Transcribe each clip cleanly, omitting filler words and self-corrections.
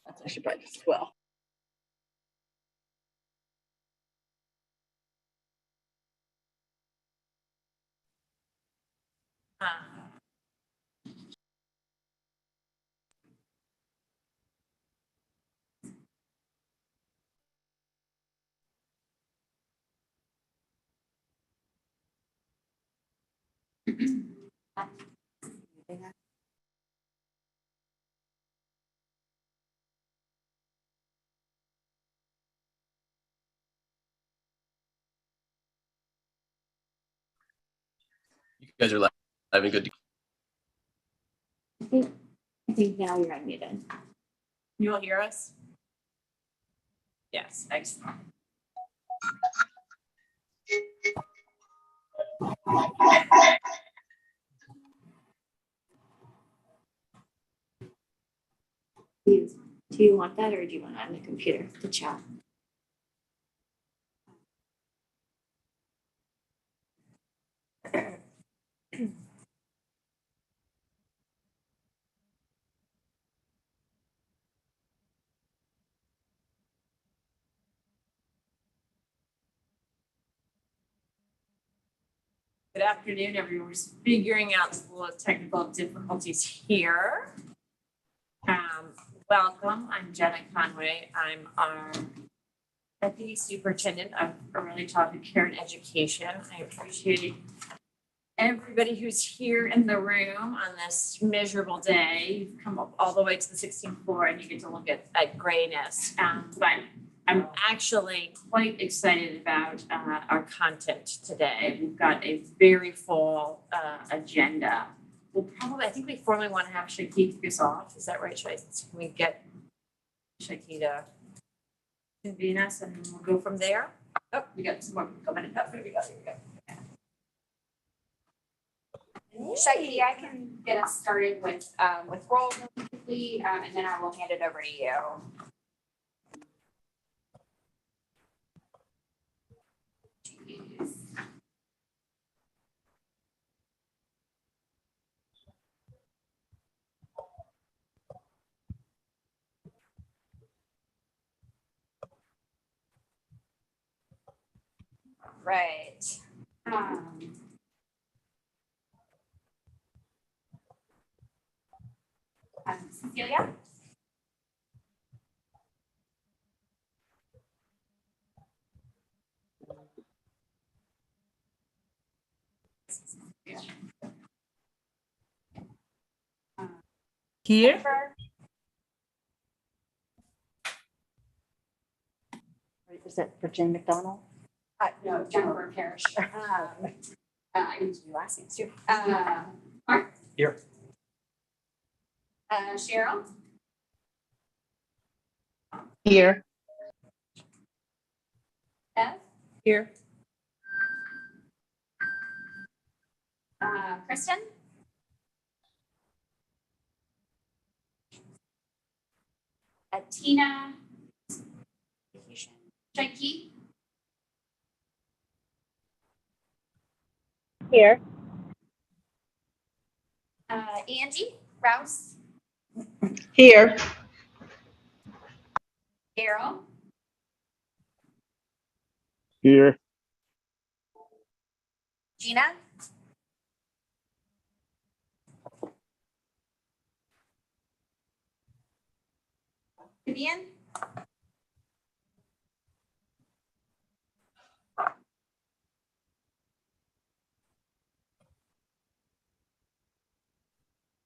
I should probably just as well. You guys are live and good. I think now you're unmuted. You will hear us? Yes, excellent. Do you want that, or do you want it on the computer, the chat? Good afternoon, everyone. We're just figuring out a little technical difficulties here. Welcome. I'm Jenna Conway. I'm our Deputy Superintendent of Early Childhood Care and Education. I appreciate everybody who's here in the room on this miserable day. You've come up all the way to the 16th floor and you get to look at grayness. But I'm actually quite excited about our content today. We've got a very full agenda. We'll probably, I think we formally want to have Shaki kick us off. Is that right, Shaki? Can we get Shaki to convene us and we'll go from there? Oh, we got some more people coming in. Oh, here we go. Shaki, I can get us started with roll really quickly, and then I will hand it over to you. Jeez. Right. Cecilia? Here? Jennifer? Is that for Jen McDonald? No, Jennifer Parrish. I need to do last names too. Mark? Here. Cheryl? Here. Bev? Here. Kristen? Tina? Shaki? Here. Angie? Rouse? Here. Daryl? Here. Gina? Vivian?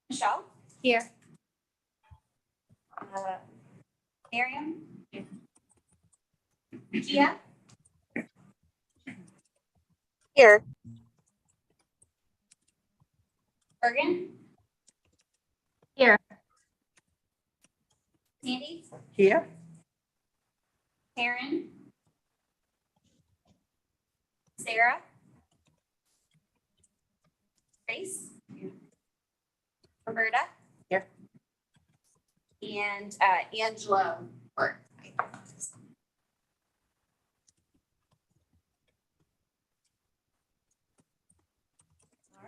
Michelle? Here. Miriam? Kia? Here. Bergen? Here. Sandy? Here. Karen? Sarah? Grace? Roberta? Here. And Angela Burke. All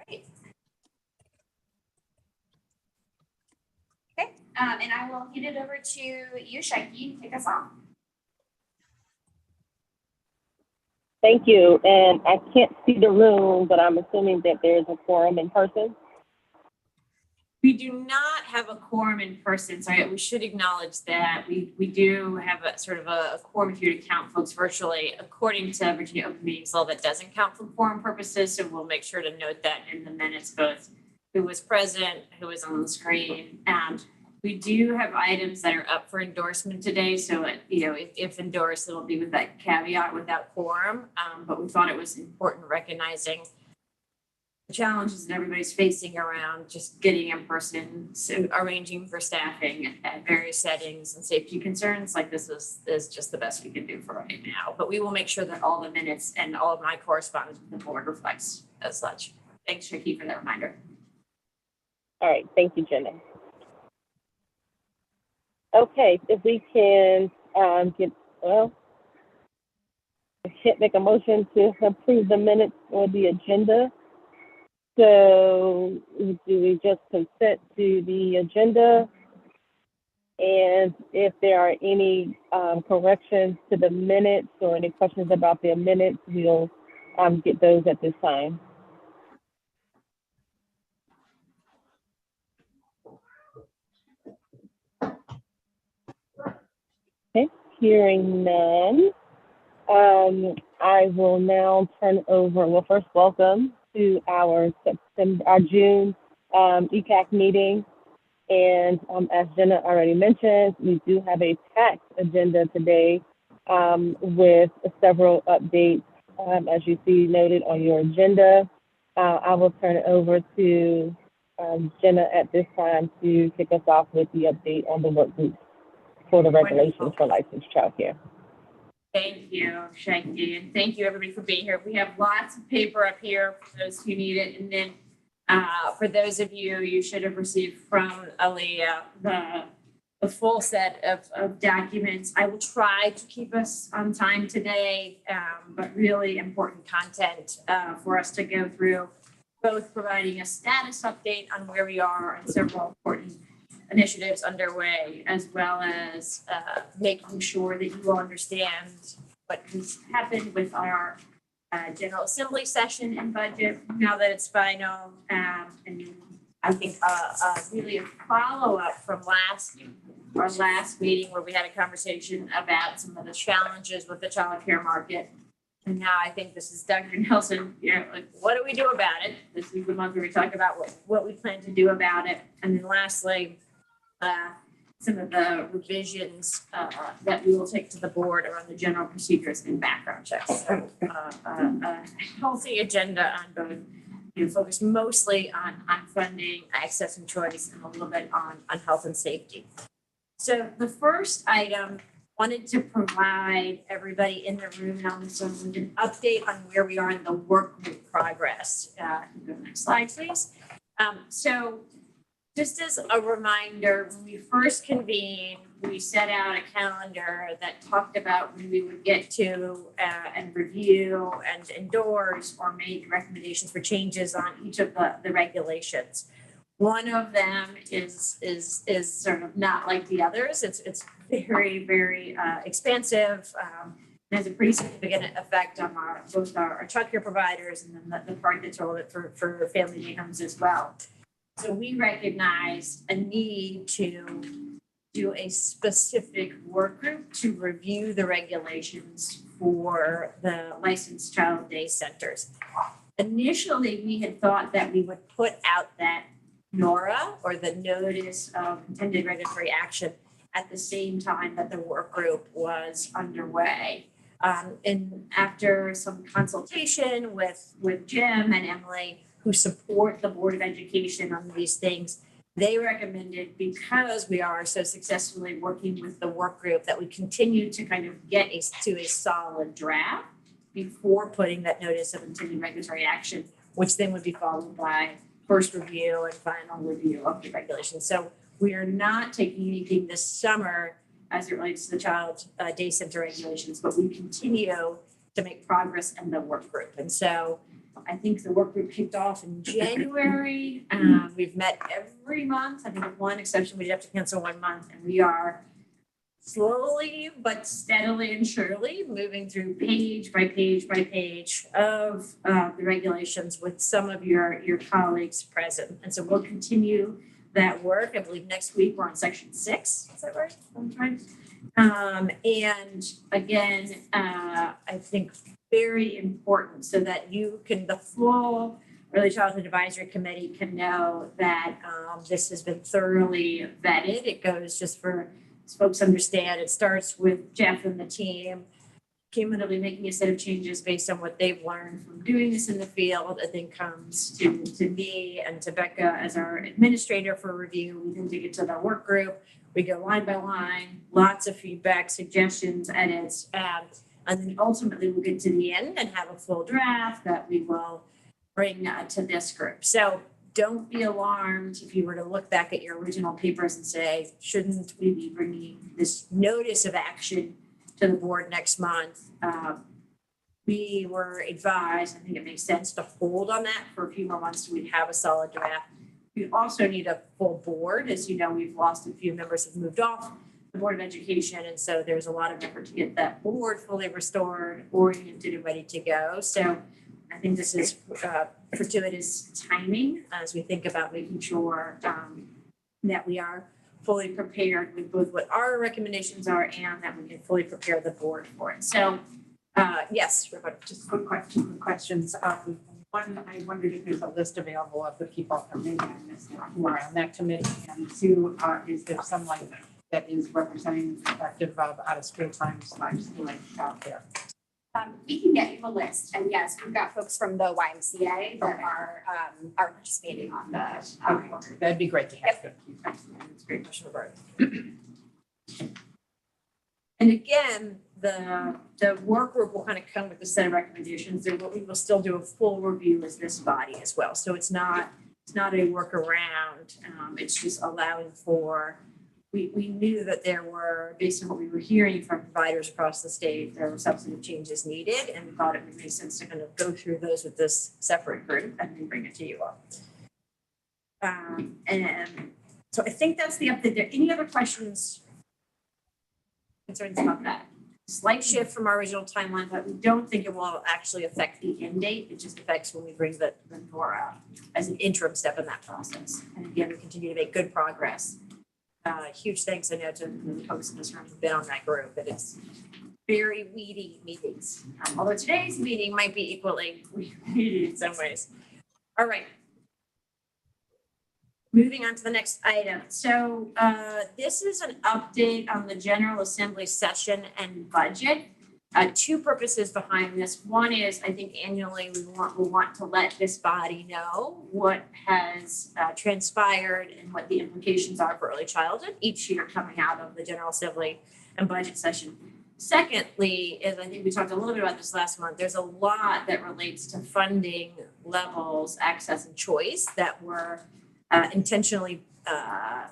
right. Okay, And I will hand it over to you, Shaiki, to kick us off. Thank you. And I can't see the room, but I'm assuming that there's a quorum in person. We do not have a quorum in person, so we should acknowledge that. We do have a sort of a quorum if you were to count folks virtually. According to Virginia Open Meetings Law, that doesn't count for quorum purposes, so we'll make sure to note that in the minutes, both who was present, who was on the screen. And we do have items that are up for endorsement today, so if endorsed, it'll be with that caveat without quorum. But we thought it was important recognizing the challenges that everybody's facing around just getting in person, so arranging for staffing at various settings and safety concerns. Like this is just the best we can do for right now. But we will make sure that all the minutes and all of my correspondence with the board reflects as such. Thanks, Shaiki, for that reminder. All right. Thank you, Jenna. Okay. If we can make a motion to approve the minutes or the agenda. So do we just consent to the agenda? And if there are any corrections to the minutes or any questions about the minutes, we'll get those at this time. Okay, hearing none. I will now turn over, well, first welcome to our June ECAC meeting. And as Jenna already mentioned, we do have a packed agenda today with several updates, as you see noted on your agenda. I will turn it over to Jenna at this time to kick us off with the update on the work groups for the regulations for licensed childcare. Thank you, Shaiki, and thank you everybody for being here. We have lots of paper up here for those who need it, and then for those of you, you should have received from Aaliyah the full set of documents. I will try to keep us on time today, but really important content for us to go through, both providing a status update on where we are and several important initiatives underway, as well as making sure that you all understand what has happened with our General Assembly session and budget now that it's final. And I think really a follow-up from our last meeting where we had a conversation about some of the challenges with the child care market. And now I think this is Dr. Nelson, like, what do we do about it? This is the month where we talk about what we plan to do about it. And then lastly, some of the revisions that we will take to the board around the general procedures and background checks. A healthy agenda on both, focused mostly on funding, access and choice, and a little bit on health and safety. So the first item, wanted to provide everybody in the room and on the Zoom an update on where we are in the work group progress. Go next slide, please. So just as a reminder, when we first convened, we set out a calendar that talked about when we would get to and review and endorse or make recommendations for changes on each of the regulations. One of them is sort of not like the others. It's very, very expansive. It has a pretty significant effect on both our child care providers and then the part that's relevant for family day homes as well. So we recognize a need to do a specific work group to review the regulations for the licensed child day centers. Initially, we had thought that we would put out that NORA, or the Notice of Intended Regulatory Action, at the same time that the work group was underway. And after some consultation with Jim and Emily, who support the Board of Education on these things, they recommended, because we are so successfully working with the work group, that we continue to kind of get to a solid draft before putting that Notice of Intended Regulatory Action, which then would be followed by first review and final review of the regulations. So we are not taking anything this summer as it relates to the child day center regulations, but we continue to make progress in the work group. And so I think the work group kicked off in January. We've met every month. I think with one exception, we did have to cancel 1 month, and we are slowly but steadily and surely moving through page by page by page of the regulations with some of your colleagues present. And so we'll continue that work. I believe next week we're on section 6. Is that right? And again, I think very important so that you can, the full Early Childhood Advisory Committee can know that this has been thoroughly vetted. It goes, just for folks understand, it starts with Jeff and the team cumulatively making a set of changes based on what they've learned from doing this in the field, and then comes to me and to Becca as our administrator for review. We then take it to the work group. We go line by line, lots of feedback, suggestions, edits, and then ultimately we'll get to the end and have a full draft that we will bring to this group. So don't be alarmed if you were to look back at your original papers and say, shouldn't we be bringing this notice of action to the board next month? We were advised, I think it makes sense to hold on that for a few more months so we'd have a solid draft. We also need a full board. As you know, we've lost a few members who've moved off the Board of Education, and so there's a lot of effort to get that board fully restored, oriented, and ready to go. So I think this is fortuitous timing as we think about making sure that we are fully prepared with both what our recommendations are and that we can fully prepare the board for it. So yes, Rebecca. Just quick questions. One, I wondered if there's a list available of the people that maybe I missed who are on that committee, and two, is there someone that is representing the perspective of out of school time / school childcare? We can get you a list, and yes, we've got folks from the YMCA that are participating on the. Okay, that'd be great to have. Good. It's a great question, Roberta. And again, the work group will kind of come with a set of recommendations, and what we will still do a full review as this body as well. So it's not a workaround. It's just allowing for. We knew that there were, based on what we were hearing from providers across the state, there were substantive changes needed, and we thought it would make sense to kind of go through those with this separate group and then bring it to you all. And so I think that's the update there. Any other questions, concerns about that? Slight shift from our original timeline, but we don't think it will actually affect the end date. It just affects when we bring the NORA as an interim step in that process. And again, we continue to make good progress. Huge thanks, I know, to the folks in this room who've been on that group. It is very weedy meetings. Although today's meeting might be equally weedy in some ways. All right. Moving on to the next item. So this is an update on the General Assembly session and budget. Two purposes behind this. One is, I think annually we want to let this body know what has transpired and what the implications are for early childhood each year coming out of the General Assembly and budget session. Secondly, is I think we talked a little bit about this last month, there's a lot that relates to funding levels, access, and choice that were intentionally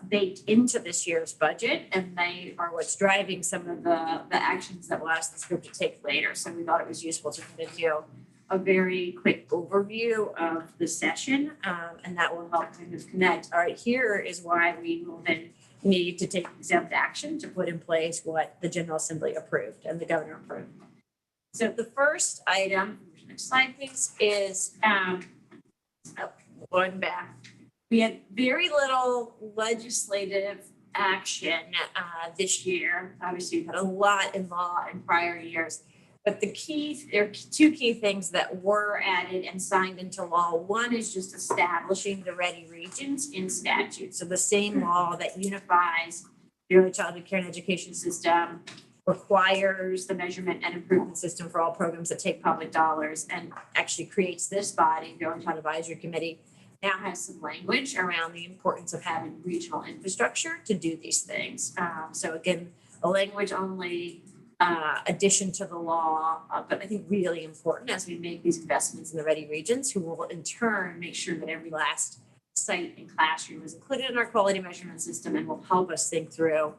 baked into this year's budget, and they are what's driving some of the actions that we'll ask this group to take later. So we thought it was useful to kind of do a very quick overview of the session, and that will help kind of connect. All right, here is why we will then need to take exempt action to put in place what the General Assembly approved and the governor approved. So the first item, next slide please, is going back. We had very little legislative action this year. Obviously, we've had a lot in law in prior years, but there are two key things that were added and signed into law. One is just establishing the ready regions in statute. So the same law that unifies the early childhood care and education system, requires the measurement and improvement system for all programs that take public dollars, and actually creates this body, the Early Childhood Advisory Committee, now has some language around the importance of having regional infrastructure to do these things. So again, a language only addition to the law, but I think really important as we make these investments in the ready regions, who will in turn make sure that every last site and classroom is included in our quality measurement system, and will help us think through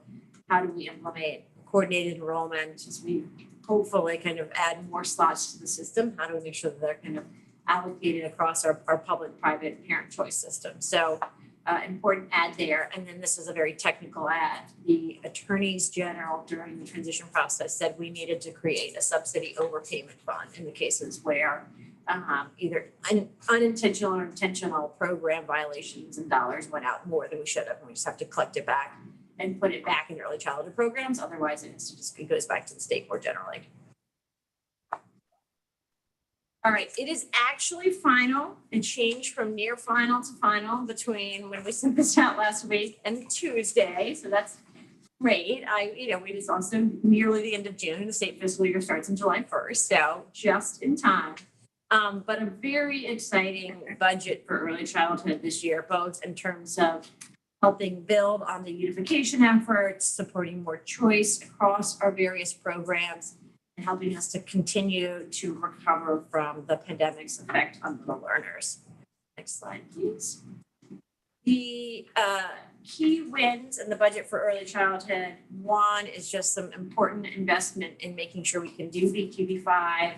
how do we implement coordinated enrollment as we hopefully kind of add more slots to the system. How do we make sure that they're kind of allocated across our public-private parent choice system. So important ad there. And then this is a very technical ad. The attorneys general during the transition process said we needed to create a subsidy overpayment fund in the cases where either unintentional or intentional program violations and dollars went out more than we should have. And we just have to collect it back and put it back in early childhood programs. Otherwise, it goes back to the state more generally. All right, it is actually final. It changed from near final to final between when we sent this out last week and Tuesday. So that's great. We just also nearly the end of June. The state fiscal year starts on July 1st, so just in time. But a very exciting budget for early childhood this year, both in terms of helping build on the unification efforts, supporting more choice across our various programs, and helping us to continue to recover from the pandemic's effect on little learners. Next slide, please. The key wins in the budget for early childhood, one is just some important investment in making sure we can do VQB5,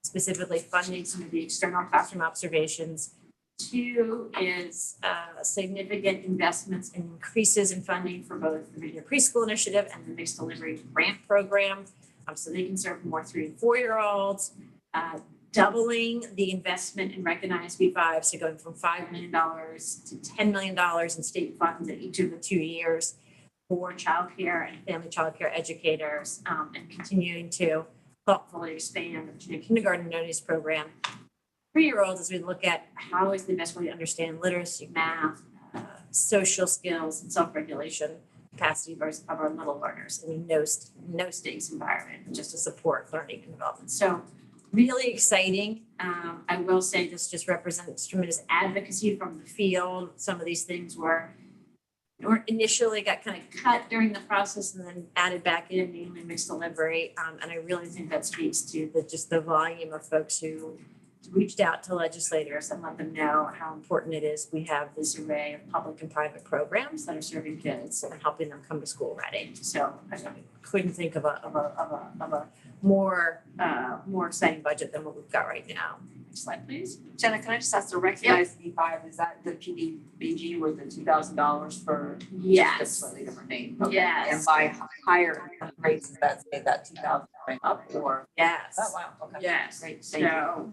specifically funding some of the external classroom observations. Two is significant investments and increases in funding for both the Virginia Preschool Initiative and the Mixed Delivery Grant Program, so they can serve more 3 and 4-year-olds, doubling the investment in Recognize V5, so going from $5 million to $10 million in state funds in each of the 2 years for childcare and family childcare educators, and continuing to thoughtfully expand the Virginia Kindergarten Notice Program. 3-year-olds, as we look at how is the best way to understand literacy, math, social skills, and self-regulation capacity of our little learners in a no stakes environment, just to support learning and development. So really exciting. I will say this just represents tremendous advocacy from the field. Some of these things were initially got kind of cut during the process and then added back in, mainly mixed delivery. And I really think that speaks to the volume of folks who reached out to legislators and let them know how important it is we have this array of public and private programs that are serving kids and helping them come to school ready. So I couldn't think of a more exciting budget than what we've got right now. Next slide, please. Jenna, can I just ask to recognize V5, is that the PDBG with the $2,000 for Yes. just a slightly different name? Okay. Yes. And by higher rates, does that say that 2,000 going up or? Yes. Oh, wow, okay. Yes. Great, thank you. So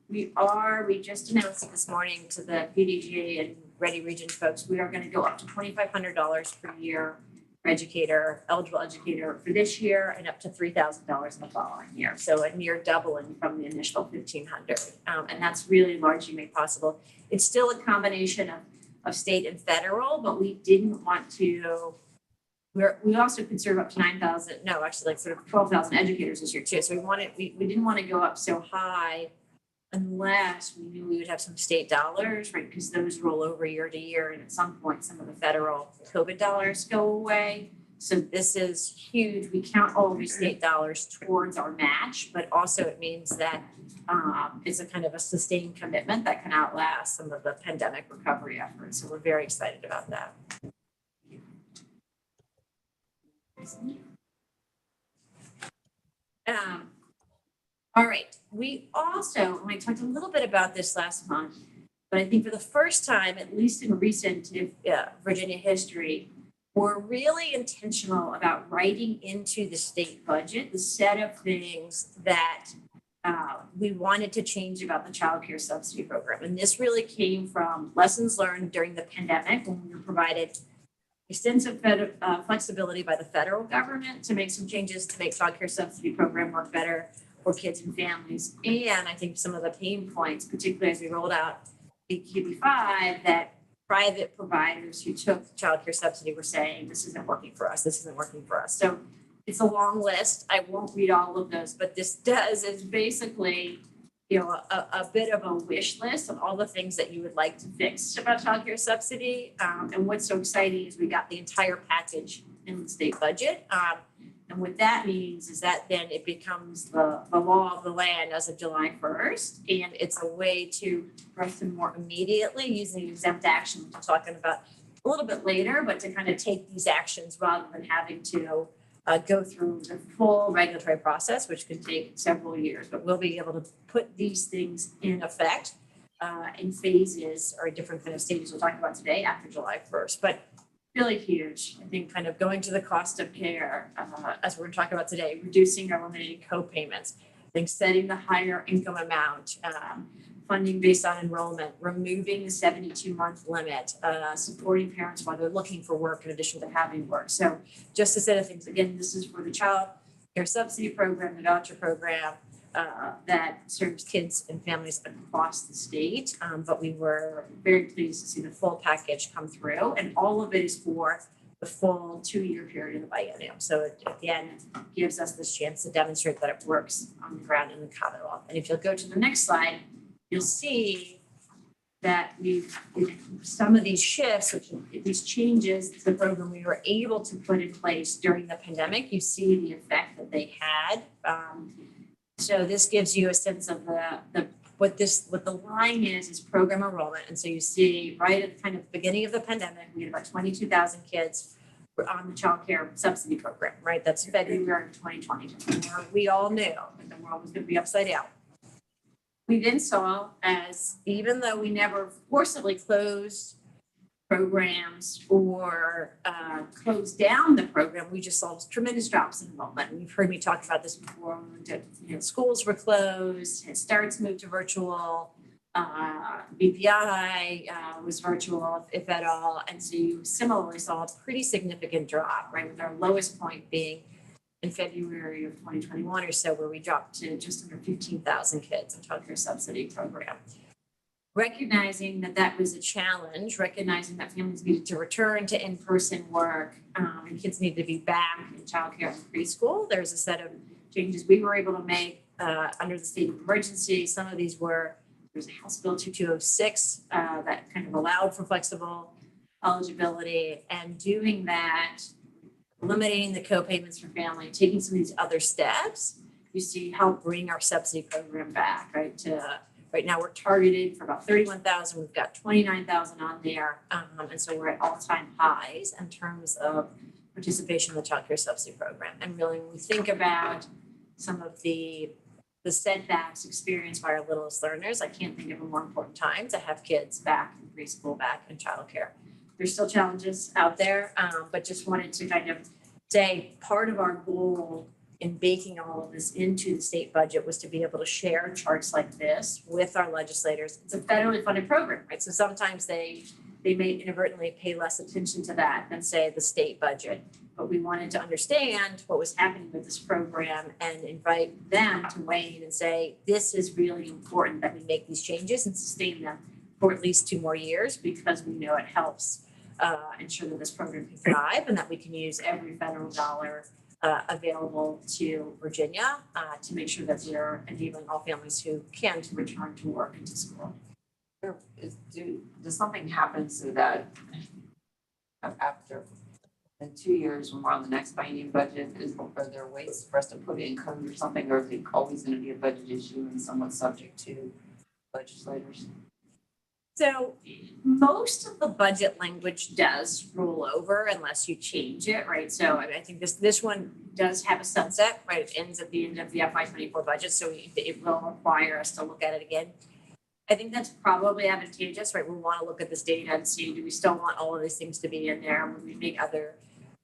we just announced it this morning to the PDG and Ready Region folks, we are going to go up to $2,500 per year for eligible educator for this year, and up to $3,000 in the following year. So a near doubling from the initial $1,500. And that's really largely made possible. It's still a combination of state and federal, but we didn't want to. We also could serve up to 9,000, no, actually like sort of 12,000 educators this year too. So we didn't want to go up so high unless we knew we would have some state dollars, right? Because those roll over year to year. And at some point, some of the federal COVID dollars go away. So this is huge. We count all of these state dollars towards our match, but also it means that it's a kind of a sustained commitment that can outlast some of the pandemic recovery efforts. So we're very excited about that. All right, we also, and I talked a little bit about this last month, but I think for the first time, at least in recent Virginia history, we're really intentional about writing into the state budget the set of things that we wanted to change about the child care subsidy program. And this really came from lessons learned during the pandemic when we were provided extensive flexibility by the federal government to make some changes to make child care subsidy program work better for kids and families. And I think some of the pain points, particularly as we rolled out VQB5, that private providers who took child care subsidy were saying, this isn't working for us, this isn't working for us. So it's a long list. I won't read all of those, but this is basically, a bit of a wish list of all the things that you would like to fix about child care subsidy. And what's so exciting is we got the entire package in the state budget. And what that means is that then it becomes the law of the land as of July 1st. And it's a way to address them more immediately using exempt action, which I'm talking about a little bit later, but to kind of take these actions rather than having to go through the full regulatory process, which could take several years, but we'll be able to put these things in effect in phases or different kind of stages we'll talk about today after July 1st. But really huge, I think, kind of going to the cost of care, as we're talking about today, reducing or eliminating co-payments, I think setting the higher income amount, funding based on enrollment, removing the 72-month limit, supporting parents while they're looking for work in addition to having work. So just a set of things. Again, this is for the child care subsidy program, the voucher program, that serves kids and families across the state. But we were very pleased to see the full package come through, and all of it is for the full 2-year period of the biennium. So at the end, gives us this chance to demonstrate that it works on the ground in the Commonwealth. And if you'll go to the next slide, you'll see that some of these shifts, these changes to the program we were able to put in place during the pandemic, you see the effect that they had. So this gives you a sense of what the line is program enrollment. And so you see right at the kind of beginning of the pandemic, we had about 22,000 kids on the child care subsidy program, right? That's February of 2020. We all knew that the world was going to be upside down. We then saw, as even though we never forcibly closed programs or closed down the program, we just saw tremendous drops in enrollment. And you've heard me talk about this before. Schools were closed, Head Starts moved to virtual, BPI was virtual, if at all. And so you similarly saw a pretty significant drop, right? With our lowest point being in February of 2021 or so, where we dropped to just under 15,000 kids in child care subsidy program. Recognizing that that was a challenge, recognizing that families needed to return to in-person work and kids needed to be back in childcare and preschool, there's a set of changes we were able to make under the state of emergency. Some of these were, there's a House Bill 2206 that kind of allowed for flexible eligibility, and doing that, eliminating the co-payments for family, taking some of these other steps, you see help bring our subsidy program back, right? Right now we're targeted for about 31,000. We've got 29,000 on there. And so we're at all-time highs in terms of participation in the child care subsidy program. And really, when we think about some of the setbacks experienced by our littlest learners, I can't think of a more important time to have kids back in preschool, back in child care. There's still challenges out there, but just wanted to kind of say part of our goal in baking all of this into the state budget was to be able to share charts like this with our legislators. It's a federally funded program, right? So sometimes they may inadvertently pay less attention to that than, say, the state budget. But we wanted to understand what was happening with this program and invite them to weigh in and say, this is really important that we make these changes and sustain them for at least 2 more years, because we know it helps ensure that this program can thrive and that we can use every federal dollar available to Virginia to make sure that we're enabling all families who can to return to work and to school. Does something happen so that after in 2 years when we're on the next biennium budget, are there ways for us to put in code or something, or is it always going to be a budget issue and somewhat subject to legislators? So most of the budget language does roll over unless you change it, right? So I think this one does have a sunset, right? It ends at the end of the FY24 budget, so it will require us to look at it again. I think that's probably advantageous, right? We want to look at this data and see, do we still want all of these things to be in there when we make other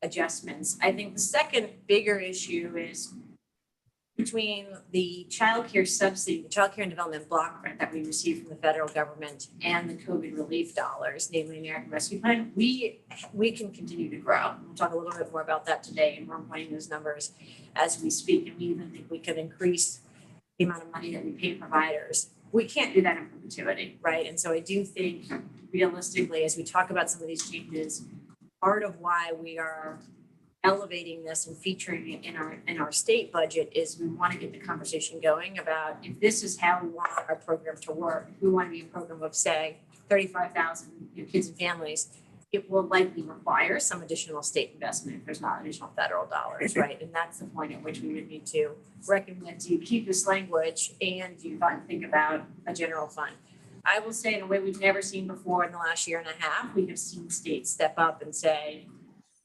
adjustments? I think the second bigger issue is between the child care subsidy, the child care and development block grant that we received from the federal government and the COVID relief dollars, namely American Rescue Plan, we can continue to grow. We'll talk a little bit more about that today, and we're pointing those numbers as we speak. And we even think we can increase the amount of money that we pay providers. We can't do that in perpetuity, right? And so I do think realistically, as we talk about some of these changes, part of why we are elevating this and featuring it in our state budget is we want to get the conversation going about, if this is how we want our program to work, if we want to be a program of, say, 35,000 kids and families, it will likely require some additional state investment if there's not additional federal dollars, right? And that's the point at which we would need to recognize, do you keep this language and do you think about a general fund? I will say, in a way we've never seen before in the last year and a half, we have seen states step up and say,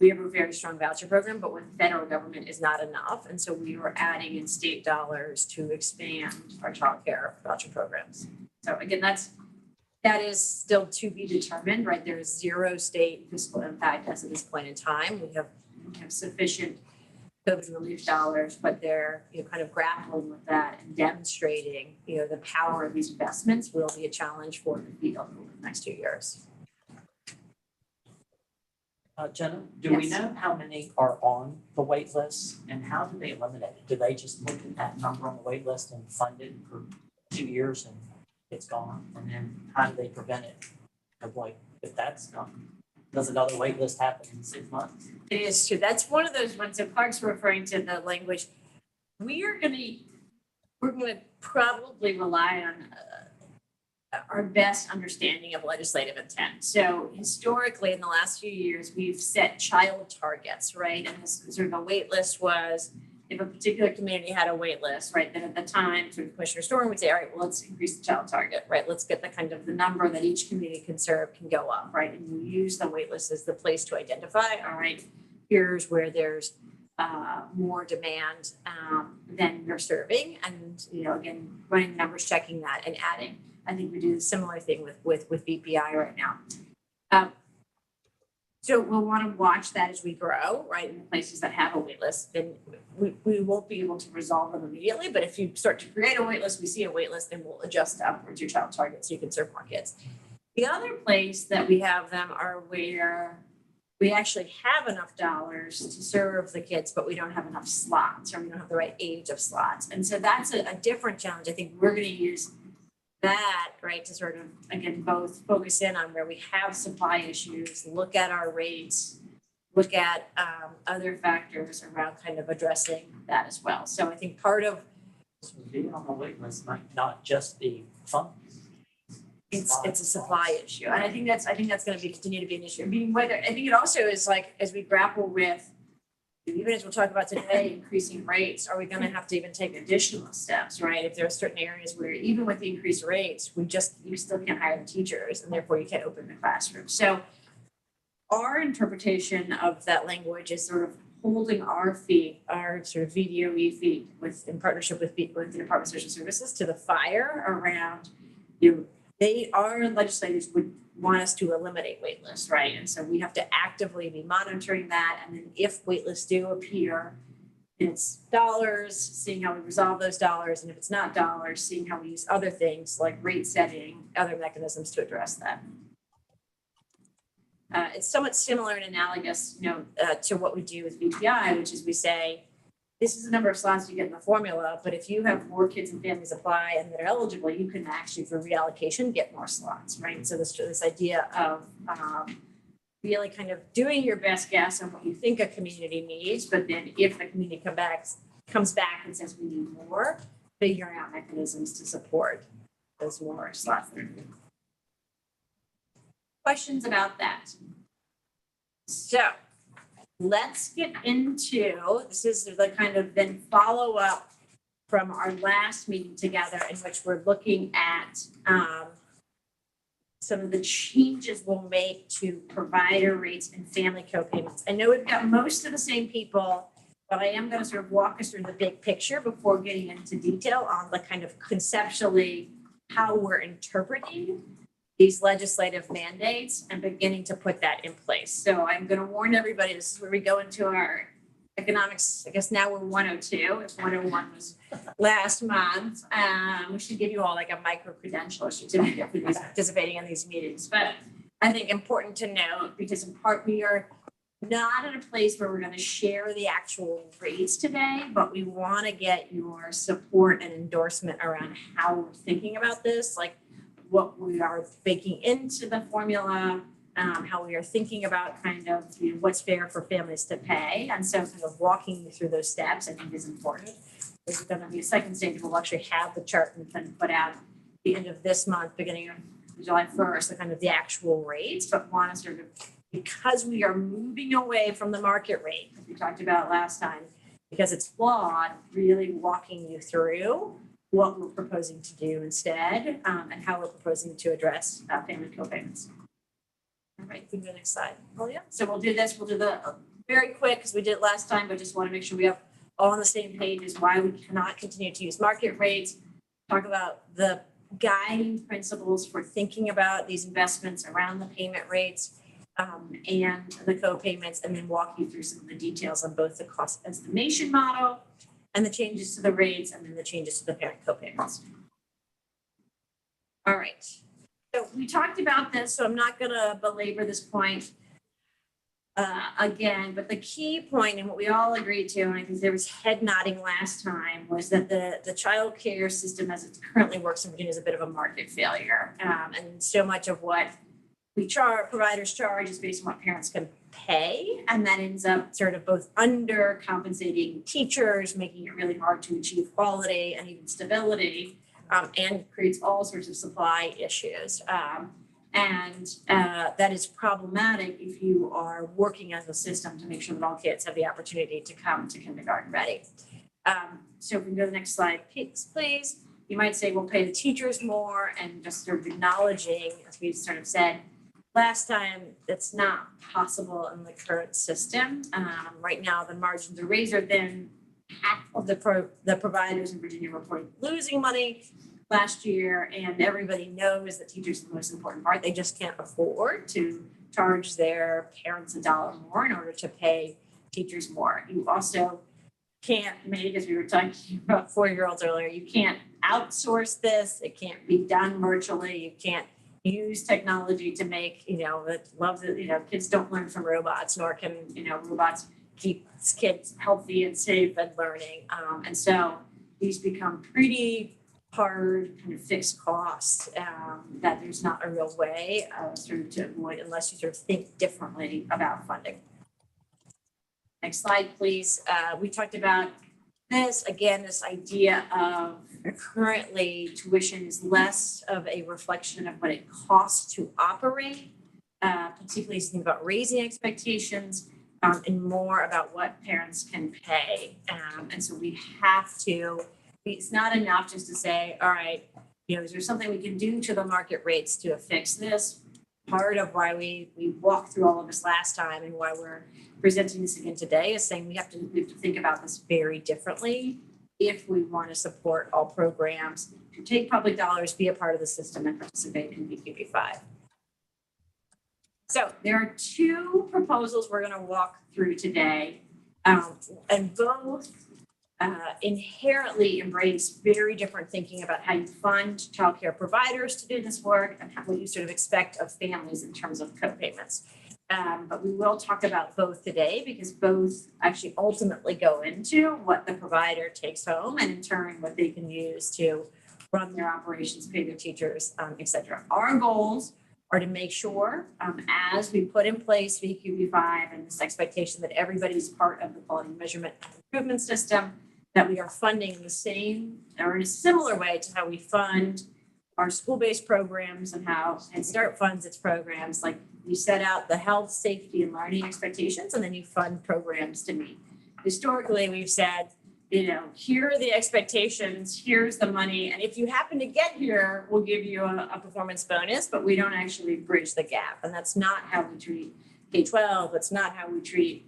we have a very strong voucher program, but with federal government is not enough. And so we were adding in state dollars to expand our childcare voucher programs. So again, that is still to be determined, right? There is zero state fiscal impact as of this point in time. We have sufficient COVID relief dollars, but they're kind of grappling with that and demonstrating the power of these investments will be a challenge for the field over the next 2 years. Jenna, do we Yes. know how many are on the wait list and how do they eliminate it? Do they just look at that number on the wait list and fund it for 2 years and it's gone? And then how do they prevent it? Of like, if that's gone, does another wait list happen in 6 months? It is true. That's one of those ones that Clark's referring to the language. We're gonna probably rely on our best understanding of legislative intent. So historically, in the last few years, we've set child targets, right? And this sort of a wait list was, if a particular community had a wait list, right, then at the time, sort of Commissioner Storm would say, all right, well, let's increase the child target, right? Let's get the number that each community can serve can go up, right? And we use the wait list as the place to identify, all right, here's where there's more demand than you're serving. And, again, running numbers, checking that and adding. I think we do a similar thing with BPI right now. So we'll want to watch that as we grow, right? In the places that have a wait list, then we won't be able to resolve them immediately. But if you start to create a wait list, we see a wait list, then we'll adjust upwards your child target so you can serve more kids. The other place that we have them are where we actually have enough dollars to serve the kids, but we don't have enough slots, or we don't have the right age of slots. And so that's a different challenge. I think we're going to use that, right, to sort of, again, both focus in on where we have supply issues, look at our rates, look at other factors around kind of addressing that as well. So I think part of So being on the wait list might not just be funds. it's a supply issue, and I think that's going to continue to be an issue. I mean, I think it also is like, as we grapple with, even as we'll talk about today, increasing rates, are we going to have to even take additional steps, right? If there are certain areas where even with the increased rates, you still can't hire the teachers, and therefore you can't open the classroom. So our interpretation of that language is sort of holding our fee, our sort of VDOE fee, in partnership with the Department of Social Services, to the fire around our legislators would want us to eliminate wait lists, right? And so we have to actively be monitoring that. And then if wait lists do appear, it's dollars, seeing how we resolve those dollars. And if it's not dollars, seeing how we use other things like rate setting, other mechanisms to address that. It's somewhat similar and analogous, to what we do with BPI, which is we say, this is the number of slots you get in the formula, but if you have more kids and families apply and they're eligible, you can actually, for reallocation, get more slots, right? So this idea of really kind of doing your best guess on what you think a community needs, but then if the community comes back and says we need more, figuring out mechanisms to support those more slots. Questions about that? So let's get into, this is the kind of then follow up from our last meeting together, in which we're looking at some of the changes we'll make to provider rates and family co-payments. I know we've got most of the same people, but I am going to sort of walk us through the big picture before getting into detail on the kind of conceptually how we're interpreting these legislative mandates and beginning to put that in place. So I'm going to warn everybody, this is where we go into our economics. I guess now we're 102. If 101 was last month, we should give you all like a micro credential or certificate for participating in these meetings. But I think important to note, because in part we are not at a place where we're going to share the actual rates today, but we want to get your support and endorsement around how we're thinking about this, like what we are baking into the formula, how we are thinking about kind of what's fair for families to pay. And so kind of walking you through those steps, I think, is important. There's going to be a second stage. We'll actually have the chart and then put out at the end of this month, beginning of July 1st, the kind of the actual rates, but want to sort of, because we are moving away from the market rate, as we talked about last time, because it's flawed, really walking you through what we're proposing to do instead, and how we're proposing to address family co-payments. All right, we can go next slide. Oh yeah. So we'll do this. We'll do the very quick because we did it last time, but just want to make sure we have all on the same page is why we cannot continue to use market rates. Talk about the guiding principles for thinking about these investments around the payment rates and the co-payments, and then walk you through some of the details on both the cost estimation model and the changes to the rates, and then the changes to the parent co-payments. All right. So we talked about this, so I'm not going to belabor this point again, but the key point and what we all agreed to, and I think there was head nodding last time, was that the child care system as it currently works in Virginia is a bit of a market failure. And so much of what we providers charge is based on what parents can pay, and that ends up sort of both under compensating teachers, making it really hard to achieve quality and even stability, and creates all sorts of supply issues. That is problematic if you are working as a system to make sure that all kids have the opportunity to come to kindergarten ready. So if we can go to the next slide, please. You might say we'll pay the teachers more, and just sort of acknowledging, as we sort of said last time, that's not possible in the current system. Right now, the margins are razor thin. Half of the providers in Virginia reported losing money last year, and everybody knows that teachers are the most important part. They just can't afford to charge their parents $1 more in order to pay teachers more. You also can't make, as we were talking about 4-year-olds earlier, you can't outsource this. It can't be done virtually. You can't use technology to make, kids don't learn from robots, nor can, robots keep kids healthy and safe and learning. And so these become pretty hard kind of fixed costs that there's not a real way sort of to avoid unless you sort of think differently about funding. Next slide, please. We talked about this, again, this idea of currently tuition is less of a reflection of what it costs to operate, particularly as you think about raising expectations, and more about what parents can pay. And so we have to, it's not enough just to say, all right, is there something we can do to the market rates to fix this? Part of why we walked through all of this last time and why we're presenting this again today is saying we have to think about this very differently if we want to support all programs, to take public dollars, be a part of the system, and participate in BQB5. So there are two proposals we're going to walk through today, and both inherently embrace very different thinking about how you fund childcare providers to do this work and what you sort of expect of families in terms of co-payments. But we will talk about both today because both actually ultimately go into what the provider takes home and in turn what they can use to run their operations, pay their teachers, et cetera. Our goals are to make sure as we put in place VQB5 and this expectation that everybody's part of the quality measurement and improvement system, that we are funding the same or in a similar way to how we fund our school-based programs and how Head Start funds its programs. Like you set out the health, safety, and learning expectations, and then you fund programs to meet. Historically, we've said, here are the expectations, here's the money, and if you happen to get here, we'll give you a performance bonus, but we don't actually bridge the gap. And that's not how we treat K-12. That's not how we treat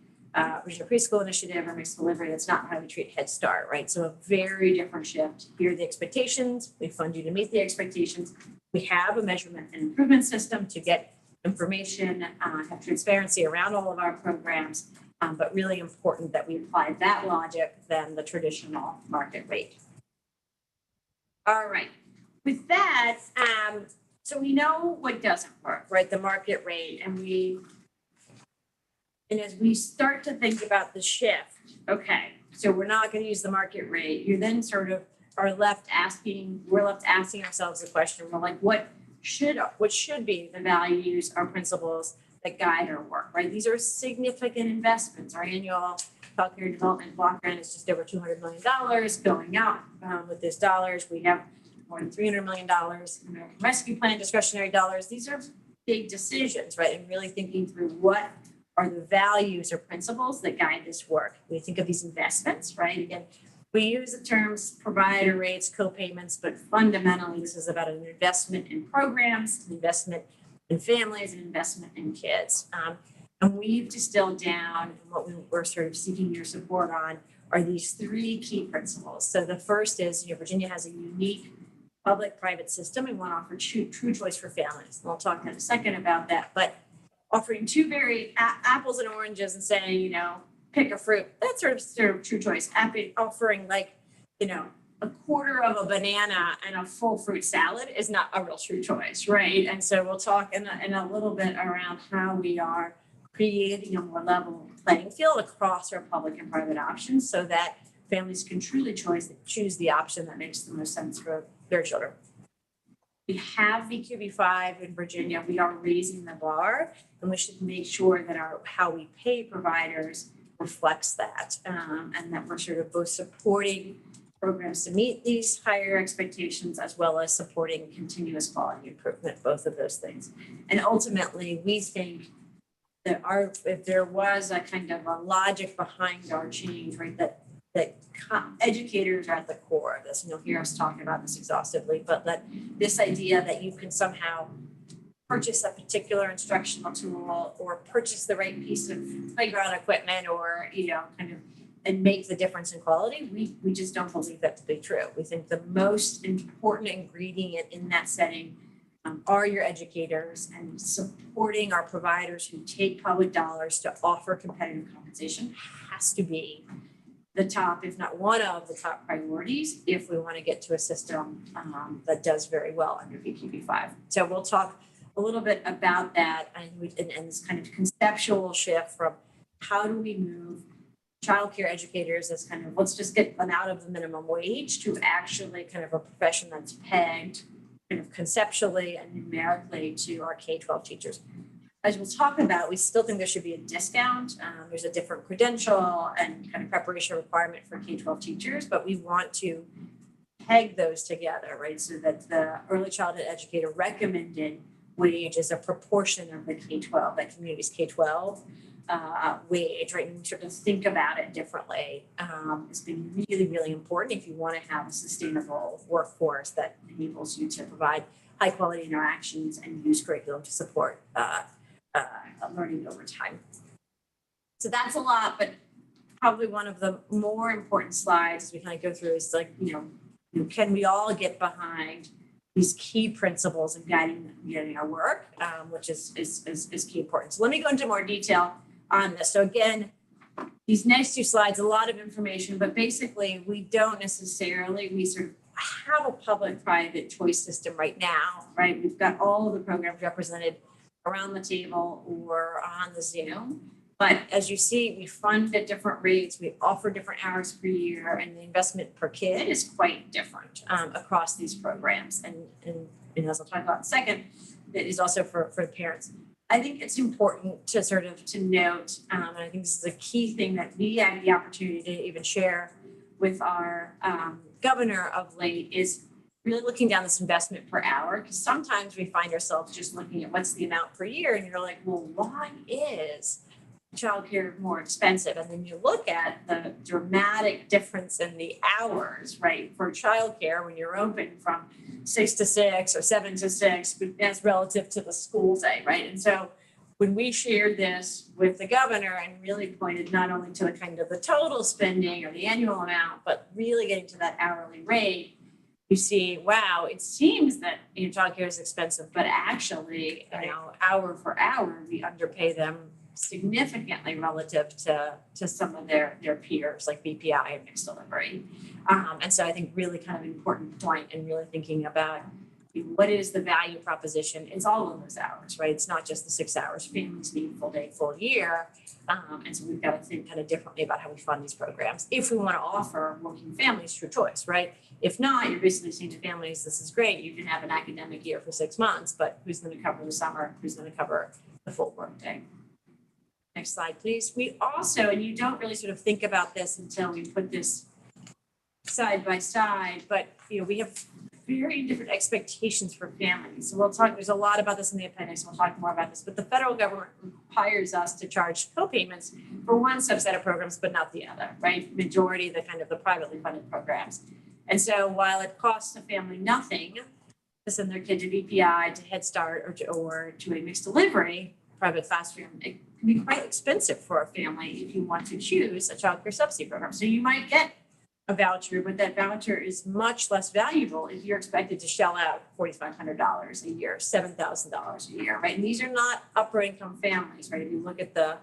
Regional Preschool Initiative or Mixed Delivery. That's not how we treat Head Start, right? So a very different shift. Here are the expectations. We fund you to meet the expectations. We have a measurement and improvement system to get information, have transparency around all of our programs, but really important that we apply that logic than the traditional market rate. All right. With that, so we know what doesn't work, right? The market rate, and as we start to think about the shift, okay, so we're not going to use the market rate. You then sort of we're left asking ourselves the question, we're like, what should be the values or principles that guide our work, right? These are significant investments. Our annual childcare development block grant is just over $200 million going out with this dollars. We have more than $300 million in American Rescue Plan discretionary dollars. These are big decisions, right? And really thinking through what are the values or principles that guide this work. We think of these investments, right? Again, we use the terms provider rates, co-payments, but fundamentally this is about an investment in programs, an investment in families, an investment in kids. And we've distilled down, and what we're sort of seeking your support on are these three key principles. So the first is, Virginia has a unique public-private system and want to offer true choice for families. And we'll talk in a second about that, but offering two very apples and oranges and saying, pick a fruit, that's sort of true choice. Offering a quarter of a banana and a full fruit salad is not a real true choice, right? And so we'll talk in a little bit around how we are creating a more level playing field across our public and private options so that families can truly choose the option that makes the most sense for their children. We have VQB5 in Virginia. We are raising the bar, and we should make sure that how we pay providers reflects that, and that we're sort of both supporting programs to meet these higher expectations as well as supporting continuous quality improvement, both of those things. And ultimately, we think that if there was a kind of a logic behind our change, right, that educators are at the core of this, and you'll hear us talking about this exhaustively, but that this idea that you can somehow purchase a particular instructional tool or purchase the right piece of playground equipment or, and make the difference in quality, we just don't believe that to be true. We think the most important ingredient in that setting are your educators, and supporting our providers who take public dollars to offer competitive compensation has to be the top, if not one of the top priorities, if we want to get to a system that does very well under VQB5. So we'll talk a little bit about that and this kind of conceptual shift from how do we move childcare educators as kind of, let's just get them out of the minimum wage to actually kind of a profession that's pegged kind of conceptually and numerically to our K-12 teachers. As we'll talk about, we still think there should be a discount. There's a different credential and kind of preparation requirement for K-12 teachers, but we want to peg those together, right? So that the early childhood educator recommended wage is a proportion of the K-12, that community's K-12 wage, right? And we sort of think about it differently. It's been really, really important if you want to have a sustainable workforce that enables you to provide high quality interactions and use curriculum to support learning over time. So that's a lot, but probably one of the more important slides as we kind of go through is can we all get behind these key principles in guiding our work, which is key important. So let me go into more detail on this. So again, these next two slides, a lot of information, but basically we don't necessarily, we sort of have a public-private choice system right now, right? We've got all of the programs represented around the table or on the Zoom. But as you see, we fund at different rates, we offer different hours per year, and the investment per kid is quite different across these programs. And as I'll talk about in a second, that is also for the parents. I think it's important to note, and I think this is a key thing that we had the opportunity to even share with our governor of late, is really looking down this investment per hour, because sometimes we find ourselves just looking at what's the amount per year, and you're like, well, why is childcare more expensive? And then you look at the dramatic difference in the hours, right, for childcare when you're open from 6 to 6 or 7 to 6 as relative to the school day, right? And so when we shared this with the governor and really pointed not only to the kind of the total spending or the annual amount, but really getting to that hourly rate, you see, wow, it seems that childcare is expensive, but actually, hour for hour, we underpay them significantly relative to some of their peers like BPI and mixed delivery. And so I think really kind of important point and really thinking about what is the value proposition. It's all of those hours, right? It's not just the 6 hours. Families need full day, full year. And so we've got to think kind of differently about how we fund these programs if we want to offer working families true choice, right? If not, you're basically saying to families, this is great, you can have an academic year for 6 months, but who's going to cover the summer? Who's going to cover the full work day? Next slide, please. We also, and you don't really sort of think about this until we put this side by side, but we have very different expectations for families. So we'll talk, there's a lot about this in the appendix, we'll talk more about this, but the federal government requires us to charge co-payments for one subset of programs, but not the other, right? Majority, the kind of the privately funded programs. And so while it costs a family nothing to send their kid to BPI, to Head Start, or to a mixed delivery private classroom, it can be quite expensive for a family if you want to choose a childcare subsidy program. So you might get a voucher, but that voucher is much less valuable if you're expected to shell out $4,500 a year, $7,000 a year, right? And these are not upper income families, right? If you look at the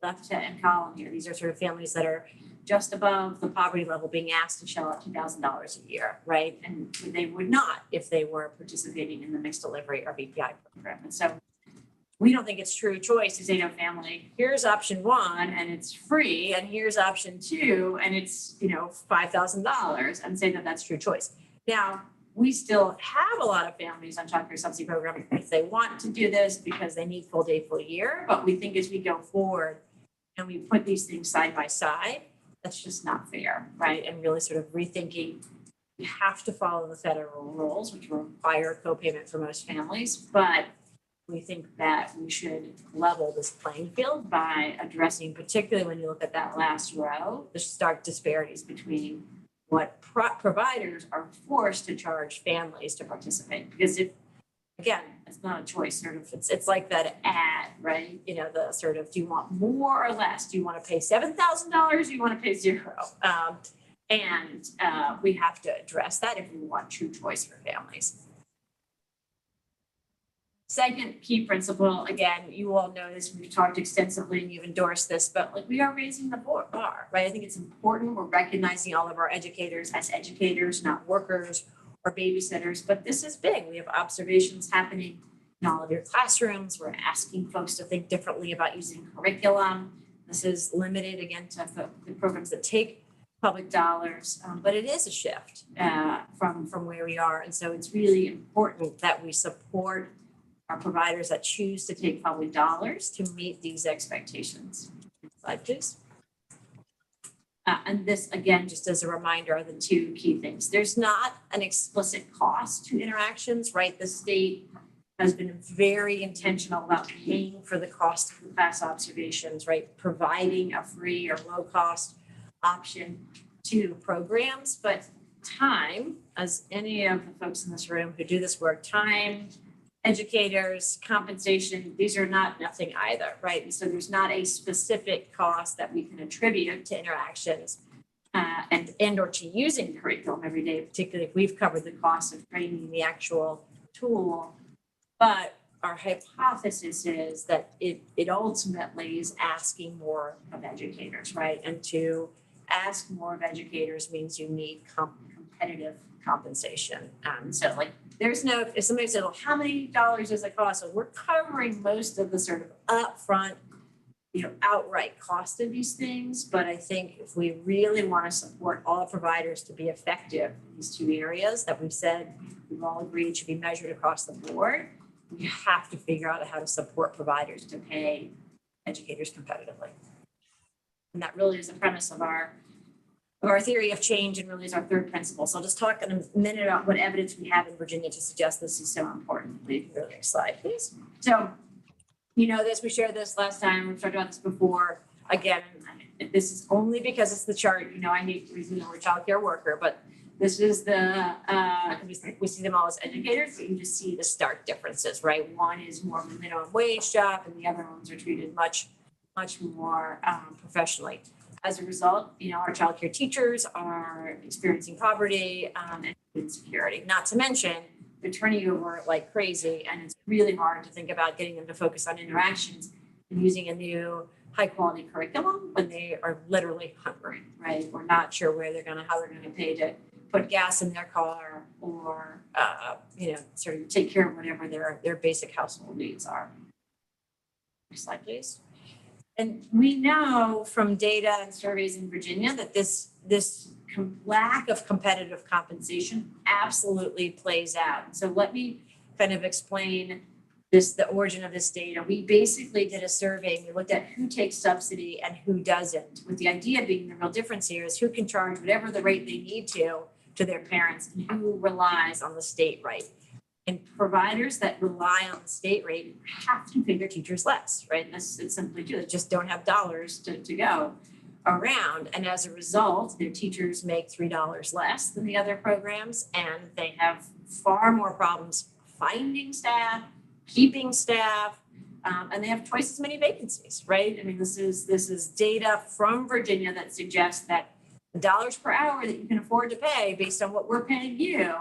left-hand column here, these are sort of families that are just above the poverty level being asked to shell out $2,000 a year, right? And they would not if they were participating in the mixed delivery or BPI program. And so we don't think it's true choice to say to a family, here's option one and it's free, and here's option two and it's, $5,000, and say that that's true choice. Now, we still have a lot of families on childcare subsidy program if they want to do this because they need full day, full year. But we think as we go forward and we put these things side by side, that's just not fair, right? And really sort of rethinking, you have to follow the federal rules, which require co-payment for most families, but we think that we should level this playing field by addressing, particularly when you look at that last row, the stark disparities between what providers are forced to charge families to participate. Because again, it's not a choice, sort of, it's like that ad, right? The sort of, do you want more or less? Do you want to pay $7,000? Do you want to pay zero? And we have to address that if we want true choice for families. Second key principle, again, you all know this, we've talked extensively and you've endorsed this, but we are raising the bar, right? I think it's important we're recognizing all of our educators as educators, not workers or babysitters, but this is big. We have observations happening in all of your classrooms. We're asking folks to think differently about using curriculum. This is limited, again, to the programs that take public dollars, but it is a shift from where we are. And so it's really important that we support our providers that choose to take public dollars to meet these expectations. Next slide, please. And this, again, just as a reminder, are the two key things. There's not an explicit cost to interactions, right? The state has been very intentional about paying for the cost of the class observations, right? Providing a free or low cost option to programs, but time, as any of the folks in this room who do this work, time, educators, compensation, these are not nothing either, right? And so there's not a specific cost that we can attribute to interactions and or to using curriculum every day, particularly if we've covered the cost of training the actual tool. But our hypothesis is that it ultimately is asking more of educators, right? And to ask more of educators means you need competitive compensation. So there's no, if somebody said, well, how many dollars does it cost? So we're covering most of the sort of upfront, outright cost of these things. But I think if we really want to support all providers to be effective in these two areas that we've all agreed should be measured across the board, we have to figure out how to support providers to pay educators competitively. And that really is the premise of our theory of change, and really is our third principle. So I'll just talk in a minute about what evidence we have in Virginia to suggest this is so important. Please go to the next slide, please. So, this, we shared this last time, we've talked about this before. Again, this is only because it's the chart, I hate using the word childcare worker, but this is we see them all as educators, but you just see the stark differences, right? One is more of a minimum wage job, and the other ones are treated much more professionally. As a result, our childcare teachers are experiencing poverty and insecurity. Not to mention, they're turning over like crazy, and it's really hard to think about getting them to focus on interactions and using a new high-quality curriculum when they are literally hungry, right? We're not sure how they're going to pay to put gas in their car or, sort of take care of whatever their basic household needs are. Next slide, please. And we know from data and surveys in Virginia that this lack of competitive compensation absolutely plays out. So let me kind of explain the origin of this data. We basically did a survey and we looked at who takes subsidy and who doesn't, with the idea being the real difference here is who can charge whatever the rate they need to their parents and who relies on the state rate. And providers that rely on the state rate have to pay their teachers less, right? It's simply true. They just don't have dollars to go around. And as a result, their teachers make $3 less than the other programs, and they have far more problems finding staff, keeping staff, and they have twice as many vacancies, right? I mean, this is data from Virginia that suggests that the dollars per hour that you can afford to pay based on what we're paying you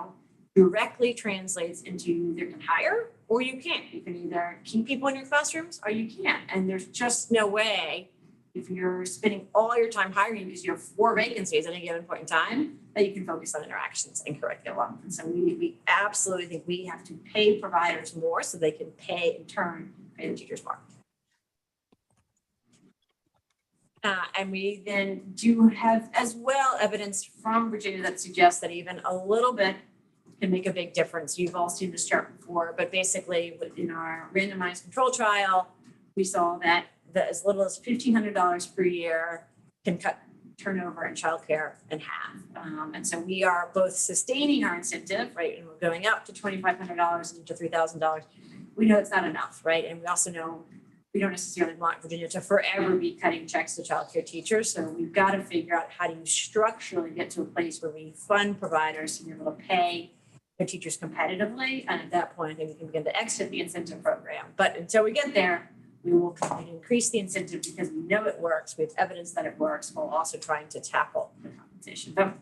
directly translates into you either can hire or you can't. You can either keep people in your classrooms or you can't. And there's just no way, if you're spending all your time hiring because you have 4 vacancies at any given point in time, that you can focus on interactions and curriculum. And so we absolutely think we have to pay providers more so they can pay in turn pay the teachers more. And we then do have as well evidence from Virginia that suggests that even a little bit can make a big difference. You've all seen this chart before, but basically in our randomized control trial, we saw that as little as $1,500 per year can cut turnover in childcare in half. And so we are both sustaining our incentive, right? And we're going up to $2,500 and to $3,000. We know it's not enough, right? And we also know we don't necessarily want Virginia to forever be cutting checks to childcare teachers. So we've got to figure out how do you structurally get to a place where we fund providers to be able to pay their teachers competitively. And at that point, I think we can begin to exit the incentive program. But until we get there, we will continue to increase the incentive because we know it works. We have evidence that it works while also trying to tackle the compensation. But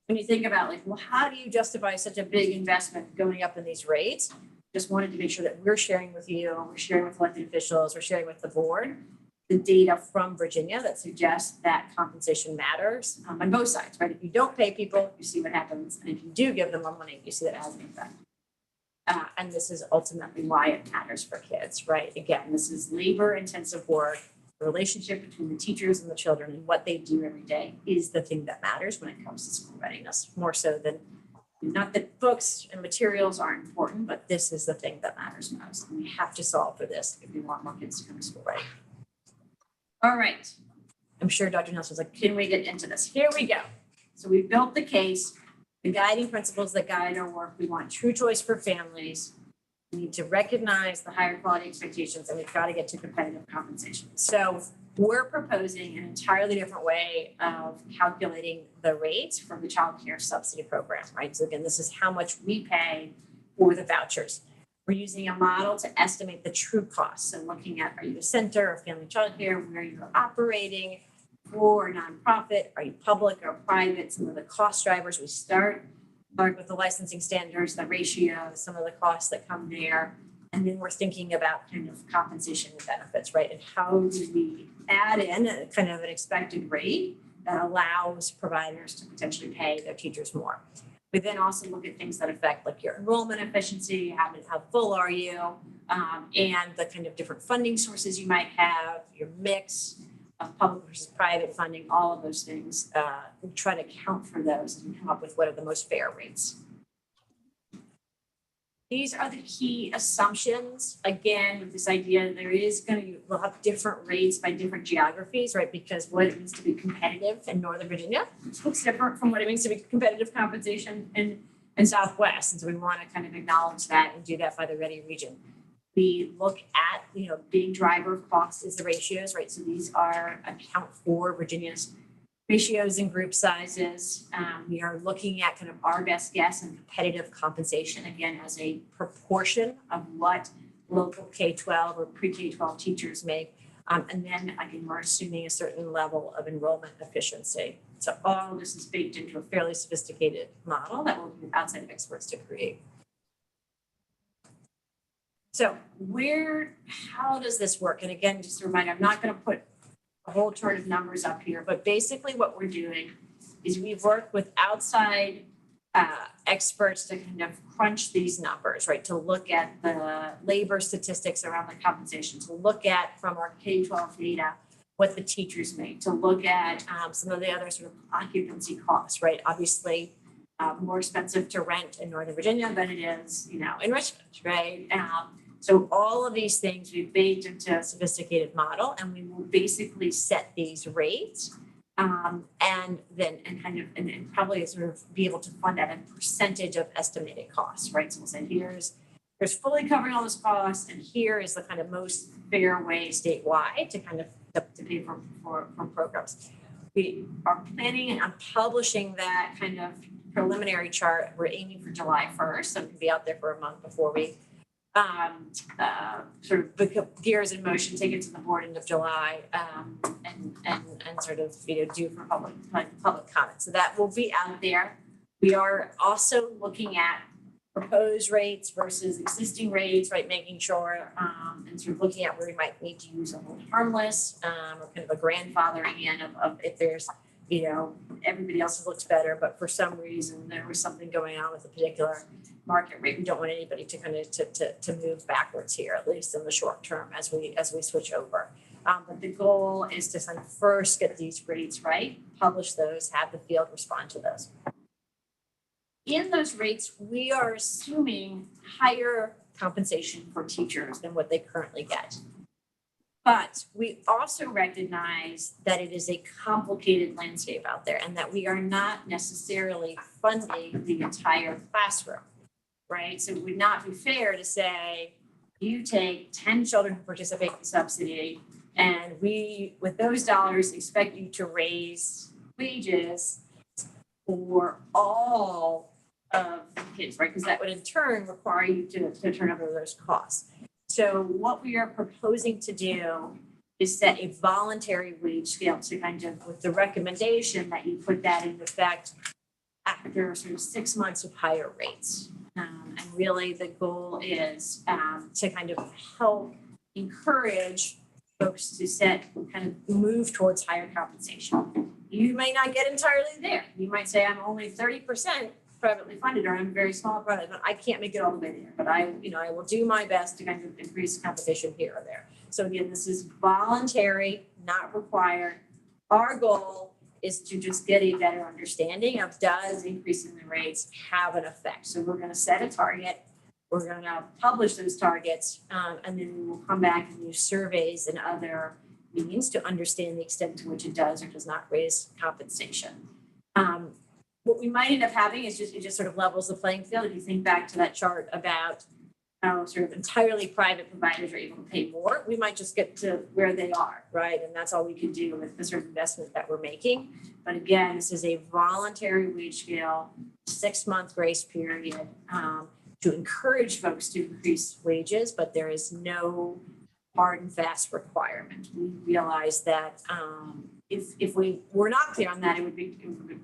when you think about like, well, how do you justify such a big investment going up in these rates? Just wanted to make sure that we're sharing with you, we're sharing with elected officials, we're sharing with the board, the data from Virginia that suggests that compensation matters on both sides, right? If you don't pay people, you see what happens. And if you do give them more money, you see that it has an effect. And this is ultimately why it matters for kids, right? Again, this is labor intensive work. The relationship between the teachers and the children and what they do every day is the thing that matters when it comes to school readiness, more so than, not that books and materials aren't important, but this is the thing that matters most. And we have to solve for this if we want more kids to come to school ready. All right. I'm sure Dr. Nelson was like, can we get into this? Here we go. So we built the case, the guiding principles that guide our work. We want true choice for families. We need to recognize the higher quality expectations, and we've got to get to competitive compensation. So we're proposing an entirely different way of calculating the rates for the child care subsidy program, right? So again, this is how much we pay for the vouchers. We're using a model to estimate the true costs. So looking at, are you a center or family child care, where you're operating, for a nonprofit, are you public or private, some of the cost drivers. We start with the licensing standards, the ratio, some of the costs that come there. And then we're thinking about kind of compensation and benefits, right? And how do we add in a kind of an expected rate that allows providers to potentially pay their teachers more. We then also look at things that affect like your enrollment efficiency, how full are you, and the kind of different funding sources you might have, your mix of public versus private funding, all of those things. We try to account for those and come up with what are the most fair rates. These are the key assumptions. Again, with this idea, we'll have different rates by different geographies, right? Because what it means to be competitive in Northern Virginia looks different from what it means to be competitive compensation in Southwest. And so we want to kind of acknowledge that and do that by the Ready region. We look at, big driver of cost is the ratios, right? So these account for Virginia's ratios and group sizes. We are looking at kind of our best guess and competitive compensation, again, as a proportion of what local K-12 or pre-K-12 teachers make. And then again, we're assuming a certain level of enrollment efficiency. So all of this is baked into a fairly sophisticated model that we'll use outside experts to create. So how does this work? And again, just a reminder, I'm not going to put a whole chart of numbers up here, but basically what we're doing is we've worked with outside experts to kind of crunch these numbers, right? To look at the labor statistics around the compensation, to look at from our K-12 data, what the teachers make, to look at some of the other sort of occupancy costs, right? Obviously, more expensive to rent in Northern Virginia than it is, in Richmond, right? So all of these things we've baked into a sophisticated model, and we will basically set these rates and probably sort of be able to fund that in percentage of estimated costs, right? So we'll say here's fully covering all those costs, and here is the kind of most fair way statewide to kind of to pay for programs. We are planning on publishing that kind of preliminary chart. We're aiming for July 1st, so it can be out there for a month before we sort of put gears in motion, take it to the board end of July, and sort of, do for public comment. So that will be out there. We are also looking at proposed rates versus existing rates, right? Making sure, and sort of looking at where we might need to use a hold harmless, or kind of a grandfathering in of if there's, everybody else looks better, but for some reason there was something going on with a particular market rate. We don't want anybody to kind of to move backwards here, at least in the short term as we switch over. But the goal is to kind of first get these rates right, publish those, have the field respond to those. In those rates, we are assuming higher compensation for teachers than what they currently get. But we also recognize that it is a complicated landscape out there and that we are not necessarily funding the entire classroom, right? So it would not be fair to say, you take 10 children who participate in subsidy and we, with those dollars, expect you to raise wages for all of the kids, right? Because that would in turn require you to turn over those costs. So what we are proposing to do is set a voluntary wage scale to kind of, with the recommendation that you put that in effect after sort of 6 months of higher rates. And really the goal is to kind of help encourage folks to kind of move towards higher compensation. You may not get entirely there. You might say, I'm only 30% privately funded, or I'm very small product, but I can't make it all the way there. But I will do my best to kind of increase competition here or there. So again, this is voluntary, not required. Our goal is to just get a better understanding of, does increasing the rates have an effect? So we're going to set a target. We're going to publish those targets, and then we will come back and use surveys and other means to understand the extent to which it does or does not raise compensation. What we might end up having is it just sort of levels the playing field. If you think back to that chart about how sort of entirely private providers are able to pay more, we might just get to where they are, right? And that's all we can do with the sort of investment that we're making. But again, this is a voluntary wage scale, 6-month grace period, to encourage folks to increase wages, but there is no hard and fast requirement. We realize that if we were not clear on that, it would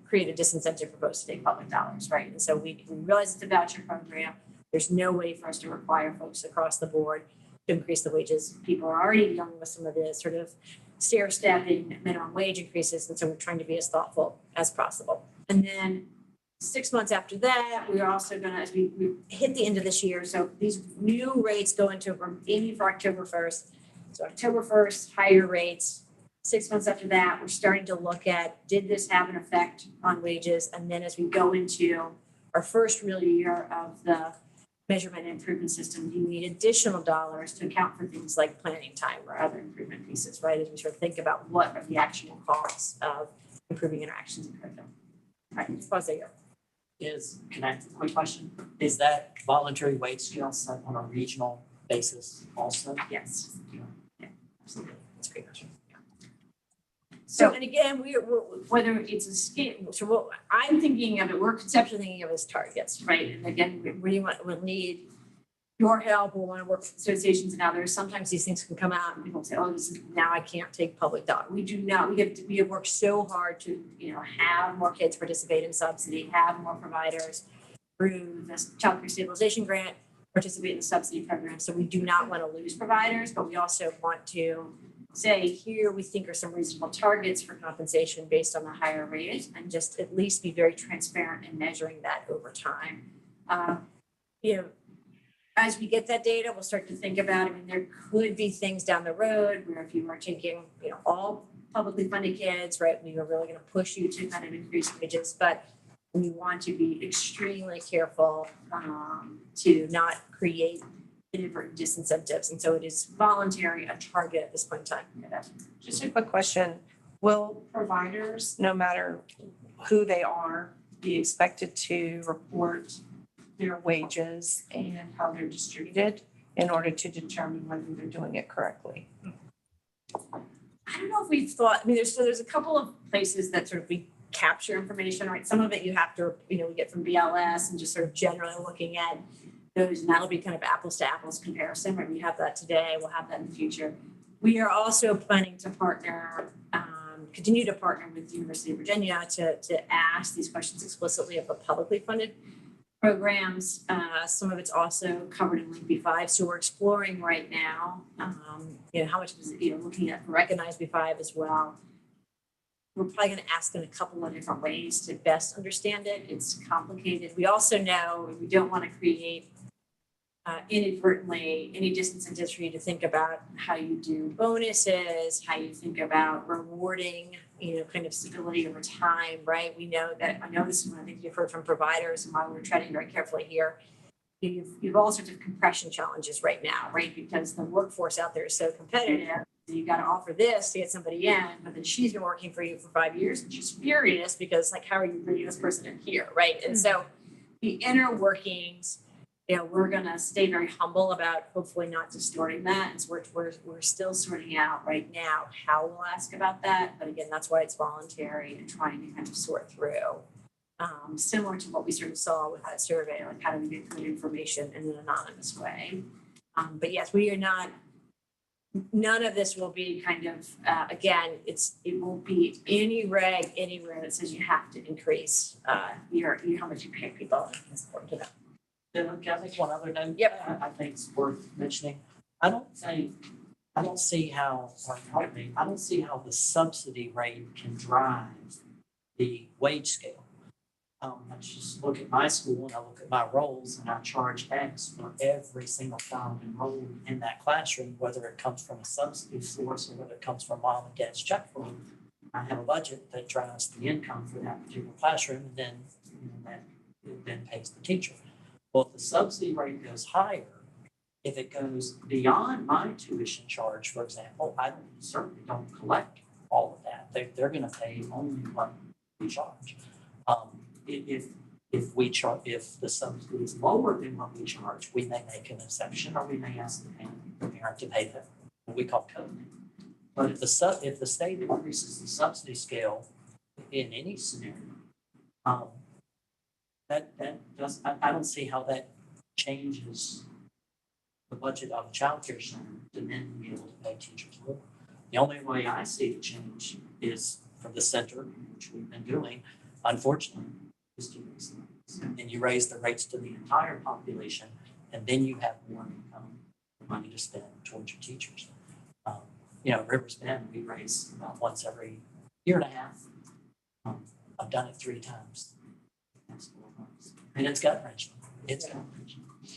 create a disincentive for folks to take public dollars, right? And so we realize it's a voucher program. There's no way for us to require folks across the board to increase the wages. People are already dealing with some of the sort of stair-stepping minimum wage increases, and so we're trying to be as thoughtful as possible. And then 6 months after that, we're also going to, as we hit the end of this year, so these new rates go into, we're aiming for October 1st. So October 1st, higher rates. 6 months after that, we're starting to look at, did this have an effect on wages? And then as we go into our first real year of the measurement and improvement system, you need additional dollars to account for things like planning time or other improvement pieces, right? As we sort of think about what are the actual costs of improving interactions in curriculum. All right, pause there. Quick question, is that voluntary wage scale set on a regional basis also? Yes. Yeah, absolutely. That's a great question. So, And again, we're whether it's a scale, so what I'm thinking of it, we're conceptually thinking of it as targets, right? And again, we'll need your help. We'll want to work with associations and others. Sometimes these things can come out and people say, oh, this is, now I can't take public dollar. We do not. We have worked so hard to, have more kids participate in subsidy, have more providers through the Child Care Stabilization Grant participate in the subsidy program. So we do not want to lose providers, but we also want to say, here we think are some reasonable targets for compensation based on the higher rate, and just at least be very transparent in measuring that over time. As we get that data, we'll start to think about, there could be things down the road where if you are taking, all publicly funded kids, right, we are really going to push you to kind of increase wages, but we want to be extremely careful to not create inadvertent disincentives. And so it is voluntary, a target at this point in time. Just a quick question. Will providers, no matter who they are, be expected to report their wages and how they're distributed in order to determine whether they're doing it correctly? I don't know if we've thought, there's a couple of places that sort of we capture information, right? Some of it you have to, we get from BLS and just sort of generally looking at those, and that'll be kind of apples to apples comparison, right? We have that today, we'll have that in the future. We are also planning to partner, continue to partner with the University of Virginia to ask these questions explicitly of the publicly funded programs. Some of it's also covered in Link B5. So we're exploring right now, how much is, looking at recognized B5 as well. We're probably going to ask in a couple of different ways to best understand it. It's complicated. We also know we don't want to create inadvertently any distance in history to think about how you do bonuses, how you think about rewarding, kind of stability over time, right? We know that, I know this is one of the things you've heard from providers and why we're treading very carefully here. You've all sorts of compression challenges right now, right? Because the workforce out there is so competitive. You got to offer this to get somebody in, but then she's been working for you for 5 years and she's furious because like, how are you bringing this person in here, right? And so the inner workings, we're going to stay very humble about hopefully not distorting that. And so we're still sorting out right now how we'll ask about that. But again, that's why it's voluntary and trying to kind of sort through. Similar to what we sort of saw with that survey, like how do we get good information in an anonymous way? But yes, we are not, none of this will be kind of, again, it won't be any reg anywhere that says you have to increase your how much you pay people. It's important to know. Can I make one other note? Yep. I think it's worth mentioning. I don't see how the subsidy rate can drive the wage scale. I just look at my school and I look at my roles and I charge X for every single child enrolled in that classroom, whether it comes from a subsidy source or whether it comes from mom and dad's check flow. I have a budget that drives the income for that particular classroom, and then that then pays the teacher. Well, if the subsidy rate goes higher, if it goes beyond my tuition charge, for example, I certainly don't collect all of that. They're going to pay only what we charge. If the subsidy is lower than what we charge, we may make an exception, or we may ask the parent to pay what we call coding. But if the state increases the subsidy scale in any scenario, I don't see how that changes the budget of a child care center to then be able to pay teachers more. The only way I see it change is for the center, which we've been doing, unfortunately, is to raise the rates. And you raise the rates to the entire population, and then you have more income, money to spend towards your teachers. Rivers Bend, we raise about once every year and a half. I've done it 3 times. And it's gut wrenching.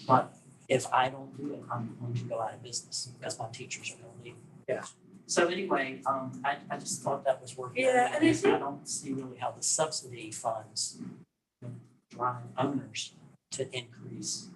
But if I don't do it, I'm going to go out of business because my teachers are going to leave. Yeah. So anyway, I just thought that was worth Yeah, noting. and I don't see really how the subsidy funds drive owners to increase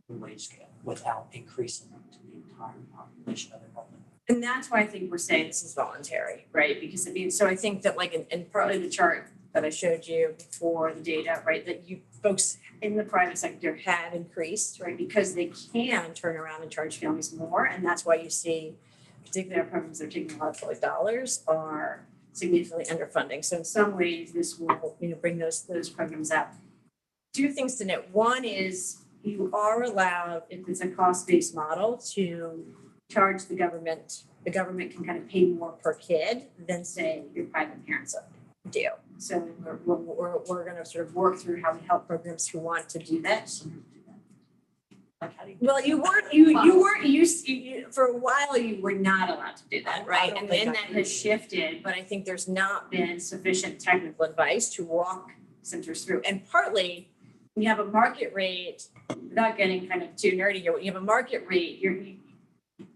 the wage scale without increasing it to the entire population of enrollment. And that's why I think we're saying this is voluntary, right? Because so I think that and partly the chart that I showed you before, the data, right, that you folks in the private sector have increased, right, because they can turn around and charge families more. And that's why you see particular programs that are taking a lot of public dollars are significantly underfunding. So in some ways, this will, bring those programs up. 2 things to note. One is you are allowed, if it's a cost-based model, to charge the government. The government can kind of pay more per kid than, say, your private parents do. So we're going to sort of work through how we help programs who want to do that. Well, you weren't for a while you were not allowed to do that, right? And then that has shifted, but I think there's not been sufficient technical advice to walk centers through. And partly when you have a market rate, without getting kind of too nerdy here, when you have a market rate,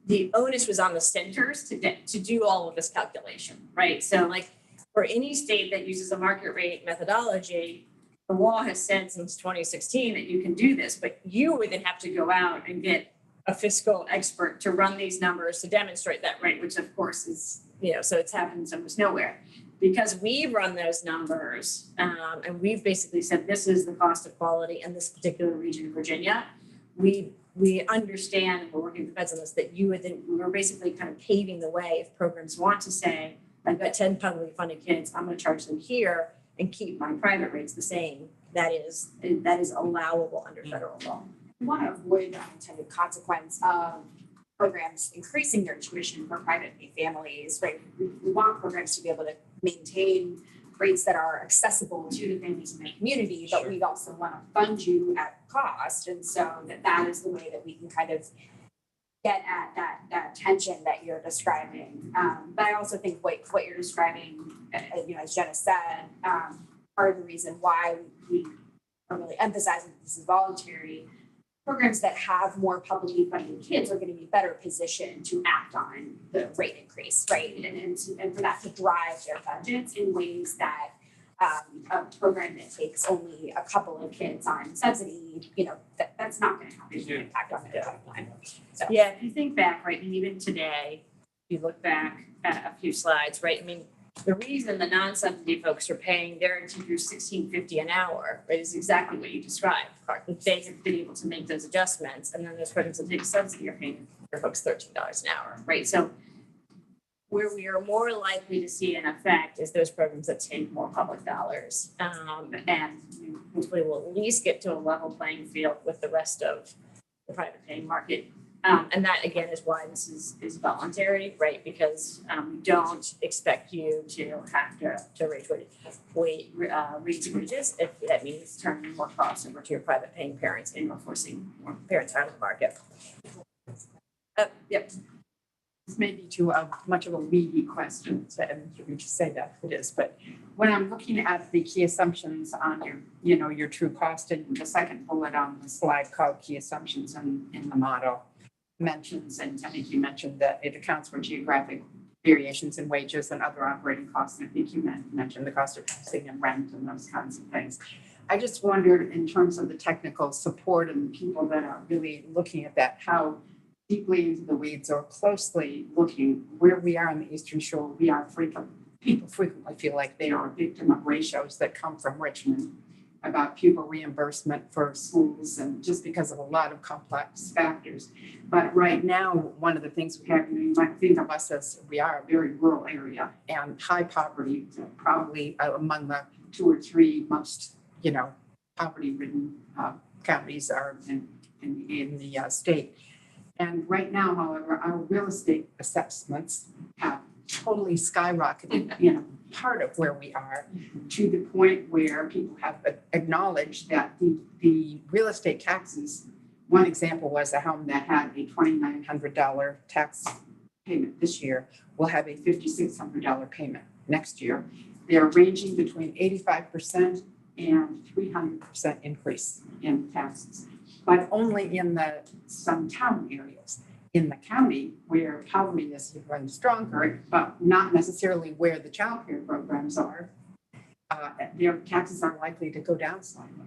the onus was on the centers to do all of this calculation, right? So like for any state that uses a market rate methodology, the law has said since 2016 that you can do this, but you would then have to go out and get a fiscal expert to run these numbers to demonstrate that rate, which of course is, so it's happened almost nowhere. Because we run those numbers and we've basically said this is the cost of quality in this particular region of Virginia, we understand, and we're working with the feds on this, that we're basically kind of paving the way if programs want to say, I've got 10 publicly funded kids, I'm going to charge them here and keep my private rates the same. That is allowable under federal law. want to avoid the unintended consequence of programs increasing their tuition for private pay families, right? We want programs to be able to maintain rates that are accessible to the families in the community, but we also want to fund you at cost. And so that is the way that we can kind of get at that tension that you're describing. But I also think what you're describing, as Jenna said, part of the reason why we are really emphasizing that this is voluntary. Programs that have more publicly funded kids are going to be better positioned to act on the rate increase, right? And for that to drive their budgets in ways that a program that takes only a couple of kids on subsidy, that's not going to have any impact on their pipeline. So Yeah, if you think back, right, and even today, if you look back at a few slides, right, I mean, the reason the non-subsidy folks are paying their teachers $16.50 an hour, right, is exactly what you described, Clark. They have been able to make those adjustments, and then those programs that take subsidy are paying their folks $13 an hour, right? So where we are more likely to see an effect is those programs that take more public dollars, and hopefully we'll at least get to a level playing field with the rest of the private paying market. And that again is why this is voluntary, right? Because we don't expect you to have to raise wages if that means turning more costs over to your private paying parents and forcing more parents out of the market. Yep. This may be too much of a weedy question, and you just say that it is, but when I'm looking at the key assumptions on your true cost, and the second bullet on the slide called key assumptions in the model mentions, and I think you mentioned that it accounts for geographic variations in wages and other operating costs. And I think you mentioned the cost of housing and rent and those kinds of things. I just wondered, in terms of the technical support and the people that are really looking at that, how deeply into the weeds or closely looking where we are on the Eastern Shore, people frequently feel like they are a victim of ratios that come from Richmond about pupil reimbursement for schools, and just because of a lot of complex factors. But right now, one of the things we have, you might think of us as we are a very rural area and high poverty, probably among the 2 or 3 most, poverty-ridden counties are in the state. And right now, however, our real estate assessments have totally skyrocketed, part of where we are, to the point where people have acknowledged that the real estate taxes, one example was a home that had a $2,900 tax payment this year will have a $5,600 payment next year. They're ranging between 85% and 300% increase in taxes, but only in some town areas. In the county where poverty is even stronger, but not necessarily where the child care programs are, their taxes are likely to go down slightly.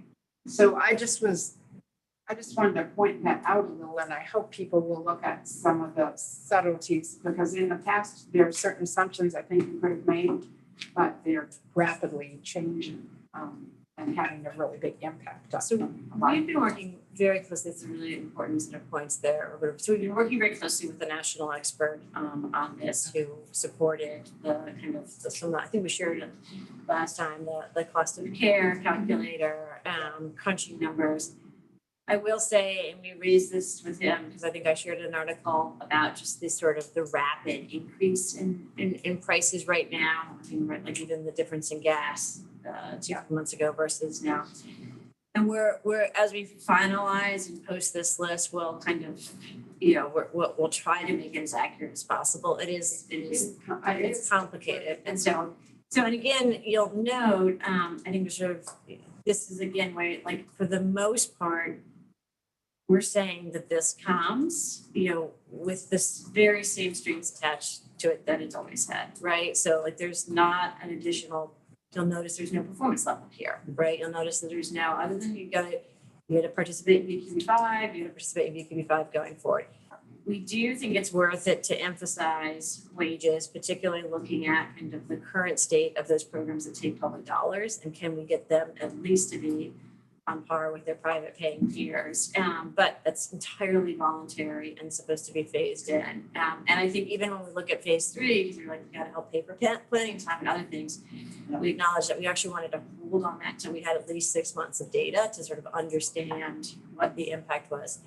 So I just wanted to point that out a little, and I hope people will look at some of the subtleties, because in the past, there are certain assumptions I think you could have made, but they're rapidly changing and having a really big impact. So we've been working very closely, it's a really important set of points there. So we've been working very closely with the national expert on this, who supported the kind of, I think we shared it last time, the cost of care calculator, crunching numbers. I will say, and we raised this with him because I think I shared an article about just this sort of the rapid increase in prices right now. I mean, like even the difference in gas 2 months ago versus now. And we're as we finalize and post this list, we'll kind of, we'll try to make it as accurate as possible. It's complicated, and so and again, you'll note, I think this is again where, like, for the most part, we're saying that this comes, with this very same strings attached to it that it's always had, right? So like, there's not an additional. You'll notice there's no performance level here, right? You'll notice that there's no, other than you got to participate in VQB5, you got to participate in VQB5 going forward. We do think it's worth it to emphasize wages, particularly looking at kind of the current state of those programs that take public dollars, and can we get them at least to be on par with their private paying peers. But that's entirely voluntary and supposed to be phased in. And I think even when we look at phase 3, because you're like, we gotta help pay for planning time and other things, we acknowledge that we actually wanted to hold on that until we had at least 6 months of data to sort of understand what the impact was.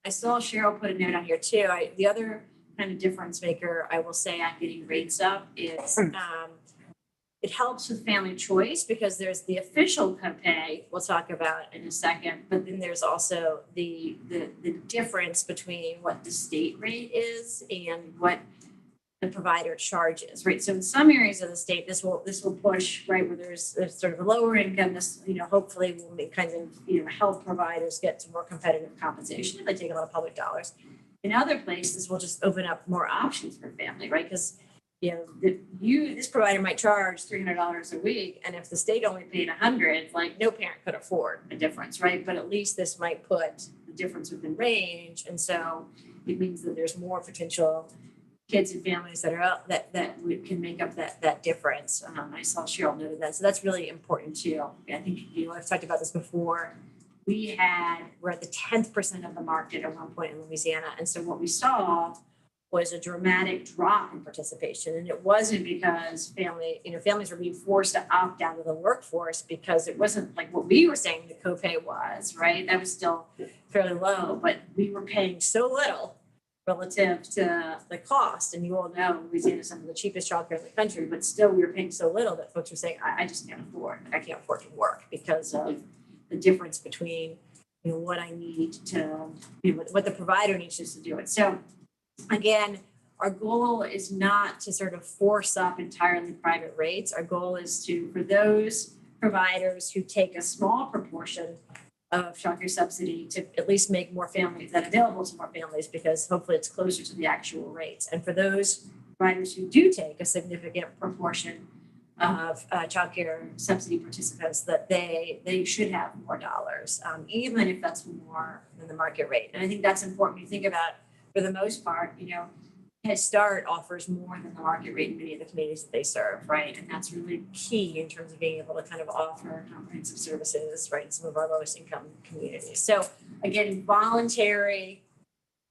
I saw Cheryl put a note on here too. The other kind of difference maker I will say on getting rates up is it helps with family choice because there's the official copay we'll talk about in a second, but then there's also the difference between what the state rate is and what the provider charges, right? So in some areas of the state, this will push, right, where there's sort of a lower income, this, hopefully will be kind of, help providers get to more competitive compensation if they take a lot of public dollars. In other places, we'll just open up more options for family, right? Because this provider might charge $300 a week, and if the state only paid $100, like no parent could afford a difference, right? But at least this might put the difference within range, and so it means that there's more potential kids and families that are out that can make up that difference. I saw Cheryl noted that, so that's really important too. I think I've talked about this before. We're at the 10th% of the market at one point in Louisiana, and so what we saw was a dramatic drop in participation. And it wasn't because families were being forced to opt out of the workforce because it wasn't like what we were saying the copay was, right? That was still fairly low, but we were paying so little relative to the cost. And you all know Louisiana is some of the cheapest childcare in the country, but still we were paying so little that folks were saying, I just can't afford. I can't afford to work because of the difference between what I need to, what the provider needs just to do it. So again, our goal is not to sort of force up entirely private rates. Our goal is for those providers who take a small proportion of childcare subsidy to at least make more families that available to more families, because hopefully it's closer to the actual rates. And for those providers who do take a significant proportion of childcare subsidy participants, that they should have more dollars, even if that's more than the market rate. And I think that's important. You think about, for the most part, Head Start offers more than the market rate in many of the communities that they serve, right? And that's really key in terms of being able to kind of offer comprehensive services, right, in some of our lowest income communities. So again, voluntary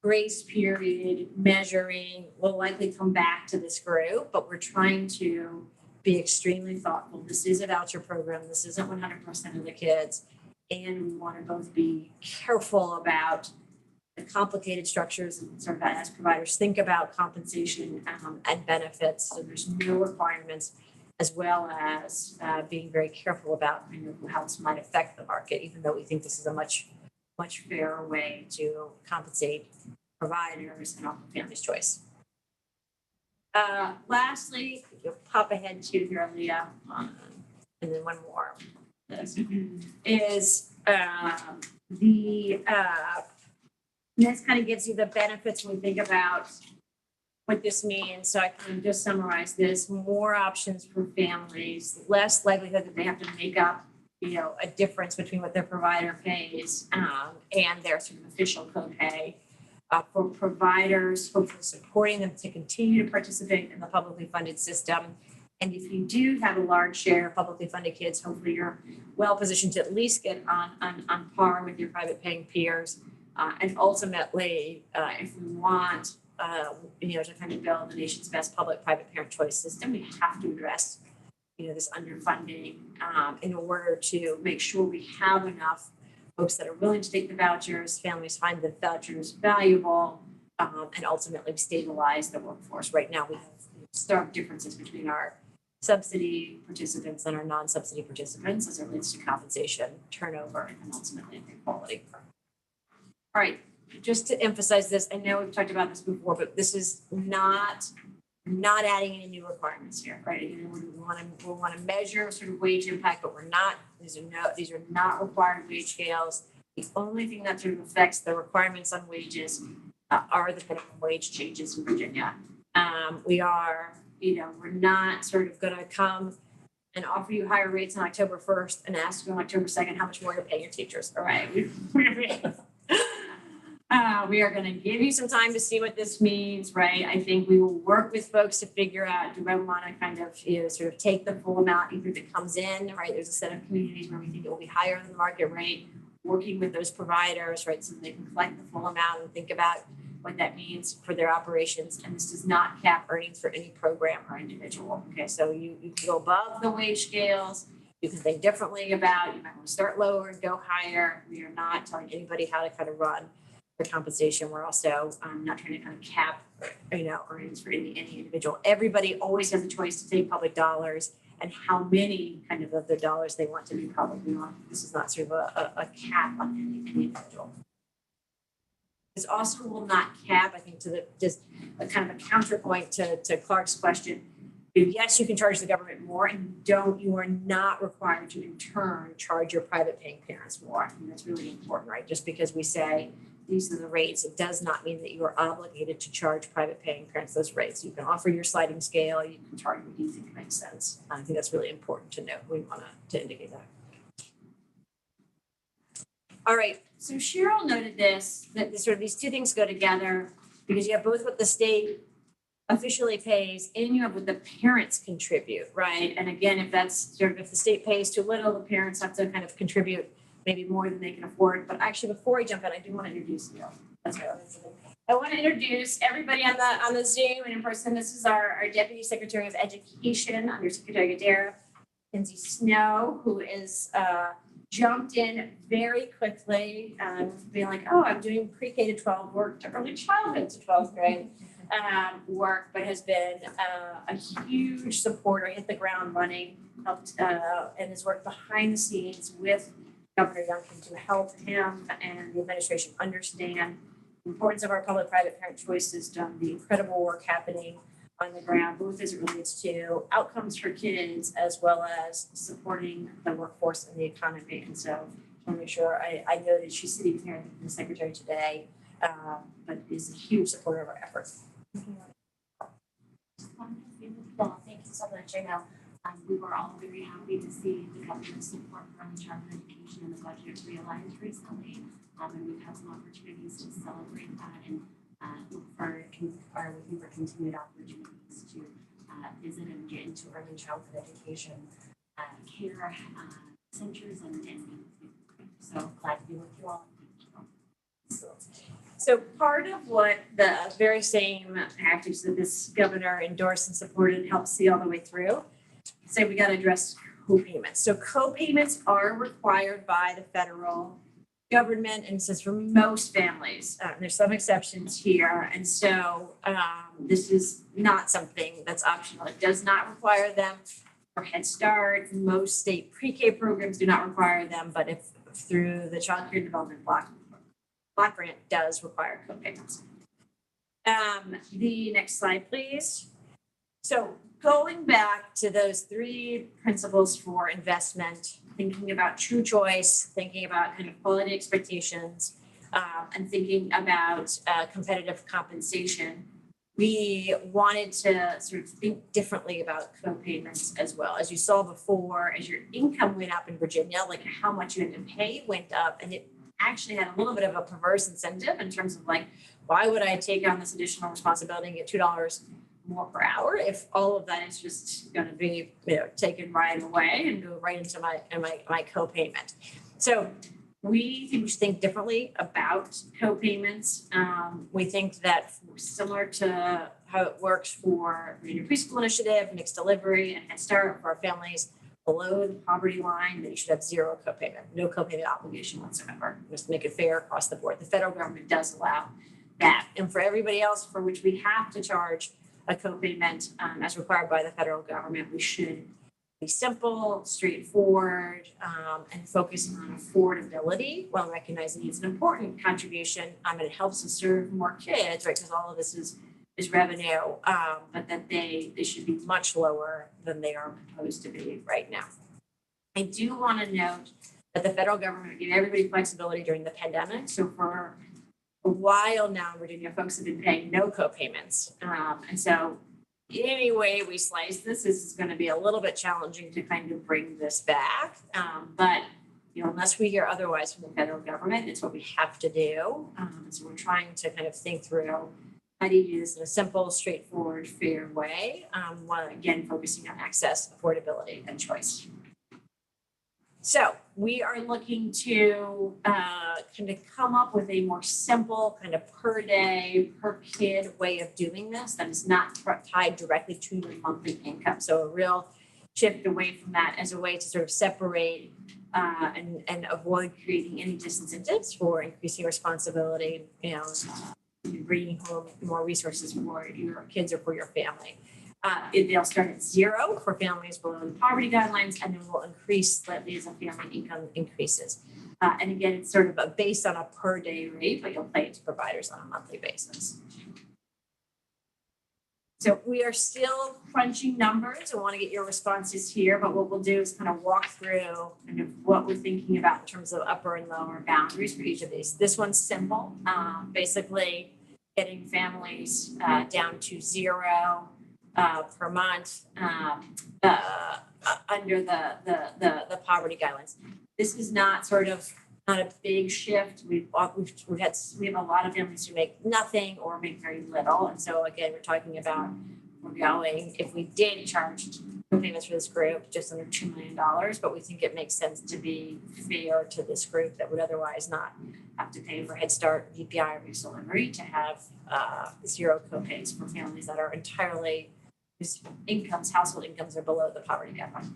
grace period measuring will likely come back to this group, but we're trying to be extremely thoughtful. This is a voucher program. This isn't 100% of the kids. And we want to both be careful about the complicated structures and sort of as providers think about compensation and benefits. So there's no requirements, as well as being very careful about how this might affect the market, even though we think this is a much fairer way to compensate providers and offer families choice. Lastly, you'll pop ahead to here, Leah, and then one more. This kind of gives you the benefits when we think about what this means. So I can just summarize this: more options for families, less likelihood that they have to make up, a difference between what their provider pays and their sort of official copay. For providers, hopefully supporting them to continue to participate in the publicly funded system. And if you do have a large share of publicly funded kids, hopefully you're well positioned to at least get on par with your private paying peers. And ultimately, if we want, to kind of build the nation's best public-private parent choice system, we have to address, this underfunding in order to make sure we have enough folks that are willing to take the vouchers, families find the vouchers valuable, and ultimately stabilize the workforce. Right now, we have stark differences between our subsidy participants and our non-subsidy participants as it relates to compensation, turnover, and ultimately inequality. All right, just to emphasize this, I know we've talked about this before, but this is not adding any new requirements here, right? We want to measure sort of wage impact, but these are not required wage scales. The only thing that sort of affects the requirements on wages are the minimum wage changes in Virginia. We're not sort of going to come and offer you higher rates on October 1st and ask you on October 2nd how much more you're paying your teachers. All right. We are gonna give you some time to see what this means, right? I think we will work with folks to figure out, do we wanna kind of, sort of take the full amount, even if it comes in, right? There's a set of communities where we think it will be higher than the market rate, working with those providers, right? So they can collect the full amount and think about what that means for their operations. And this does not cap earnings for any program or individual, okay? So you can go above the wage scales, you can think differently about, you might wanna start lower and go higher. We are not telling anybody how to kind of run their compensation. We're also not trying to kind of cap, earnings for any individual. Everybody always has a choice to take public dollars and how many kind of their dollars they want to be publicly on. This is not sort of a cap on any individual. This also will not cap, I think, just a kind of a counterpoint to Clark's question. Yes, you can charge the government more, and you are not required to in turn charge your private paying parents more. I think that's really important, right? Just because we say these are the rates, it does not mean that you are obligated to charge private paying parents those rates. You can offer your sliding scale, you can charge what you think makes sense. I think that's really important to note. We want to indicate that. All right, so Cheryl noted that sort of these two things go together because you have both what the state officially pays and you have what the parents contribute, right? And again, if the state pays too little, the parents have to kind of contribute maybe more than they can afford. But actually, before I jump in, I do want to introduce you. That's right. I want to introduce everybody on the Zoom and in person. This is our Deputy Secretary of Education, Undersecretary Gadara, Kinsey Snow, who is jumped in very quickly, being like, oh, I'm doing pre-K to 12 work to early childhood to 12th grade work, but has been a huge supporter, hit the ground running, helped and has worked behind the scenes with Governor Youngkin to help him and the administration understand the importance of our public-private parent choices, done the incredible work happening on the ground, both as it relates to outcomes for kids as well as supporting the workforce and the economy. And so I want to make sure I know that she's sitting here, the secretary today, but is a huge supporter of our efforts. Well, thank you so much. I know we were all very happy to see the governor's support for early childhood education in the budget realized recently. And we've had some opportunities to celebrate that and looking for continued opportunities to visit and get into early childhood education care centers and so glad to be with you all. Thank you. So part of what the very same activities that this governor endorsed and supported and helped see all the way through, say we got to address co-payments. So co-payments are required by the federal government, and says for most families, there's some exceptions here. And so this is not something that's optional. It does not require them for Head Start. Most state pre-K programs do not require them, but if through the Child Care Development Block Grant does require co-payments. The next slide, please. So going back to those three principles for investment, thinking about true choice, thinking about kind of quality expectations, and thinking about competitive compensation, we wanted to sort of think differently about co-payments as well. As you saw before, as your income went up in Virginia, like how much you had to pay went up, and it actually had a little bit of a perverse incentive in terms of like, why would I take on this additional responsibility and get $2 more per hour if all of that is just going to be taken right away and go right into my co-payment. So we think we should think differently about co-payments. We think that similar to how it works for the preschool initiative, mixed delivery, and Head Start for our families below the poverty line, that you should have zero co-payment, no co-payment obligation whatsoever. Just make it fair across the board. The federal government does allow that. And for everybody else for which we have to charge a co-payment as required by the federal government, we should be simple, straightforward, and focus on affordability while recognizing it's an important contribution and it helps us serve more kids, right? Because all of this is revenue, but that they should be much lower than they are proposed to be right now. I do want to note that the federal government gave everybody flexibility during the pandemic. So for a while now in Virginia, folks have been paying no co-payments. And so any way we slice this is going to be a little bit challenging to kind of bring this back. But unless we hear otherwise from the federal government, it's what we have to do. So we're trying to kind of think through how do you do this in a simple, straightforward, fair way, while again focusing on access, affordability, and choice. So we are looking to kind of come up with a more simple kind of per day, per kid way of doing this that is not tied directly to your monthly income. So a real shift away from that as a way to sort of separate and avoid creating any disincentives for increasing responsibility, bringing home more resources for your kids or for your family. They'll start at 0 for families below the poverty guidelines, and then will increase slightly as a family income increases. And again, it's sort of based on a per day rate, but you'll pay it to providers on a monthly basis. So we are still crunching numbers. I want to get your responses here, but what we'll do is kind of walk through kind of what we're thinking about in terms of upper and lower boundaries for each of these. This one's simple, basically getting families down to 0 per month under the poverty guidelines. This is not a big shift. We have a lot of families who make nothing or make very little, and so again, we're talking about if we did charge payments for this group just under $2 million, but we think it makes sense to be fair to this group that would otherwise not have to pay for Head Start, VPI, or Reese Delivery to have 0 copays for families that are entirely whose household incomes are below the poverty guideline.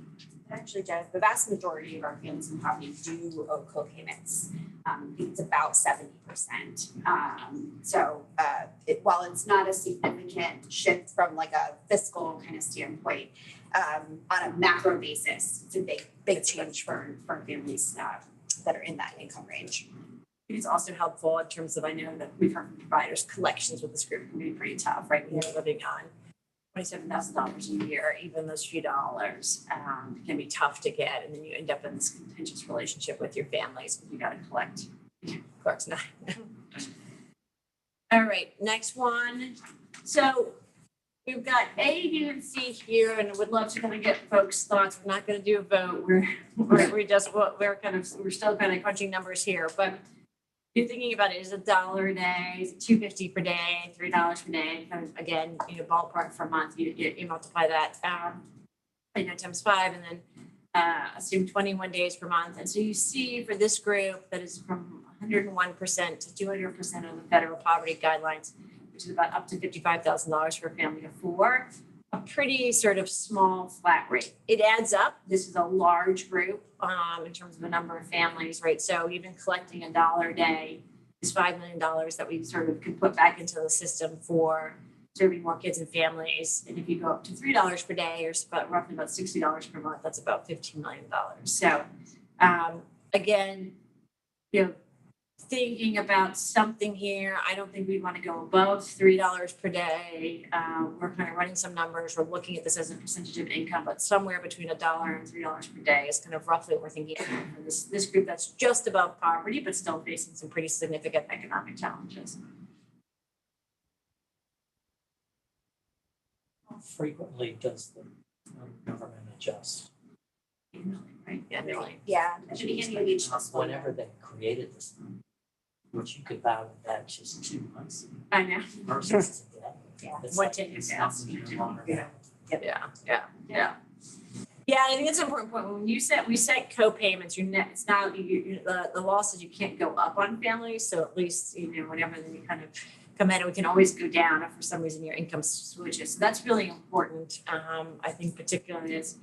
Actually, Jen, the vast majority of our families in poverty do owe co-payments. I think it's about 70%. While it's not a significant shift from like a fiscal kind of standpoint, on a macro basis, it's a big change for families that are in that income range. It's also helpful in terms of, I know that we've heard from providers, collections with this group can be pretty tough, right? When you're living on $27,000 a year, even those few dollars can be tough to get, and then you end up in this contentious relationship with your families because you got to collect. Clerk's not. All right, next one. So we've got A, B, and C here, and I would love to kind of get folks' thoughts. We're not going to do a vote. We're still kind of crunching numbers here, but you're thinking about it, is $1 a day, is it $2.50 per day, $3 per day? Kind of, again, ballpark for a month. You multiply that, times 5, and then assume 21 days per month. And so you see for this group that is from 101% to 200% of the federal poverty guidelines, which is about up to $55,000 for a family of 4. A pretty sort of small flat rate. It adds up. This is a large group in terms of the number of families, right? So even collecting $1 a day is $5 million that we sort of can put back into the system for serving more kids and families. And if you go up to $3 per day, or roughly about $60 per month, that's about $15 million. So again, thinking about something here, I don't think we want to go above $3 per day. We're kind of running some numbers. We're looking at this as a percentage of income, but somewhere between $1 and $3 per day is kind of roughly what we're thinking for this group that's just above poverty, but still facing some pretty significant economic challenges. How frequently does the government adjust? Right? Yeah, really. Yeah, at the beginning of each fiscal year. Whenever they created this, which you could buy that just 2 months I know. versus today. Yeah. It's What like take it's it not down. even longer. Yeah, I think it's an important point. When we set co-payments, it's not the law says you can't go up on families. So at least whenever you kind of come in, we can always go down if for some reason your income switches. So that's really important. I think particularly is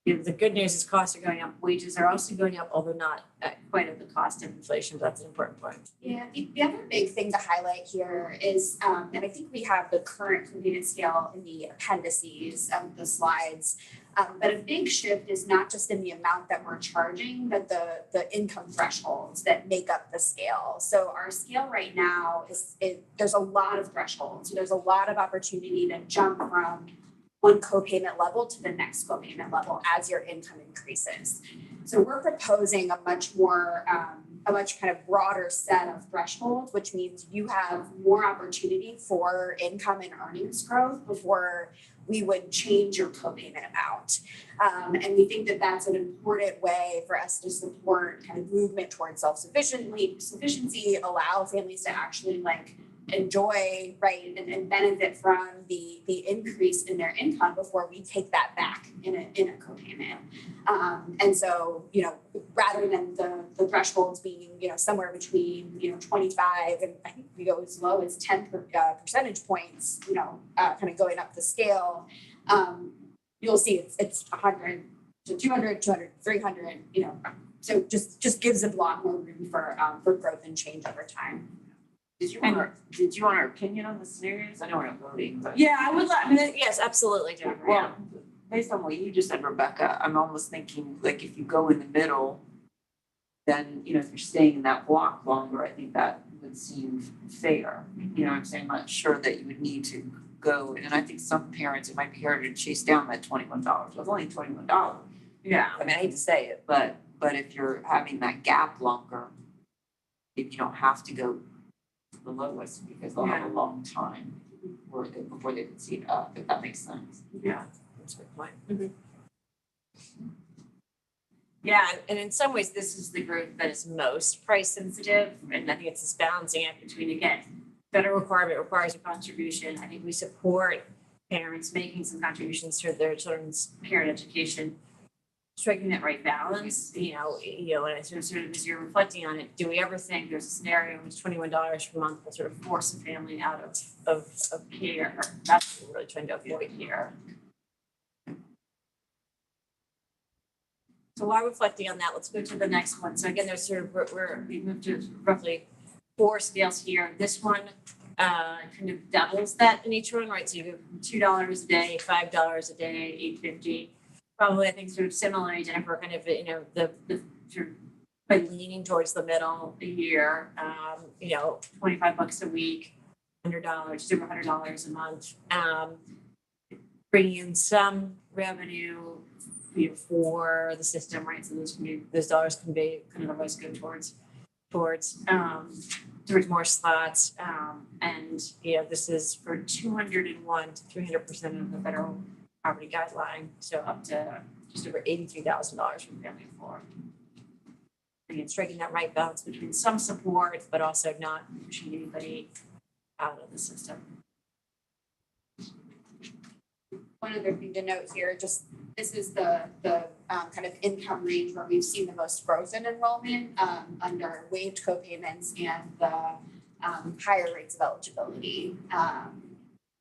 the good news is costs are going up. Wages are also going up, although not quite at the cost of inflation. But that's an important point. Yeah, the other big thing to highlight here is, and I think we have the current co-payment scale in the appendices of the slides, but a big shift is not just in the amount that we're charging, but the income thresholds that make up the scale. So our scale right now there's a lot of thresholds. There's a lot of opportunity to jump from one co-payment level to the next co-payment level as your income increases. So we're proposing a much more a much kind of broader set of thresholds, which means you have more opportunity for income and earnings growth before we would change your co-payment amount. And we think that that's an important way for us to support kind of movement towards self-sufficiency, allow families to actually like enjoy, right, and benefit from the increase in their income before we take that back in a co-payment. And so, you know, rather than the thresholds being, you know, somewhere between, you know, 25 and I think we go as low as 10 percentage points, you know, kind of going up the scale, you'll see it's 100 to 200, 200, 300, you know, so just gives a lot more room for growth and change over time. Did you want our opinion on the scenarios? I know we're not voting, but. Yeah, I would like, yes, absolutely, Jennifer. Yeah. Well, based on what you just said, Rebecca, I'm almost thinking like if you go in the middle, then, you know, if you're staying in that block longer, I think that would seem fair. You know what I'm saying? I'm not sure that you would need to go. And I think some parents, it might be harder to chase down that $21. Well, it's only $21. Yeah. I mean, I hate to say it, but if you're having that gap longer, if you don't have to go to the lowest because they'll have a long time before they can see it up, if that makes sense. Yeah, that's a good point. Yeah, and in some ways, this is the group that is most price sensitive, and I think it's this balancing act between, again, federal requirement requires a contribution. I think we support parents making some contributions to their children's parent education, striking that right balance. You know, and I sort of as you're reflecting on it, do we ever think there's a scenario in which $21 per month will sort of force a family out of care? That's what we're really trying to avoid here. So while reflecting on that, let's go to the next one. So again, there's sort of, we moved to roughly 4 scales here. This one kind of doubles that in each one, right? So you go from $2 a day, $5 a day, $8.50. Probably, I think, sort of similarly, Jennifer, kind of, you know, the sort of by leaning towards the middle a year, you know, $25 a week, $100, just over $100 a month, bringing in some revenue, you know, for the system, right? So those dollars can otherwise go towards more slots. And, you know, this is for 201 to 300% of the federal poverty guideline, so up to just over $83,000 from family of 4. Again, striking that right balance between some support, but also not pushing anybody out of the system. One other thing to note here, just this is the kind of income range where we've seen the most growth in enrollment under waived co-payments and the higher rates of eligibility.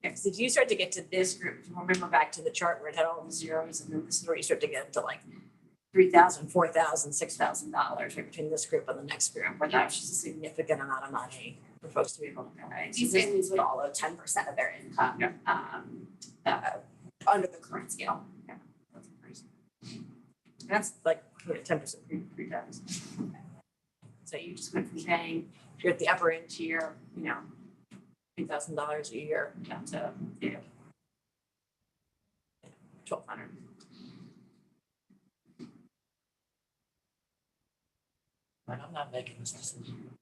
Because if you start to get to this group, remember back to the chart where it had all the zeros, and then this is where you start to get into like $3,000, $4,000, $6,000 right between this group and the next group, where that's just a significant amount of money for folks to be able to pay. These families would all owe 10% of their income under the current scale. Yeah, that's crazy. That's like 10% pre-tax. So you just went from paying, if you're at the upper end tier, you know, $3,000 a year down to, you know, $1,200. I'm not making this decision.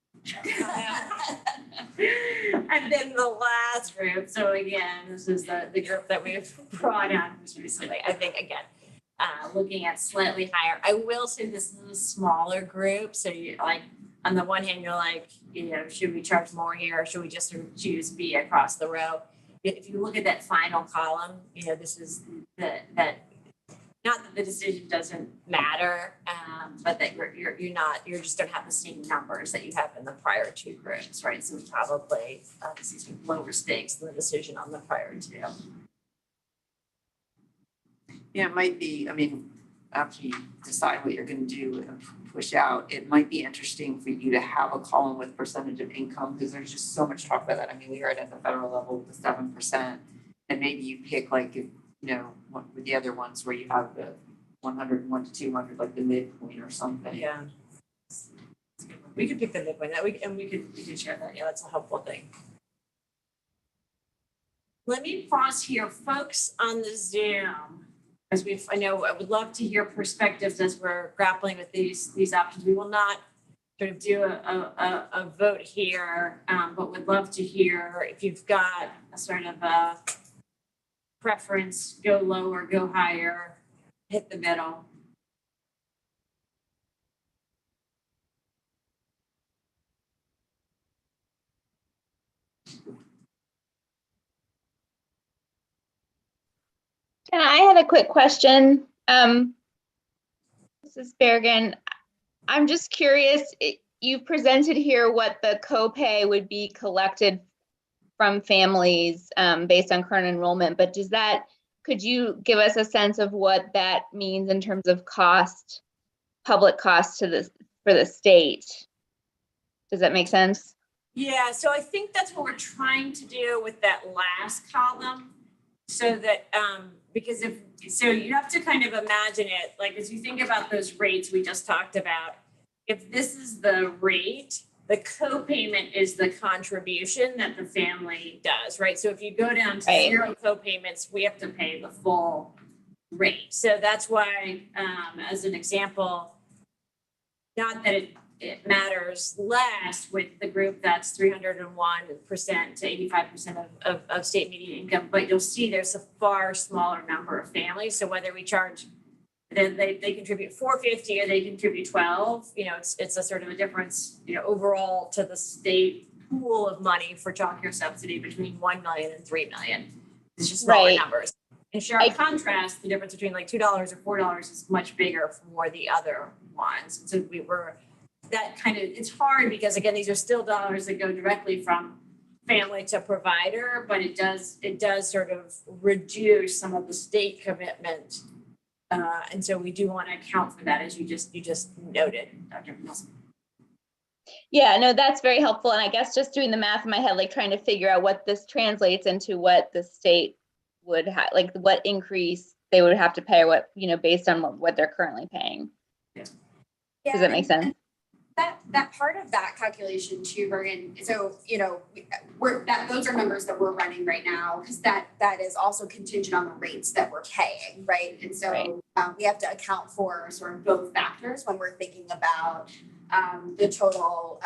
And then the last group, so again, this is the group that we've brought on most recently. I think, again, looking at slightly higher. I will say this is a smaller group, so you like, on the one hand, you're like, you know, should we charge more here, or should we just sort of choose B across the row? If you look at that final column, you know, this is that not that the decision doesn't matter, but that you just don't have the same numbers that you have in the prior 2 groups, right? So probably this is lower stakes than the decision on the prior 2. Yeah, it might be, I mean, after you decide what you're gonna do and push out, it might be interesting for you to have a column with percentage of income, because there's just so much talk about that. I mean, we are at the federal level with 7%, and maybe you pick like, if, you know, with the other ones where you have the 101 to 200, like the midpoint or something. Yeah. We could pick the midpoint, we could share that. Yeah, that's a helpful thing. Let me pause here, folks on the Zoom. As I would love to hear perspectives as we're grappling with these options. We will not sort of do a vote here, but would love to hear if you've got a sort of a preference, go low or go higher, hit the middle. And I had a quick question. Mrs. Bergen, I'm just curious, you presented here what the copay would be collected from families based on current enrollment, but could you give us a sense of what that means in terms of cost, public cost for the state? Does that make sense? Yeah, so I think that's what we're trying to do with that last column. So that, because so you have to kind of imagine it, like as you think about those rates we just talked about, if this is the rate, the co-payment is the contribution that the family does, right? So if you go down to zero co-payments, we have to pay the full rate. So that's why, as an example, not that it matters less with the group that's 301% to 85% of state median income, but you'll see there's a far smaller number of families. So whether we charge, they contribute $450 or they contribute $12, it's a sort of a difference, overall to the state pool of money for childcare subsidy between 1 million and 3 million. It's just smaller numbers. In sharp contrast, the difference between like $2 or $4 is much bigger for the other ones. So it's hard because again, these are still dollars that go directly from family to provider, but it does sort of reduce some of the state commitment. And so we do want to account for that, as you just noted, Dr. Nelson. Yeah, no, that's very helpful. And I guess just doing the math in my head, like trying to figure out what this translates into, what the state would have, like what increase they would have to pay, or what, based on what they're currently paying. Yeah. Does that make sense? That part of that calculation too, Bergen, so, those are numbers that we're running right now, because that is also contingent on the rates that we're paying, right? And so we have to account for sort of both factors when we're thinking about the total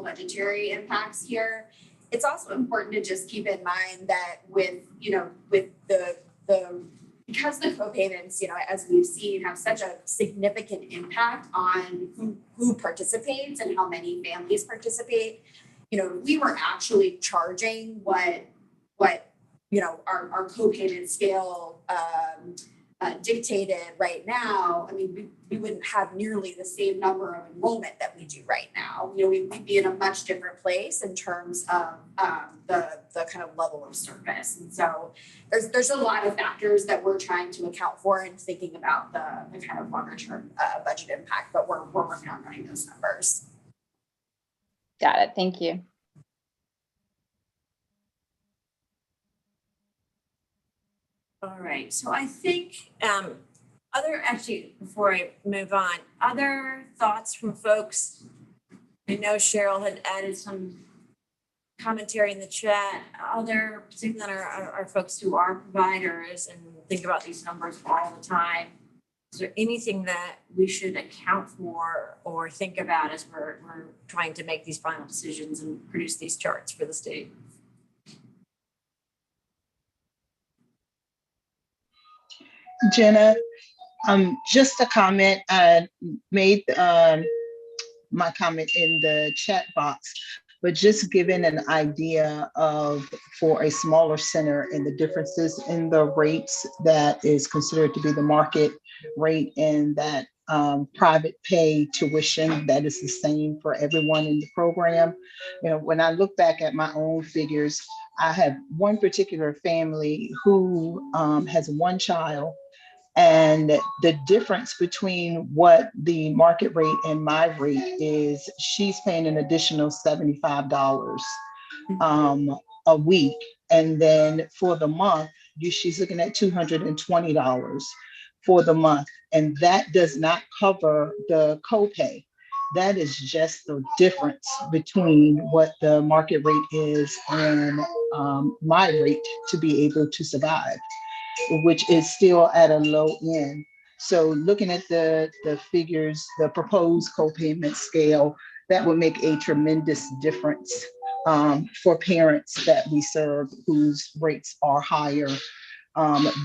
budgetary impacts here. It's also important to just keep in mind that with the because the co-payments, as we've seen, have such a significant impact on who participates and how many families participate, we were actually charging what our co-payment scale dictated right now. I mean, we wouldn't have nearly the same number of enrollment that we do right now. We'd be in a much different place in terms of the kind of level of service. And so there's a lot of factors that we're trying to account for and thinking about the kind of longer term budget impact, but we're working on running those numbers. Got it. Thank you. All right, so I think before I move on, other thoughts from folks? I know Cheryl had added some commentary in the chat, particularly our folks who are providers and think about these numbers all the time. Is there anything that we should account for or think about as we're trying to make these final decisions and produce these charts for the state? Jenna, just a comment. I made my comment in the chat box, but just giving an idea of, for a smaller center, and the differences in the rates that is considered to be the market rate, and that private pay tuition that is the same for everyone in the program. When I look back at my own figures, I have one particular family who has one child, and the difference between what the market rate and my rate is, she's paying an additional $75 a week. And then for the month, she's looking at $220 for the month. And that does not cover the copay. That is just the difference between what the market rate is and my rate to be able to survive, which is still at a low end. So looking at the figures, the proposed copayment scale, that would make a tremendous difference for parents that we serve whose rates are higher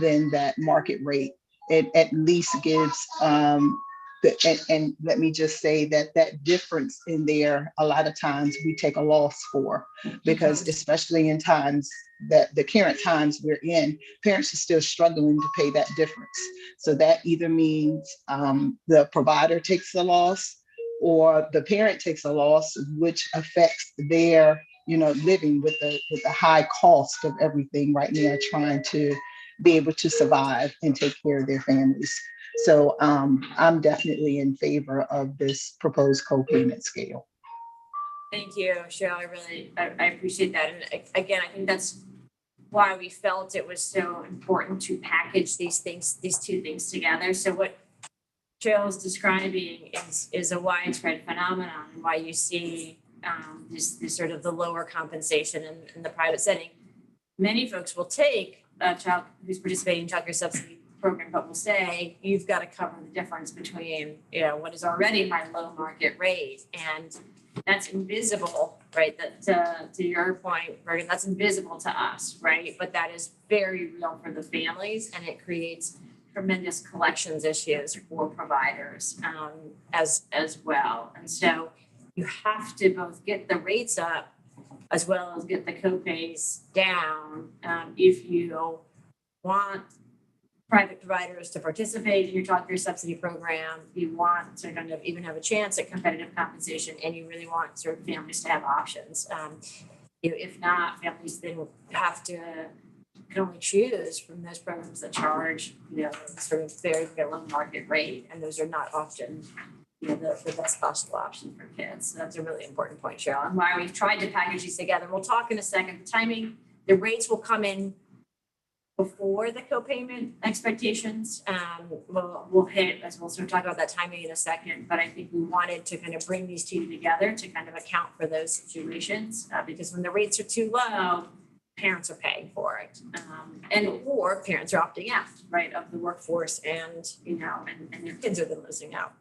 than that market rate. It at least gives and let me just say that that difference in there, a lot of times we take a loss for, because especially in times that the current times we're in, parents are still struggling to pay that difference. So that either means the provider takes the loss or the parent takes a loss, which affects their, living with the high cost of everything right now, trying to be able to survive and take care of their families. So I'm definitely in favor of this proposed co-payment scale. Thank you, Cheryl. I appreciate that. And again, I think that's why we felt it was so important to package these two things together. So what Cheryl's describing is a widespread phenomenon, and why you see this sort of the lower compensation in the private setting. Many folks will take a child who's participating in child care subsidy program, but will say, you've got to cover the difference between, what is already my low market rate. And that's invisible, right? That to your point, Bergen, that's invisible to us, right? But that is very real for the families, and it creates tremendous collections issues for providers as well. And so you have to both get the rates up as well as get the co-pays down if you want private providers to participate in your child care subsidy program, you want to kind of even have a chance at competitive compensation, and you really want sort of families to have options. If not, families then have to can only choose from those programs that charge, sort of very, very low market rate, and those are not often the best possible option for kids. So that's a really important point, Cheryl, and why we've tried to package these together. We'll talk in a second. The timing, the rates will come in before the co-payment expectations. We'll hit, as we'll sort of talk about that timing in a second, but I think we wanted to kind of bring these two together to kind of account for those situations, because when the rates are too low, parents are paying for it, or parents are opting out, right, of the workforce, and and their kids are then losing out.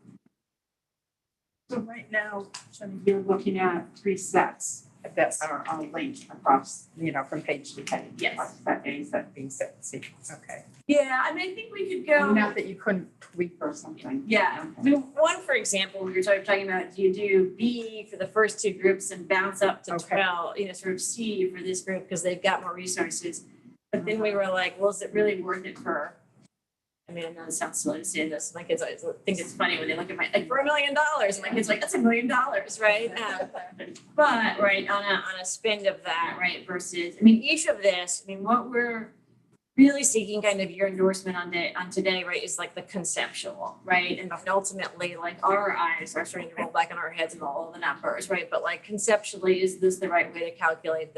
So right now, Jenny, you're looking at 3 sets that are linked across, from page to page. Yes. Set A, set B, set C. Okay. Yeah, I think we could go. Not that you couldn't tweak or something. Yeah. Okay. One, for example, we were talking about, do you do B for the first 2 groups and bounce up to 12, sort of C for this group because they've got more resources. But then we were like, well, is it really worth it for, I know it sounds silly to say this. My kids always think it's funny when they look at for $1 million. And my kid's like, that's $1 million, right? But right, on a spend of that, right, versus, each of this, what we're really seeking kind of your endorsement on today, right, is like the conceptual, right? And ultimately, like, our eyes are starting to roll back in our heads with all of the numbers, right? But like conceptually, is this the right way to calculate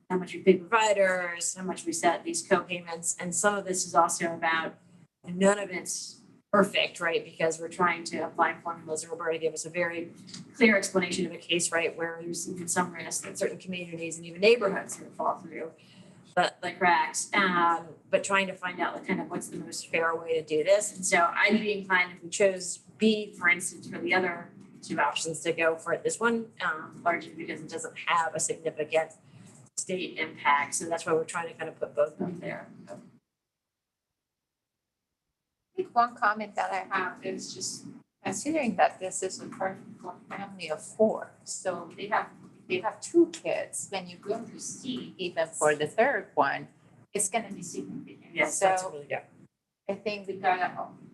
how much we pay providers, how much we set these co-payments? And some of this is also about, none of it's perfect, right? Because we're trying to apply formulas, and Roberta gave us a very clear explanation of a case, right, where there's even some risk that certain communities and even neighborhoods would fall through the cracks. But trying to find out kind of what's the most fair way to do this. And so I'd be inclined, if we chose B, for instance, for the other 2 options, to go for this one, largely because it doesn't have a significant state impact. So that's why we're trying to kind of put both up there. I think one comment that I have is just considering that this is a perfect for a family of 4. So they have 2 kids. When you go to see, even for the 3rd one, it's going to be significant. Yes, so that's really good. I think we gotta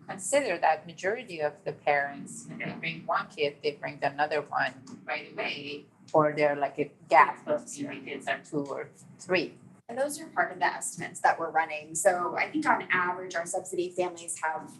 consider that majority of the parents, when they bring one kid, they bring another one right away, or they're like a gap of kids are 2 or 3. And those are part of the estimates that we're running. So I think on average, our subsidy families have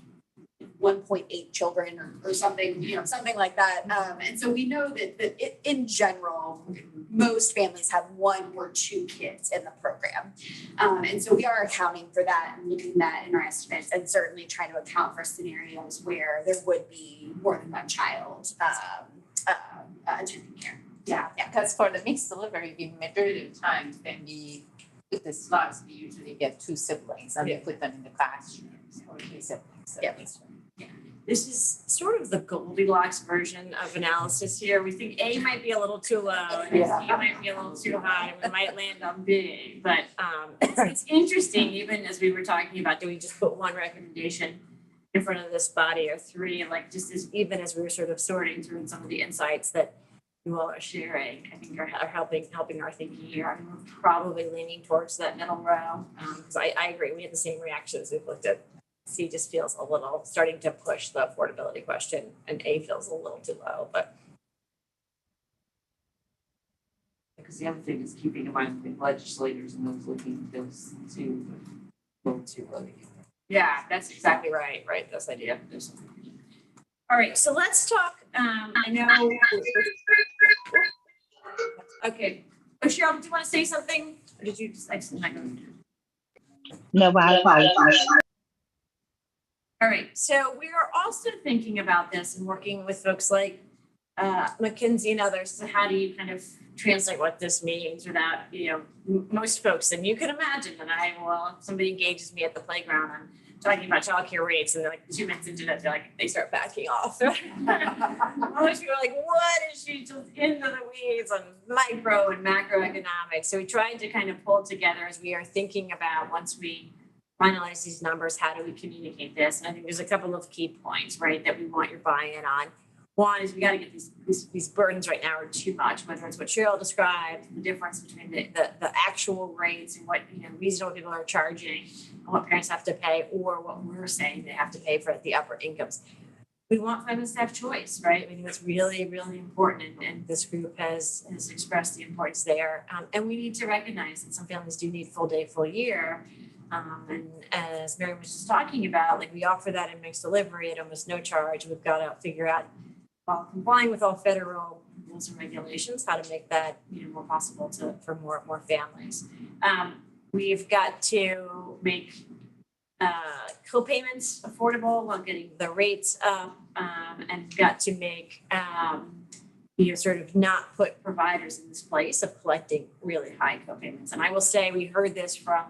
1.8 children or something, something like that. And so we know that in general, most families have 1 or 2 kids in the program. And so we are accounting for that and looking at that in our estimates, and certainly trying to account for scenarios where there would be more than 1 child attending care. Yeah, because for the mixed delivery, the majority of times when we with the slots, we usually get 2 siblings and we put them in the classrooms or 3 siblings. So this is sort of the Goldilocks version of analysis here. We think A might be a little too low, and B might be a little too high. We might land on B, but it's interesting. Even as we were talking about, do we just put one recommendation in front of this body or three? Like just as even as we were sort of sorting through some of the insights that you all are sharing, I think are helping our thinking here. I mean, we're probably leaning towards that middle row because I agree. We had the same reactions. We've looked at. C just feels a little starting to push the affordability question, and A feels a little too low, but. Because the other thing is keeping in mind the legislators and those looking at those two, vote too low. Yeah, that's exactly right. Right, this idea. All right, so let's talk. I know. Okay, Cheryl, do you want to say something? Or did you just? I just not going to. No, I apologize. All right, so we are also thinking about this and working with folks like McKinsey and others. So how do you kind of translate what this means without, most folks, and you can imagine that if somebody engages me at the playground, I'm talking about childcare rates, and they're like 2 minutes into it, they start backing off. Most people are like, what is she just into the weeds on micro and macroeconomics? So we tried to kind of pull together as we are thinking about once we finalize these numbers, how do we communicate this? And I think there's a couple of key points, right, that we want your buy-in on. One is we got to get these burdens right now are too much, whether it's what Cheryl described, the difference between the actual rates and what reasonable people are charging and what parents have to pay, or what we're saying they have to pay for the upper incomes. We want families to have choice, right? I think that's really, really important, and this group has expressed the importance there. And we need to recognize that some families do need full day, full year. And as Mary was just talking about, we offer that in mixed delivery at almost no charge. We've got to figure out, while complying with all federal rules and regulations, how to make that more possible for more families. We've got to make co-payments affordable while getting the rates up, and got to make sort of not put providers in this place of collecting really high co-payments. And I will say we heard this from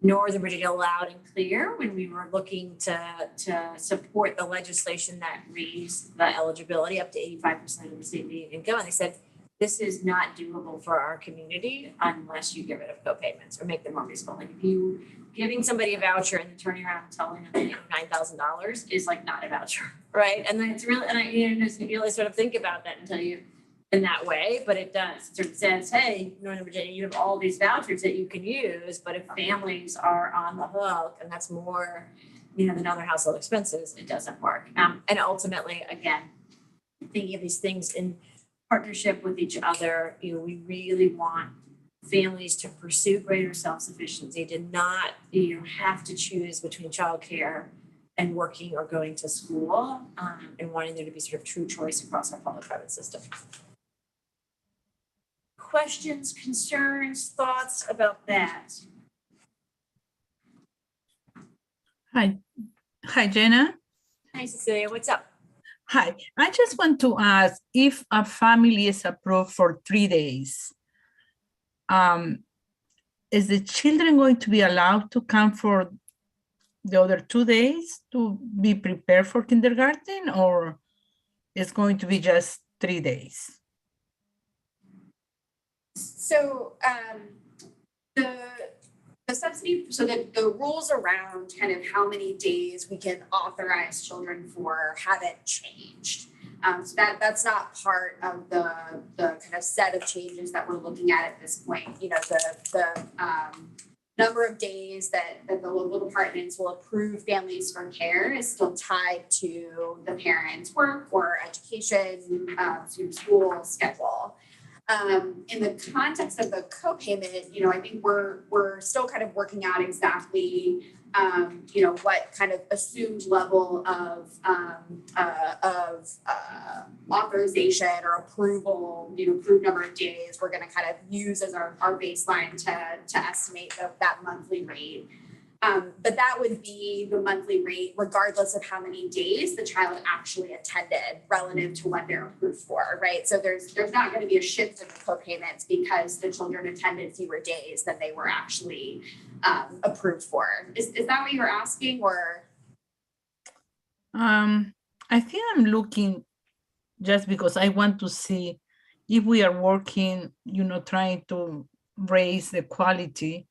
Northern Virginia loud and clear when we were looking to support the legislation that raised the eligibility up to 85% of the state median income. And they said, this is not doable for our community unless you get rid of co-payments or make them more reasonable. If you giving somebody a voucher and then turning around and telling them they need $9,000 is not a voucher, right? And then it's really, and I just really sort of think about that and tell you in that way, but it does. It sort of says, hey, Northern Virginia, you have all these vouchers that you can use, but if families are on the hook and that's more, than other household expenses, it doesn't work. And ultimately, again, thinking of these things in partnership with each other, we really want families to pursue greater self-sufficiency, to not, have to choose between childcare and working or going to school, and wanting there to be sort of true choice across our public-private system. Questions, concerns, thoughts about that? Hi, Jenna. Hi, Cecilia. What's up? Hi. I just want to ask if a family is approved for 3 days, is the children going to be allowed to come for the other 2 days to be prepared for kindergarten, or it's going to be just 3 days? So the subsidy, so the rules around kind of how many days we can authorize children for haven't changed. So that's not part of the kind of set of changes that we're looking at this point. The number of days that the local departments will approve families for care is still tied to the parents' work or education, school schedule. In the context of the co-payment, I think we're still kind of working out exactly, what kind of assumed level of authorization or approval, approved number of days we're going to kind of use as our baseline to estimate that monthly rate. But that would be the monthly rate regardless of how many days the child actually attended relative to what they're approved for, right? So there's not going to be a shift in the co-payments because the children attended fewer days than they were actually approved for. Is that what you were asking, or? I think I'm looking just because I want to see if we are working, trying to raise the quality.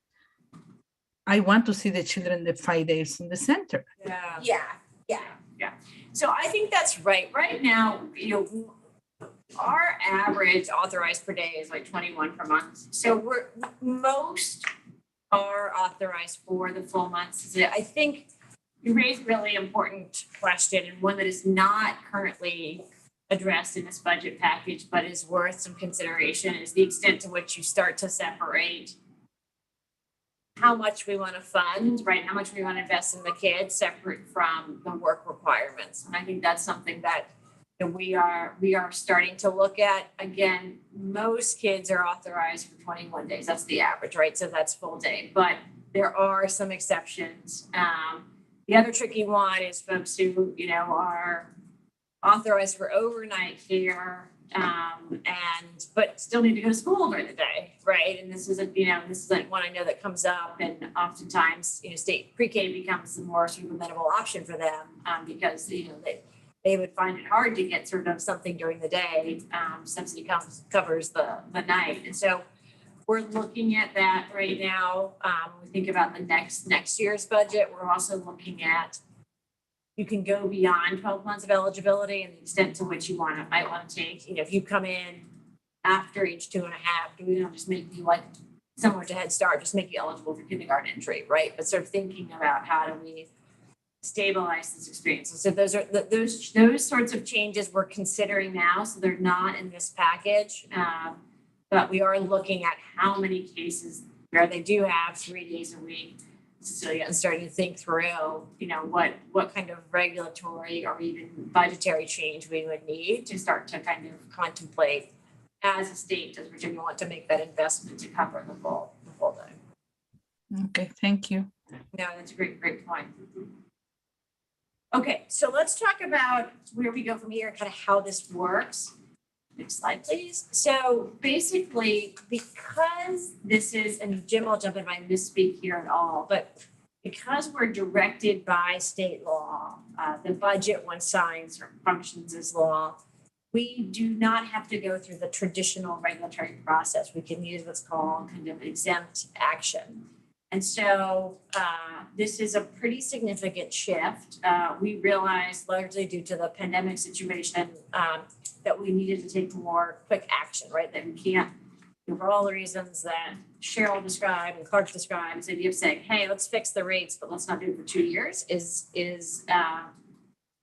I want to see the children the 5 days in the center. Yeah. So I think that's right. Right now, our average authorized per day is like 21 per month. So most are authorized for the full months. I think you raised a really important question, and one that is not currently addressed in this budget package, but is worth some consideration, is the extent to which you start to separate how much we want to fund, right? How much we want to invest in the kids separate from the work requirements. And I think that's something that we are starting to look at. Again, most kids are authorized for 21 days. That's the average, right? So that's full day, but there are some exceptions. The other tricky one is folks who, are authorized for overnight care, but still need to go to school during the day, right? And this is like one I know that comes up, and oftentimes, state pre-K becomes the more sort of amenable option for them, because, they would find it hard to get sort of something during the day. Subsidy covers the night. And so we're looking at that right now. We think about the next year's budget. We're also looking at, you can go beyond 12 months of eligibility and the extent to which might want to take. If you come in after age 2.5, do we not just make you like similar to Head Start, just make you eligible for kindergarten entry, right? But sort of thinking about how do we stabilize this experience. So those are those sorts of changes we're considering now. So they're not in this package, but we are looking at how many cases where they do have 3 days a week. Cecilia, and starting to think through, what kind of regulatory or even budgetary change we would need to start to kind of contemplate as a state. Does Virginia want to make that investment to cover the full day? Okay, thank you. No, that's a great point. Okay, so let's talk about where we go from here and kind of how this works. Next slide, please. So basically, because this is, and Jim will jump in if I misspeak here at all, but because we're directed by state law, the budget, once signed, sort of functions as law, we do not have to go through the traditional regulatory process. We can use what's called kind of exempt action. And so this is a pretty significant shift. We realized, largely due to the pandemic situation, that we needed to take more quick action, right? That we can't, for all the reasons that Cheryl described and Clark described, the idea of saying, hey, let's fix the rates, but let's not do it for 2 years is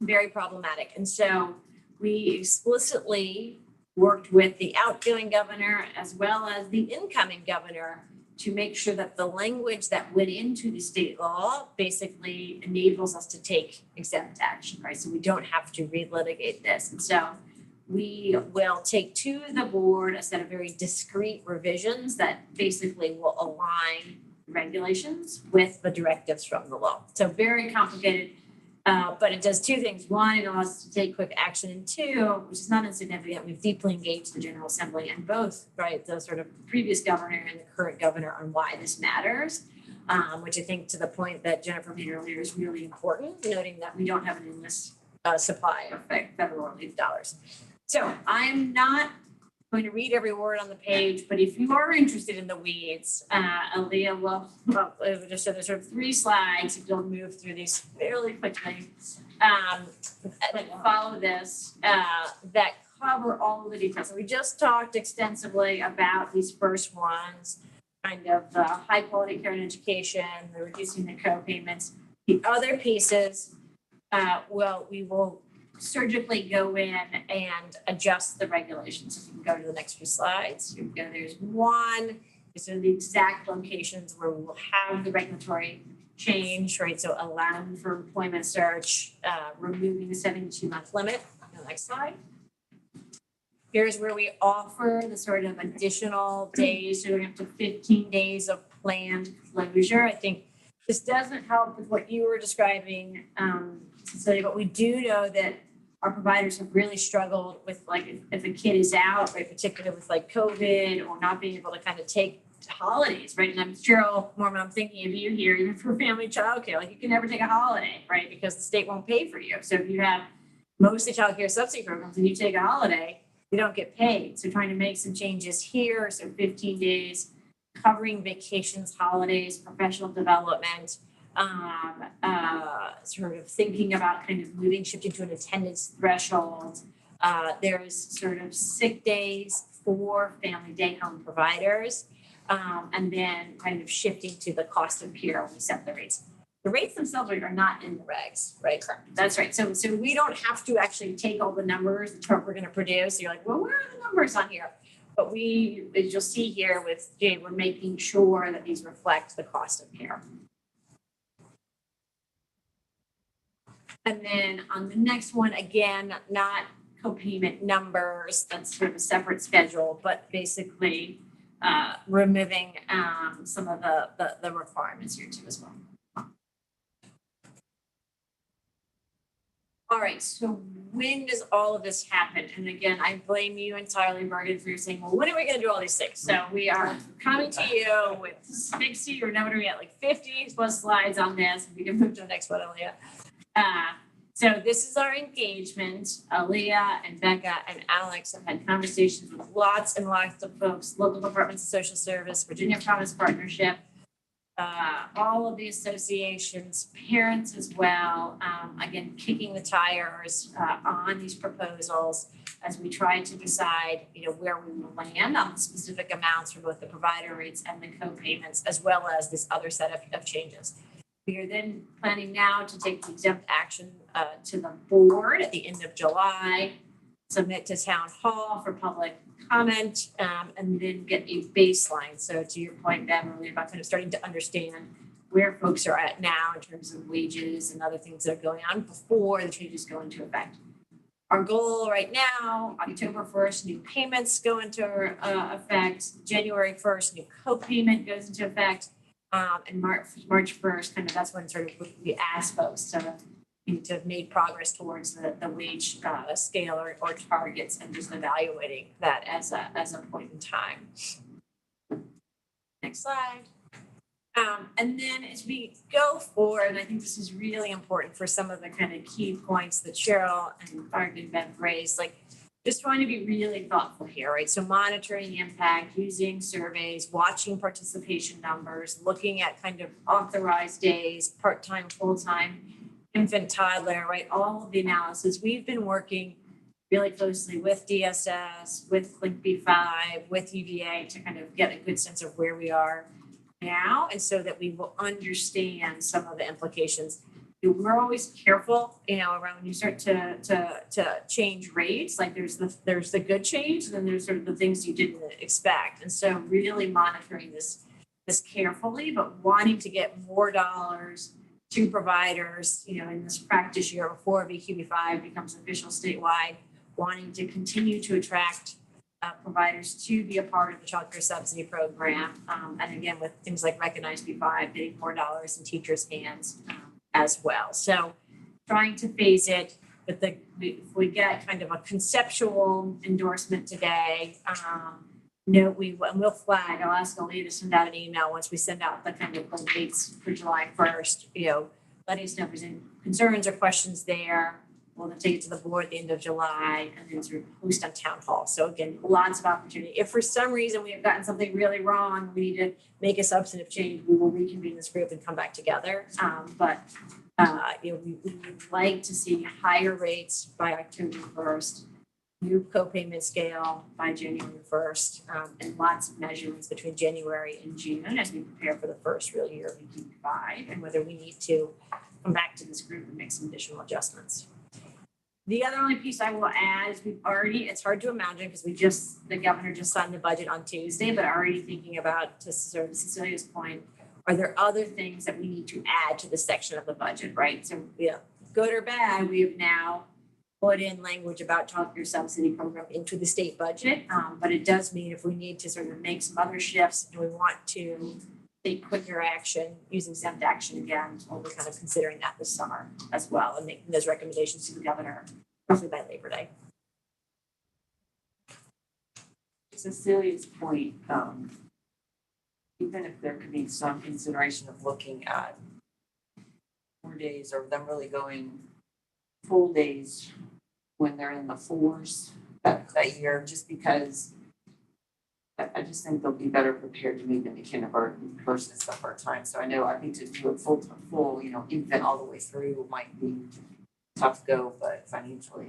very problematic. And so we explicitly worked with the outgoing governor as well as the incoming governor to make sure that the language that went into the state law basically enables us to take exempt action, right? So we don't have to relitigate this. And so we will take to the board a set of very discrete revisions that basically will align regulations with the directives from the law. So very complicated, but it does two things. One, it allows us to take quick action, and two, which is not insignificant, we've deeply engaged the General Assembly and both, right, the sort of previous governor and the current governor on why this matters, which I think to the point that Jennifer made earlier is really important, noting that we don't have an endless supply of federal relief dollars. So I'm not going to read every word on the page, but if you are interested in the weeds, Aaliyah will just show there's sort of 3 slides if you'll move through these fairly quickly that follow this, that cover all of the details. So we just talked extensively about these first ones, kind of the high quality care and education, the reducing the co-payments. The other pieces, we will surgically go in and adjust the regulations. If you can go to the next few slides, there's one. These are the exact locations where we will have the regulatory change, right? So allowing for employment search, removing the 72-month limit. The next slide. Here's where we offer the sort of additional days, so we're up to 15 days of planned closure. I think this doesn't help with what you were describing, Cecilia, but we do know that our providers have really struggled with, like, if a kid is out, right, particularly with like COVID or not being able to kind of take holidays, right? And I'm Cheryl Mormon, I'm thinking of you here, even for family childcare, like you can never take a holiday, right? Because the state won't pay for you. So if you have most of the childcare subsidy programs, when you take a holiday, you don't get paid. So trying to make some changes here, so 15 days, covering vacations, holidays, professional development, sort of thinking about kind of shifting to an attendance threshold. There's sort of sick days for family day home providers, and then kind of shifting to the cost of care when we set the rates. The rates themselves are not in the regs, right? Correct. That's right. So we don't have to actually take all the numbers that we're going to produce. You're like, well, where are the numbers on here? But we, as you'll see here with Jade, we're making sure that these reflect the cost of care. And then on the next one, again, not co-payment numbers, that's sort of a separate schedule, but basically removing some of the requirements here too as well. All right, so when does all of this happen? And again, I blame you entirely, Morgan, for saying, well, when are we going to do all these things? So we are coming to you with 60 or no, what are we at, like 50 plus slides on this. We can move to the next one, Aaliyah. So this is our engagement. Aaliyah and Becca and Alex have had conversations with lots and lots of folks, local departments of social service, Virginia Promise Partnership, all of the associations, parents as well, again, kicking the tires on these proposals as we try to decide, where we will land on the specific amounts for both the provider rates and the co-payments, as well as this other set of changes. We are then planning now to take the exempt action to the board at the end of July, submit to town hall for public comment, and then get a baseline. So to your point, Beverly, about kind of starting to understand where folks are at now in terms of wages and other things that are going on before the changes go into effect. Our goal right now, October 1st, new payments go into effect. January 1st, new co-payment goes into effect. And March 1st, kind of that's when sort of we ask folks to have made progress towards the wage scale or targets, and just evaluating that as a point in time. Next slide. And then as we go forward, I think this is really important for some of the kind of key points that Cheryl and Barb and Ben raised, like just trying to be really thoughtful here, right? So monitoring the impact, using surveys, watching participation numbers, looking at kind of authorized days, part-time, full-time, infant, toddler, right? All of the analysis. We've been working really closely with DSS, with Link B5, with UVA to kind of get a good sense of where we are now, and so that we will understand some of the implications. We're always careful, around when you start to change rates, like there's the good change, and then there's sort of the things you didn't expect. And so really monitoring this carefully, but wanting to get more dollars to providers, in this practice year before VQB5 becomes official statewide, wanting to continue to attract providers to be a part of the child care subsidy program. And again, with things like Recognize B5, getting more dollars in teachers' hands as well. So trying to phase it, but if we get kind of a conceptual endorsement today, we'll flag. I'll ask Aaliyah to send out an email once we send out the kind of the dates for July 1st, letting us know if there's any concerns or questions there. We'll then take it to the board at the end of July and then sort of post on town hall. So again, lots of opportunity. If for some reason we have gotten something really wrong, we need to make a substantive change, we will reconvene this group and come back together. We would like to see higher rates by October 1st, new co-payment scale by January 1st, and lots of measurements between January and June as we prepare for the first real year of VQB5, and whether we need to come back to this group and make some additional adjustments. The other only piece I will add is it's hard to imagine because the governor just signed the budget on Tuesday, but already thinking about, to sort of Cecilia's point, are there other things that we need to add to this section of the budget, right? So good or bad, we have now put in language about child care subsidy program into the state budget, but it does mean if we need to sort of make some other shifts and we want to take quicker action, use exempt action again, we'll be kind of considering that this summer as well and making those recommendations to the governor roughly by Labor Day. Cecilia's point, even if there could be some consideration of looking at 4 days or them really going full days when they're in the fours that year, just because I just think they'll be better prepared to move into kindergarten versus the part-time. So I think to do a full, infant all the way through might be tough go, but financially,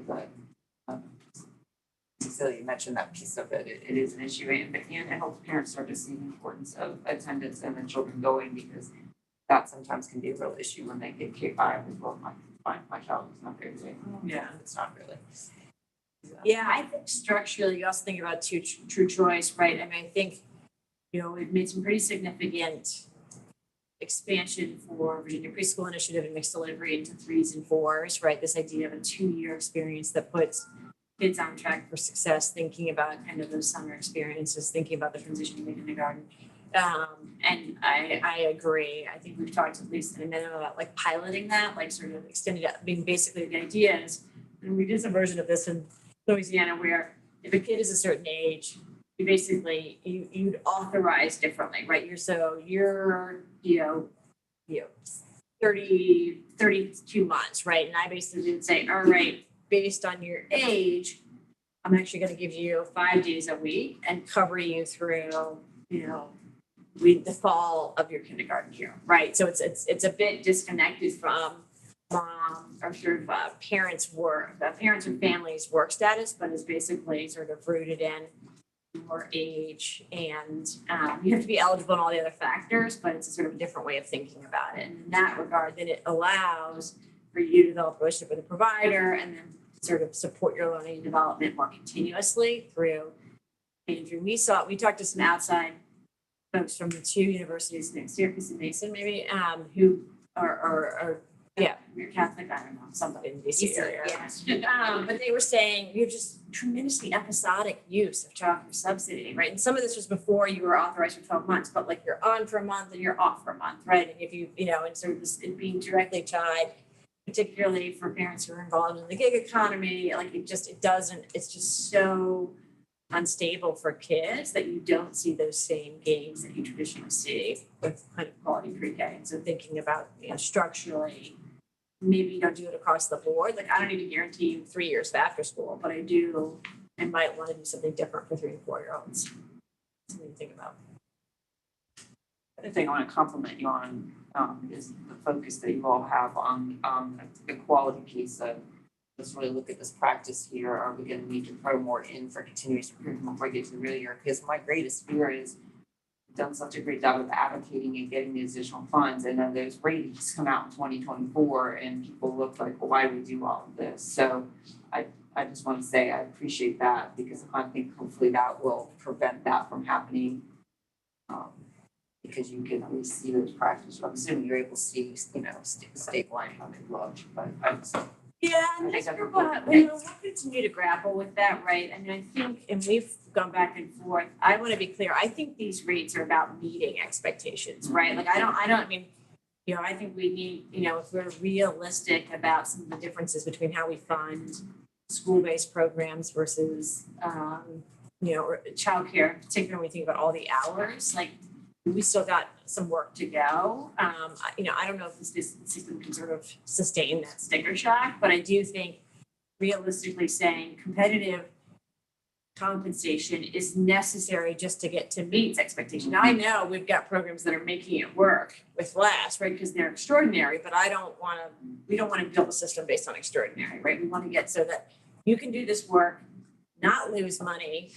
Cecilia, you mentioned that piece of it. It is an issue, and it helps parents start to see the importance of attendance and the children going, because that sometimes can be a real issue when they get K-5 as well. My child is not there today. Yeah. It's not really. Yeah, I think structurally, you also think about true choice, right? I mean, I think, we've made some pretty significant expansion for Virginia Preschool Initiative and mixed delivery into 3s and 4s, right? This idea of a 2-year experience that puts kids on track for success, thinking about kind of those summer experiences, thinking about the transition to kindergarten. And I agree. I think we've talked at least in a minute about like piloting that, like sort of extended it. I mean, basically the idea is, and we did some version of this in Louisiana, where if a kid is a certain age, you basically you'd authorize differently, right? You're 32 months, right? And I basically would say, all right, based on your age, I'm actually going to give you 5 days a week and cover you through, the fall of your kindergarten year, right? So it's a bit disconnected from or sort of parents' and families' work status, but is basically sort of rooted in your age, and you have to be eligible in all the other factors, but it's a sort of different way of thinking about it. And in that regard, then it allows for you to develop a relationship with a provider and then sort of support your learning and development more continuously through. We talked to some outside folks from the 2 universities, Syracuse and Mason, maybe, who are you're Catholic, I don't know, somebody in the DC area. Yeah. But they were saying you're just tremendously episodic use of childcare subsidy, right? And some of this was before you were authorized for 12 months, but like you're on for a month and you're off for a month, right? And if and sort of this, it being directly tied, particularly for parents who are involved in the gig economy, like it's just so unstable for kids that you don't see those same gains that you traditionally see with kind of quality pre-K. And so thinking about, structurally, maybe you don't do it across the board. Like I don't even guarantee you 3 years of after school, but I might want to do something different for 3 and 4-year-olds. Something to think about. The other thing I want to compliment you on is the focus that you all have on the quality piece of, let's really look at this practice here. Are we going to need to throw more in for continuous improvement before we get to the real year? Because my greatest fear is you've done such a great job of advocating and getting the additional funds, and then those ratings come out in 2024 and people look like, well, why do we do all of this? So I just want to say I appreciate that, because I think hopefully that will prevent that from happening, because you can at least see those practices. I'm assuming you're able to see, stabilizing how they look, but yeah, and we'll continue to grapple with that, right? I mean, I think, and we've gone back and forth. I want to be clear. I think these rates are about meeting expectations, right? Like I think we need, if we're realistic about some of the differences between how we fund school-based programs versus, childcare, particularly when we think about all the hours, like we still got some work to go. I don't know if this system can sort of sustain that sticker shock, but I do think realistically saying competitive compensation is necessary just to get to meet expectation. Now I know we've got programs that are making it work with less, right? Because they're extraordinary, but we don't want to build a system based on extraordinary, right? We want to get so that you can do this work, not lose money,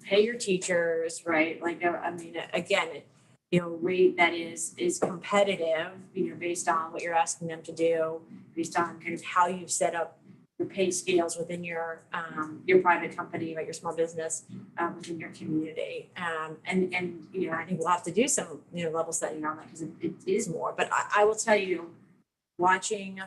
pay your teachers, right? Like, again, rate that is competitive, based on what you're asking them to do, based on kind of how you've set up your pay scales within your private company, right, your small business, within your community. And I think we'll have to do some, level setting on that, because it is more. But I will tell you, watching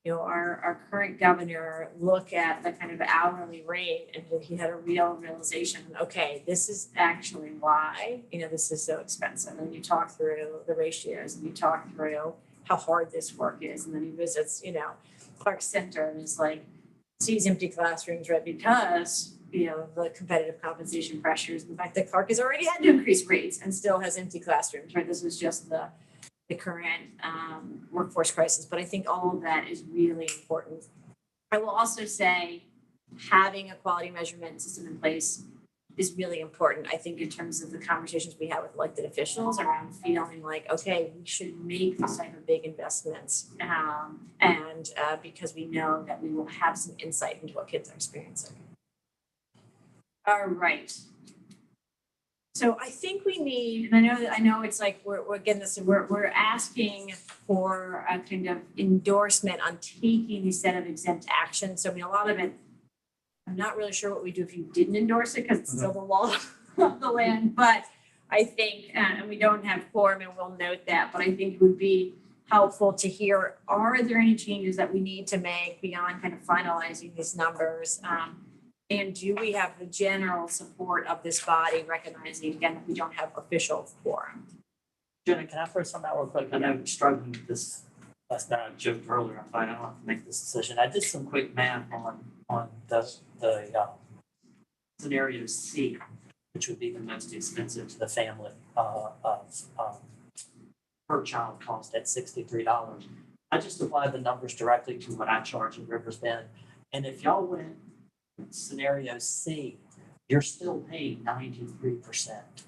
our current governor look at the kind of hourly rate, and he had a real realization, okay, this is actually why, this is so expensive. And you talk through the ratios, and you talk through how hard this work is. And then he visits, Clark Center, and is like, sees empty classrooms, right? Because, the competitive compensation pressures, the fact that Clark has already had to increase rates and still has empty classrooms, right? This was just the current workforce crisis, but I think all of that is really important. I will also say, having a quality measurement system in place is really important, I think, in terms of the conversations we have with elected officials around feeling like, okay, we should make these type of big investments. And because we know that we will have some insight into what kids are experiencing. All right. So I think we need, and I know it's like we're getting this, we're asking for a kind of endorsement on taking these set of exempt actions. So I mean, a lot of it, I'm not really sure what we do if you didn't endorse it because it's still the law of the land. But I think, and we don't have quorum, and we'll note that. But I think it would be helpful to hear: are there any changes that we need to make beyond kind of finalizing these numbers? And do we have the general support of this body, recognizing again that we don't have official quorum? Jenna, can I throw something out real quick? I know you're struggling with this. Last night I joked earlier. I'm fine. I don't have to make this decision. I did some quick math on the scenario C, which would be the most expensive to the family per child cost at $63. I just applied the numbers directly to what I charge in Rivers Bend, and if y'all went scenario C, you're still paying 93%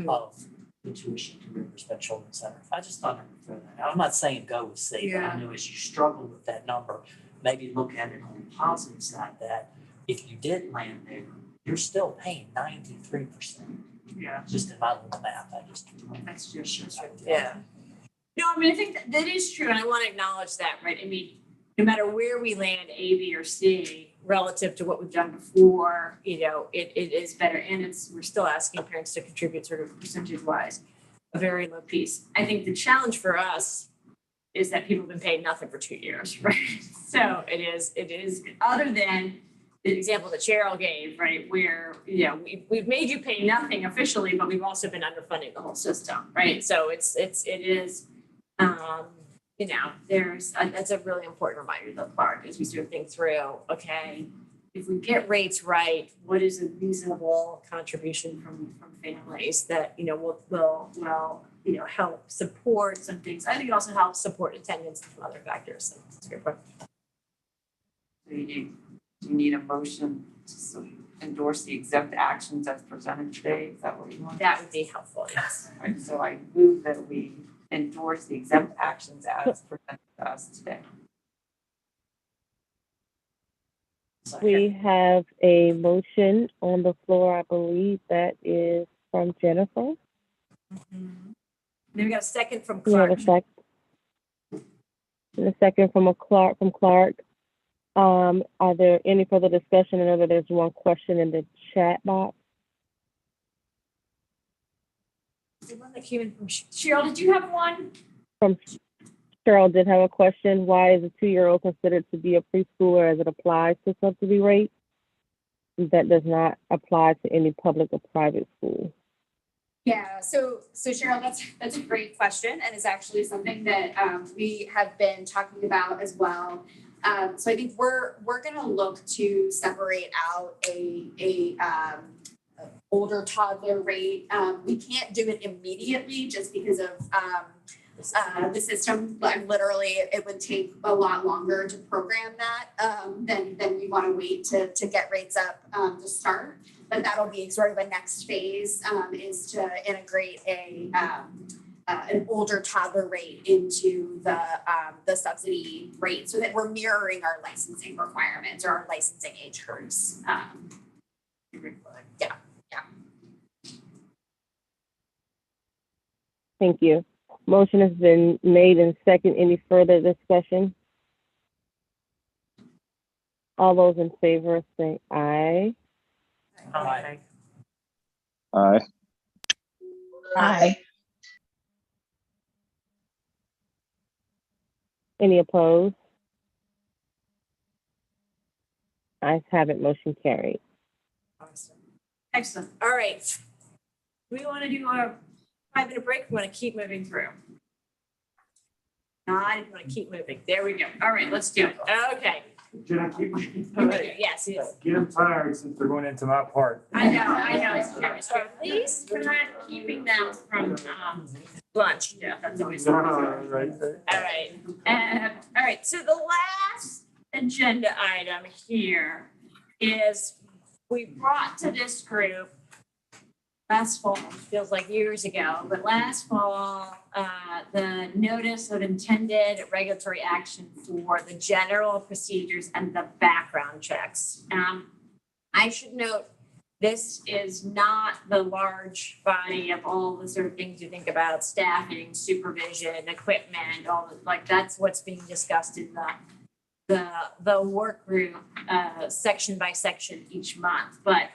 of the tuition to Rivers Bend Children's Center. I just thought I would throw that out. I'm not saying go with C, but I know as you struggle with that number, maybe look at it on the positive side that if you did land there, you're still paying 93%. Yeah. Just in my little math, That's just yeah. No, I mean, I think that is true, and I want to acknowledge that, right? I mean, no matter where we land, A, B, or C, relative to what we've done before, you know, it is better, and we're still asking parents to contribute sort of percentage-wise, a very low piece. I think the challenge for us is that people have been paid nothing for 2 years, right? So it is other than the example that Cheryl gave, right, where, you know, we've made you pay nothing officially, but we've also been underfunding the whole system, right? So it is, you know, that's a really important reminder to Clark as we sort of think through, okay, if we get rates right, what is a reasonable contribution from families that, you know, will you know, help support some things. I think it also helps support attendance and some other factors. So that's a good point. Do you need a motion to endorse the exempt actions as presented today? Is that what you want? That would be helpful, yes. Right, so I move that we endorse the exempt actions as presented to us today. We have a motion on the floor, I believe that is from Jennifer. Mm-hmm. Then we got a second from We Clark. have a second. And a second from Clark. Are there any further discussion? I know that there's one question in the chat box. The one that came in from Cheryl, did you have one? From Cheryl did have a question. Why is a 2-year-old considered to be a preschooler as it applies to subsidy rate? That does not apply to any public or private school. Yeah, so Cheryl, that's a great question, and it's actually something that we have been talking about as well. So I think we're gonna look to separate out a older toddler rate. We can't do it immediately just because of the system. Literally, it would take a lot longer to program that than we want to wait to get rates up to start. But that'll be sort of a next phase is to integrate an older toddler rate into the subsidy rate so that we're mirroring our licensing requirements or our licensing age groups. Yeah. Thank you. Motion has been made and second. Any further discussion? All those in favor say aye. Aye. Aye. Any opposed? Ayes have it, motion carried. Awesome. Excellent. All right. We want to do a 5-minute break. We want to keep moving through. I want to keep moving. There we go. All right, let's do it. Okay. Can I keep? Yes. Get them tired since they're going into my part. I know. So at least we're not keeping them from lunch. Yeah, that's always. Right. All right. So the last agenda item here is we brought to this group last fall, feels like years ago, but last fall, the notice of intended regulatory action for the general procedures and the background checks. I should note, this is not the large body of all the sort of things you think about, staffing, supervision, equipment, all the, like that's what's being discussed in the work group, section by section each month. But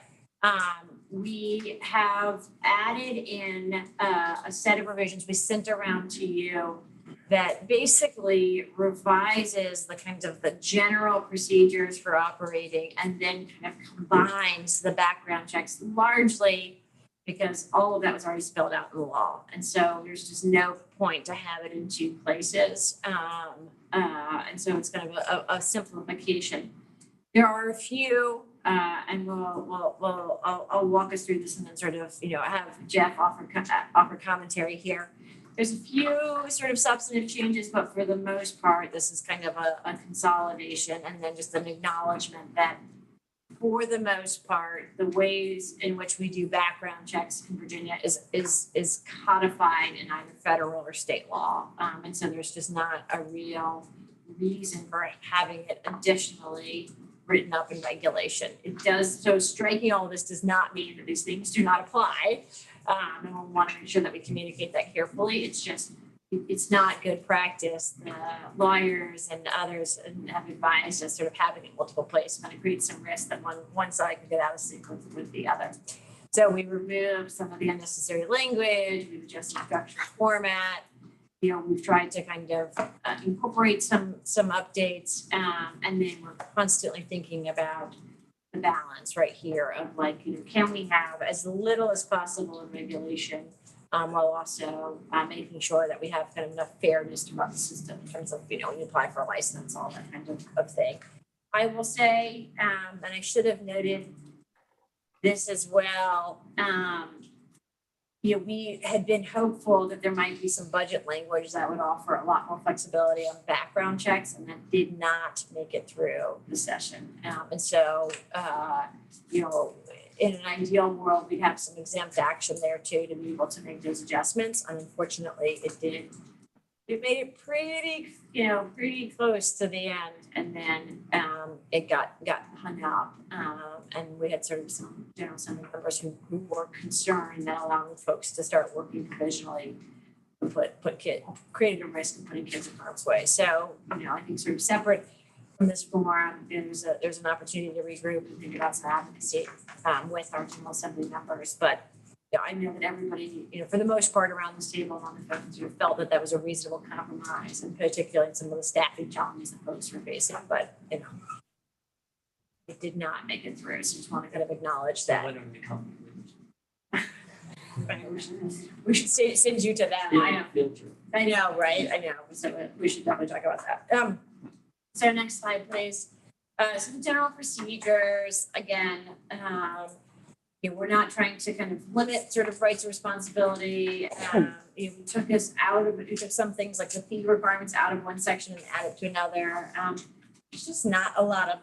we have added in a set of revisions we sent around to you that basically revises the kinds of the general procedures for operating and then kind of combines the background checks largely because all of that was already spelled out in the law. And so there's just no point to have it in two places. And so it's kind of a simplification. There are a few, and I'll walk us through this and then sort of, have Jeff offer commentary here. There's a few sort of substantive changes, but for the most part, this is kind of a consolidation and then just an acknowledgement that for the most part, the ways in which we do background checks in Virginia is codified in either federal or state law. And so there's just not a real reason for having it additionally written up in regulation. It does, so striking all of this does not mean that these things do not apply. And we want to make sure that we communicate that carefully. It's just, it's not good practice. The lawyers and others have advised us sort of having it in multiple places, but it creates some risk that one side can get out of sync with the other. So we removed some of the unnecessary language, we've adjusted structure format. We've tried to kind of incorporate some updates, and then we're constantly thinking about the balance right here of like, can we have as little as possible in regulation, while also making sure that we have kind of enough fairness throughout the system in terms of, when you apply for a license, all that kind of thing. I will say, and I should have noted this as well, we had been hopeful that there might be some budget language that would offer a lot more flexibility on background checks, and that did not make it through the session. And so, in an ideal world, we'd have some exempt action there too to be able to make those adjustments. And unfortunately, it did. It made it pretty close to the end, and then it got hung up. And we had sort of some General Assembly members who were concerned that allowing folks to start working provisionally would created a risk of putting kids in harm's way. So, I think sort of separate from this forum, there's an opportunity to regroup and think about some advocacy with our General Assembly members. But I know that everybody, for the most part around this table and on the phone, sort of felt that was a reasonable compromise, and particularly in some of the staffing challenges that folks were facing. But, it did not make it through. So just want to kind of acknowledge that. We should send you to them. I know, right? I know. So we should definitely talk about that. So next slide, please. So the general procedures, again, we're not trying to kind of limit sort of rights and responsibility. We took some things like the fee requirements out of one section and added to another. It's just not a lot of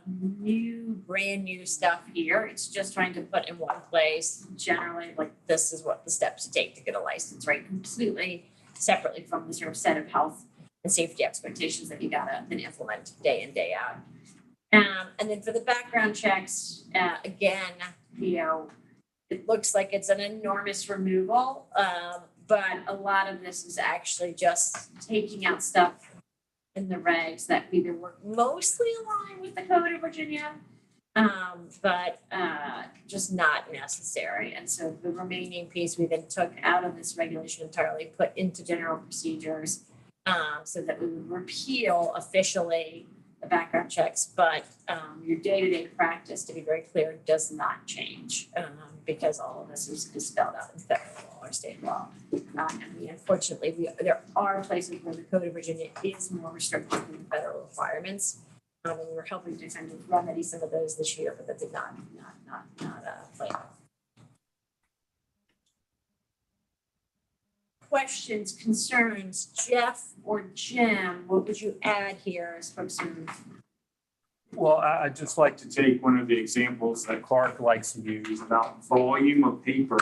brand new stuff here. It's just trying to put in one place, generally, like this is what the steps to take to get a license, right? Completely separately from the sort of set of health and safety expectations that you gotta then implement day in, day out. And then for the background checks, again, it looks like it's an enormous removal, but a lot of this is actually just taking out stuff in the regs that either were mostly aligned with the Code of Virginia, but just not necessary. And so the remaining piece we then took out of this regulation entirely, put into general procedures, so that we would repeal officially the background checks, but your day-to-day practice, to be very clear, does not change, because all of this is spelled out in federal law or state law. And we unfortunately, there are places where the Code of Virginia is more restrictive than the federal requirements. And we're helping to kind of remedy some of those this year, but that did not play out. Questions, concerns, Jeff or Jim, what would you add here as folks are Well, I'd just like to take one of the examples that Clark likes to use about volume of paper.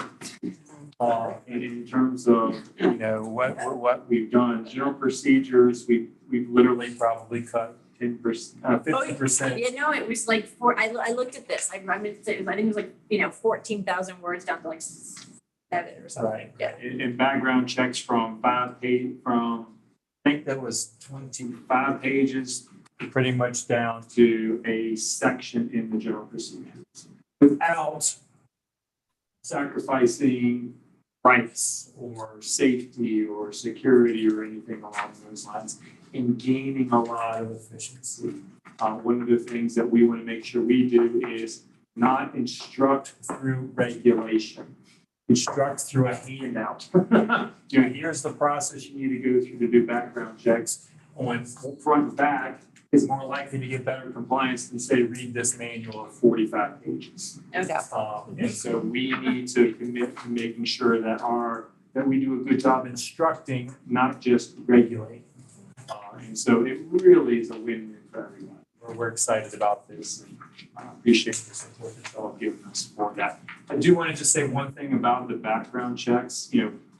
And in terms of, what we've done, general procedures, we've literally probably cut 10%, 50%. You know, it was like I looked at this, I think it was like, 14,000 words down to like 7 or something. Right. Yeah. And background checks from I think that was 25 pages, pretty much down to a section in the general procedures, without sacrificing rights or safety or security or anything along those lines, and gaining a lot of efficiency. One of the things that we want to make sure we do is not instruct through regulation. Instruct through a handout. Here's the process you need to go through to do background checks. On front and back is more likely to get better compliance than say, read this manual of 45 pages. Okay. And so we need to commit to making sure that we do a good job instructing, not just regulating. And so it really is a win-win for everyone. We're excited about this, and I appreciate the support that y'all have given us for that. I do want to just say one thing about the background checks.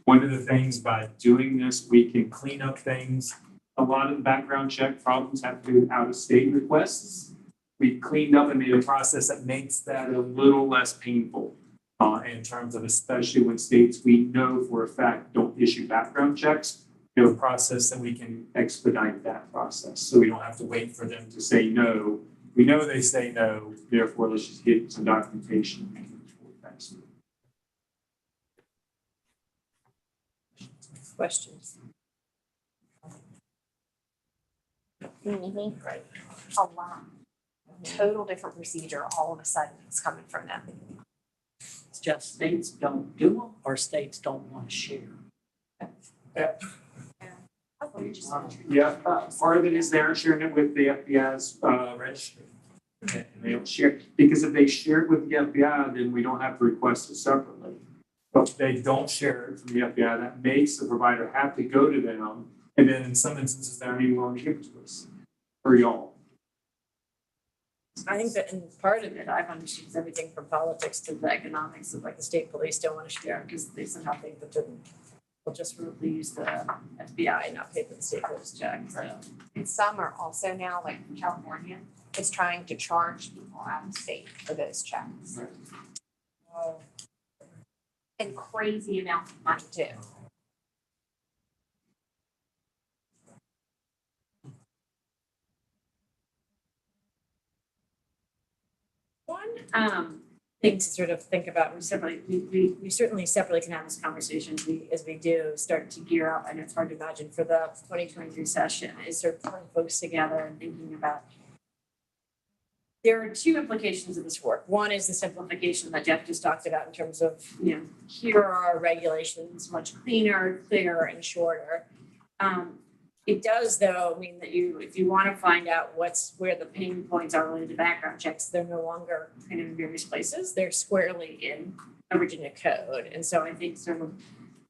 One of the things by doing this, we can clean up things. A lot of the background check problems have to do with out-of-state requests. We cleaned up and made a process that makes that a little less painful in terms of, especially when states we know for a fact don't issue background checks. We have a process that we can expedite that process, so we don't have to wait for them to say no. We know they say no, therefore let's just get some documentation and make it move faster. Questions? Right. A lot. Total different procedure all of a sudden it's coming from them. It's just states don't do them or states don't want to share. Yeah, part of it is they're sharing it with the FBI's registry. And they don't share, because if they share it with the FBI, then we don't have to request it separately. But if they don't share it from the FBI, that makes the provider have to go to them. And then in some instances, they're not even willing to give it to us or y'all. I think that in part of it, I've understood everything from politics to the economics of like the state police don't want to share because they somehow think that they'll just really use the FBI and not pay for the state police check. So. And some are also now, like in California, it's trying to charge people out of state for those checks. Right. And crazy amounts of money too. One thing to sort of think about, we certainly separately can have this conversation as we do start to gear up. I know it's hard to imagine for the 2023 session is sort of pulling folks together and thinking about. There are two implications of this work. One is the simplification that Jeff just talked about in terms of, here are our regulations, much cleaner, clearer, and shorter. It does, though, mean that if you want to find out where the pain points are related to background checks, they're no longer kind of in various places. They're squarely in a Virginia code. And so I think sort of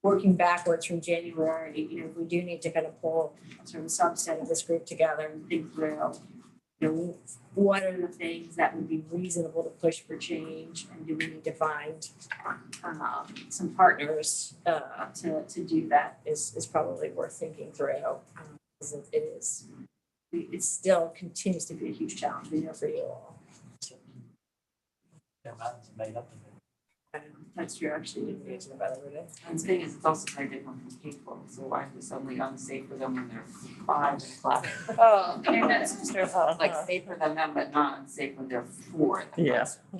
working backwards from January, if we do need to kind of pull sort of a subset of this group together and think through, what are the things that would be reasonable to push for change, and do we need to find some partners to do that is probably worth thinking through. It still continues to be a huge challenge, we know, for you all. Their minds are made up of it. That's true, actually, engaging about it every day. And the thing is, it's also very different from people, so why is it suddenly unsafe for them when they're 5 in class? Oh, And that's like safer than them, but not unsafe when they're 4 in the class. I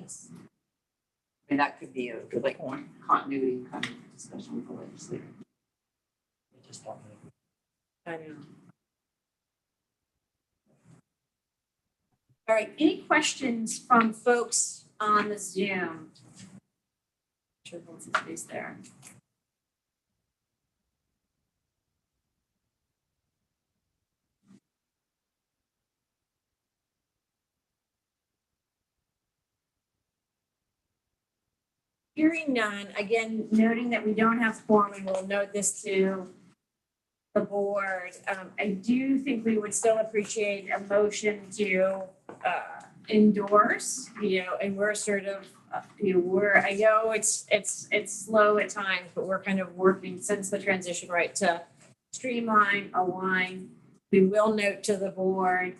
mean, that could be a like continuity kind of discussion with the legislator. They just don't know. I know. All right, any questions from folks on the Zoom? Sure, what's the space there? Hearing none, again, noting that we don't have quorum, and we'll note this to the board. I do think we would still appreciate a motion to endorse, and we're sort of, I know it's slow at times, but we're kind of working since the transition, right, to streamline, align. We will note to the board,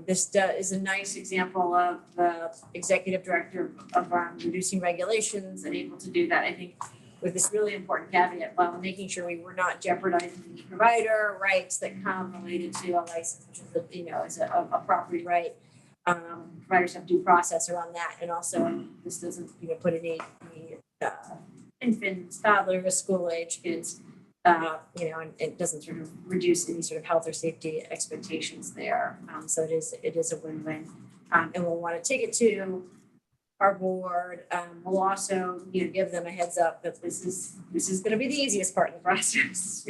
this is a nice example of the executive director of reducing regulations and able to do that, I think, with this really important caveat, while making sure we were not jeopardizing the provider rights that come related to a license, which is a property right. Providers have due process around that, and also this doesn't, put any infants, toddlers, school age kids, and it doesn't sort of reduce any sort of health or safety expectations there. So it is a win-win, and we'll want to take it to our board. We'll also, give them a heads up that this is going to be the easiest part of the process.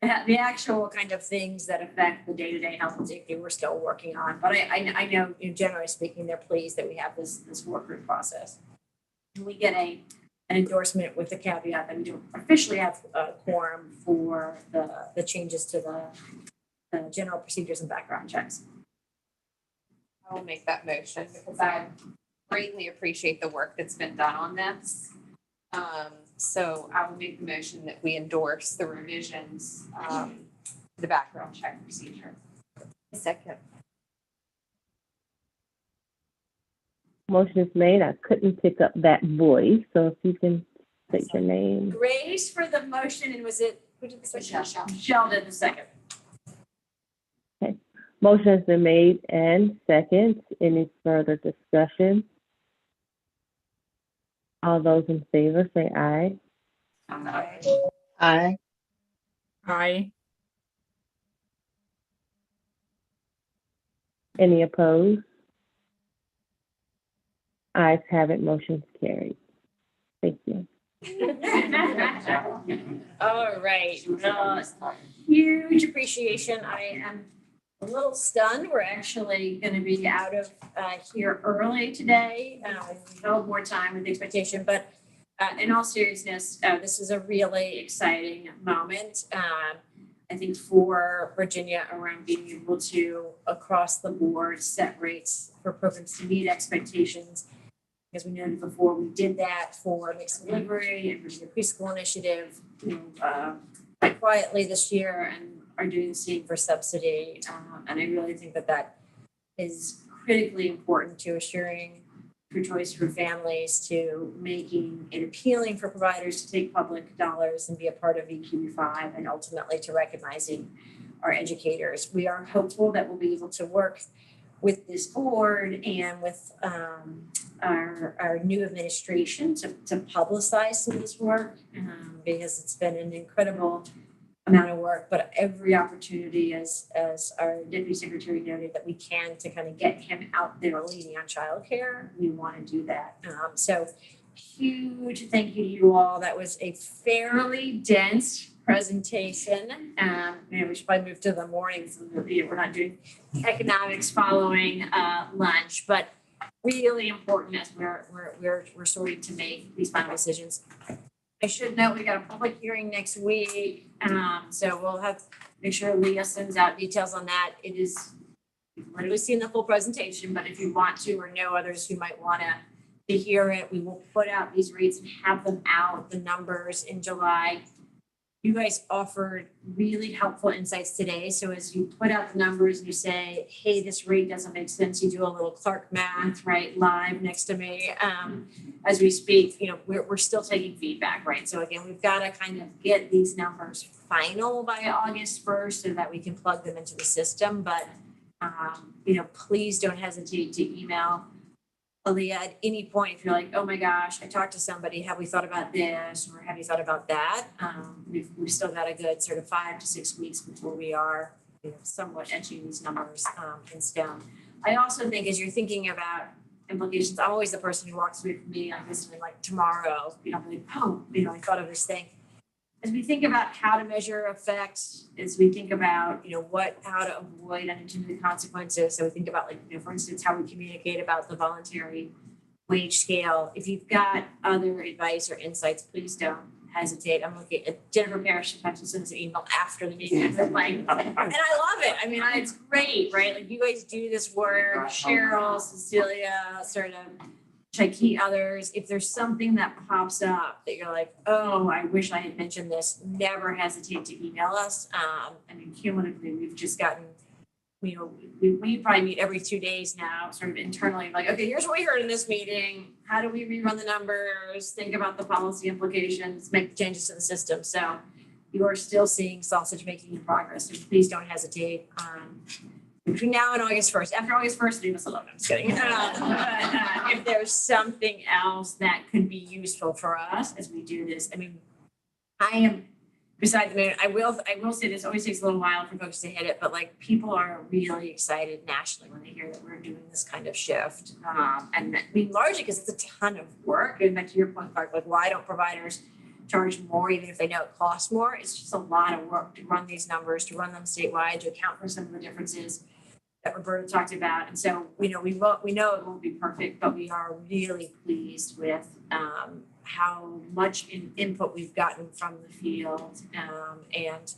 The actual kind of things that affect the day-to-day health and safety we're still working on. But I know, generally speaking, they're pleased that we have this work group process. And we get an endorsement with the caveat that we don't officially have a quorum for the changes to the general procedures and background checks. I will make that motion because I greatly appreciate the work that's been done on this. So I will make the motion that we endorse the revisions to the background check procedure. Second. Motion is made. I couldn't pick up that voice, so if you can state your name. Grace for the motion, and was it, who did the second? Michelle did the second. Okay. Motion has been made and second. Any further discussion? All those in favor say aye. Aye. Aye. Any opposed? Ayes have it. Motion's carried. Thank you. All right. Huge appreciation. I am a little stunned. We're actually going to be out of here early today. No more time with the expectation, but in all seriousness, this is a really exciting moment. I think for Virginia around being able to, across the board, set rates for programs to meet expectations. As we noted before, we did that for mixed delivery and Virginia Preschool Initiative quite quietly this year, and are doing the same for subsidy. And I really think that is critically important to assuring for choice for families, to making it appealing for providers to take public dollars and be a part of EQ5, and ultimately to recognizing our educators. We are hopeful that we'll be able to work with this board and with our new administration to publicize some of this work, because it's been an incredible amount of work, but every opportunity, as our deputy secretary noted, that we can to kind of get him out there leading on childcare, we want to do that. So huge thank you to you all. That was a fairly dense presentation. We should probably move to the morning, so we're not doing economics following lunch, but really important as we're sorting to make these final decisions. I should note we got a public hearing next week, so we'll make sure Leah sends out details on that. It is, you've literally seen the full presentation, but if you want to, or know others who might want to hear it, we will put out these rates and have them out, the numbers in July. You guys offered really helpful insights today. So as you put out the numbers and you say, hey, this rate doesn't make sense, you do a little Clark math, right, live next to me as we speak. We're still taking feedback, right? So again, we've got to kind of get these numbers final by August 1st so that we can plug them into the system. But, please don't hesitate to email Aaliyah at any point if you're like, oh my gosh, I talked to somebody, have we thought about this, or have you thought about that? We've still got a good sort of 5 to 6 weeks before we are somewhat etching these numbers in stone. I also think as you're thinking about implications, I'm always the person who walks away from me like this, like tomorrow, like, oh, I thought of this thing. As we think about how to measure effects, as we think about, how to avoid unintended consequences. So we think about, for instance, how we communicate about the voluntary wage scale. If you've got other advice or insights, please don't hesitate. I'm looking at Jennifer Parrish, sometimes she'll send us an email after the meeting, and I'm like, and I love it. I mean, it's great, right? Like you guys do this work, Cheryl, Cecilia, sort of Shaiki, others. If there's something that pops up that you're like, oh, I wish I had mentioned this, never hesitate to email us. I mean, cumulatively, we've just gotten, you know, we probably meet every 2 days now, sort of internally, like, okay, here's what we heard in this meeting. How do we rerun the numbers? Think about the policy implications, make changes to the system. So you are still seeing sausage making in progress. So please don't hesitate. Between now and August 1st, after August 1st, leave us alone. I'm just kidding. If there's something else that could be useful for us as we do this, I mean, I am beside the moon. I will say this always takes a little while for folks to hit it, but like people are really excited nationally when they hear that we're doing this kind of shift. And I mean, largely because it's a ton of work. And back to your point, Clark, like why don't providers charge more even if they know it costs more? It's just a lot of work to run these numbers, to run them statewide, to account for some of the differences that Roberta talked about. And so, you know, we know it won't be perfect, but we are really pleased with how much input we've gotten from the field. And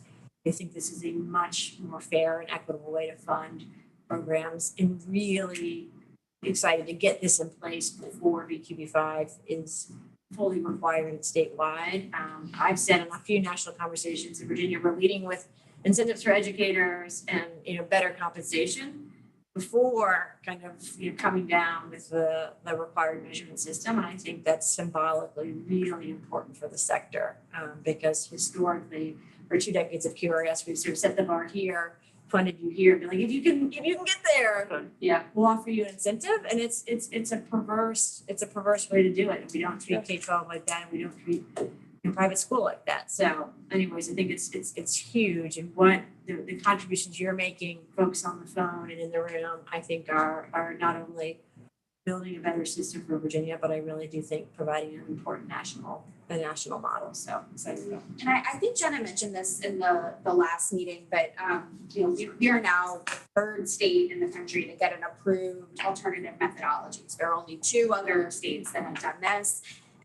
I think this is a much more fair and equitable way to fund programs, and really excited to get this in place before VQB5 is fully required statewide. I've said in a few national conversations in Virginia, we're leading with incentives for educators and, you know, better compensation before kind of, you know, coming down with the required measurement system. And I think that's symbolically really important for the sector, because historically, for 2 decades of QRS, we've sort of set the bar here, funded you here, be like, if you can get there, yeah, we'll offer you an incentive. And it's a perverse way to do it. We don't treat K-12 like that, and we don't treat private school like that. So anyways, I think it's huge, and what the contributions you're making, folks on the phone and in the room, I think are not only building a better system for Virginia, but I really do think providing an important national model. So excited about it. And I think Jenna mentioned this in the last meeting, but you know, we are now the third state in the country to get an approved alternative methodologies. There are only 2 other states that have done this.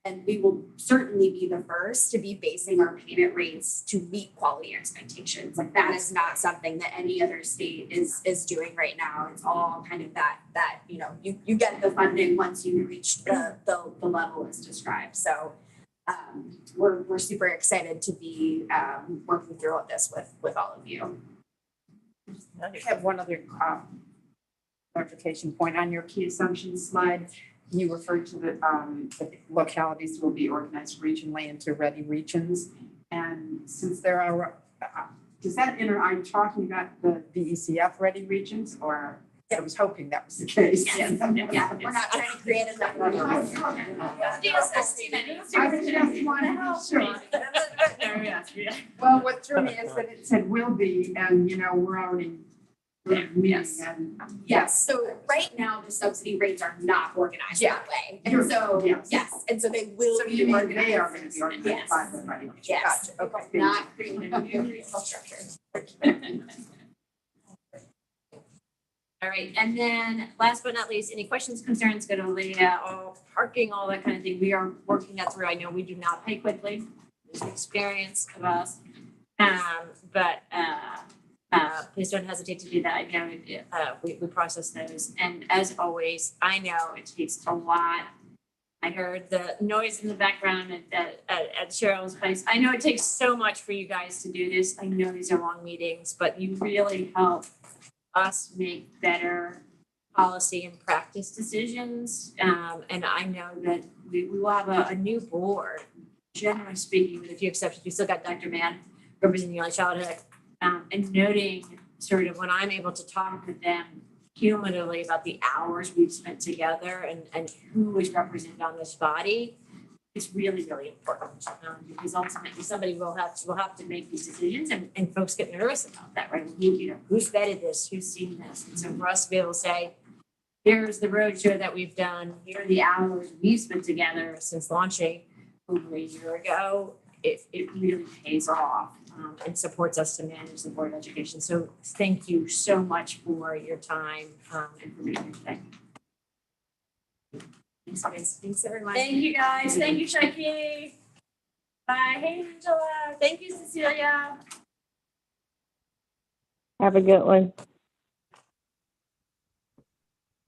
And we will certainly be the first to be basing our payment rates to meet quality expectations. Like that is not something that any other state is doing right now. It's all kind of that you know, you get the funding once you reach the level as described. So we're super excited to be working through all this with all of you. I have one other clarification point on your key assumptions slide. You referred to the localities will be organized regionally into ready regions. And since there are, are you talking about the VECF ready regions, or I was hoping that was the case? Yeah, we're not trying to create a number. I just want to be sure. Well, what threw me is that it said will be, and you know, we're already Yes. Yes. So right now the subsidy rates are not organized that way. And so yes. And so they will be organized. They are going to be organized by the money. Yes. Gotcha. Okay. Not creating a new structure. All right, and then last but not least, any questions, concerns, go to Leah, all parking, all that kind of thing. We are working that through. I know we do not pay quickly. There's an experience of us. But please don't hesitate to do that. I know we process those. And as always, I know it takes a lot. I heard the noise in the background at Cheryl's place. I know it takes so much for you guys to do this. I know these are long meetings, but you really help us make better policy and practice decisions. And I know that we will have a new board, generally speaking, with a few exceptions. We still got Dr. Mann representing early childhood. And noting sort of when I'm able to talk with them cumulatively about the hours we've spent together and who is represented on this body, it's really, really important. Because ultimately somebody will have to make these decisions, and folks get nervous about that, right? Who's vetted this? Who's seen this? And so for us to be able to say, here's the roadshow that we've done, here are the hours we've spent together since launching over a year ago, it really pays off. And supports us to manage the Board of Education. So thank you so much for your time and for being here today. Thanks, guys. Thanks, everyone. Thank you, guys. Thank you, Shaiki. Bye. Hey, Angela. Thank you, Cecilia. Have a good one.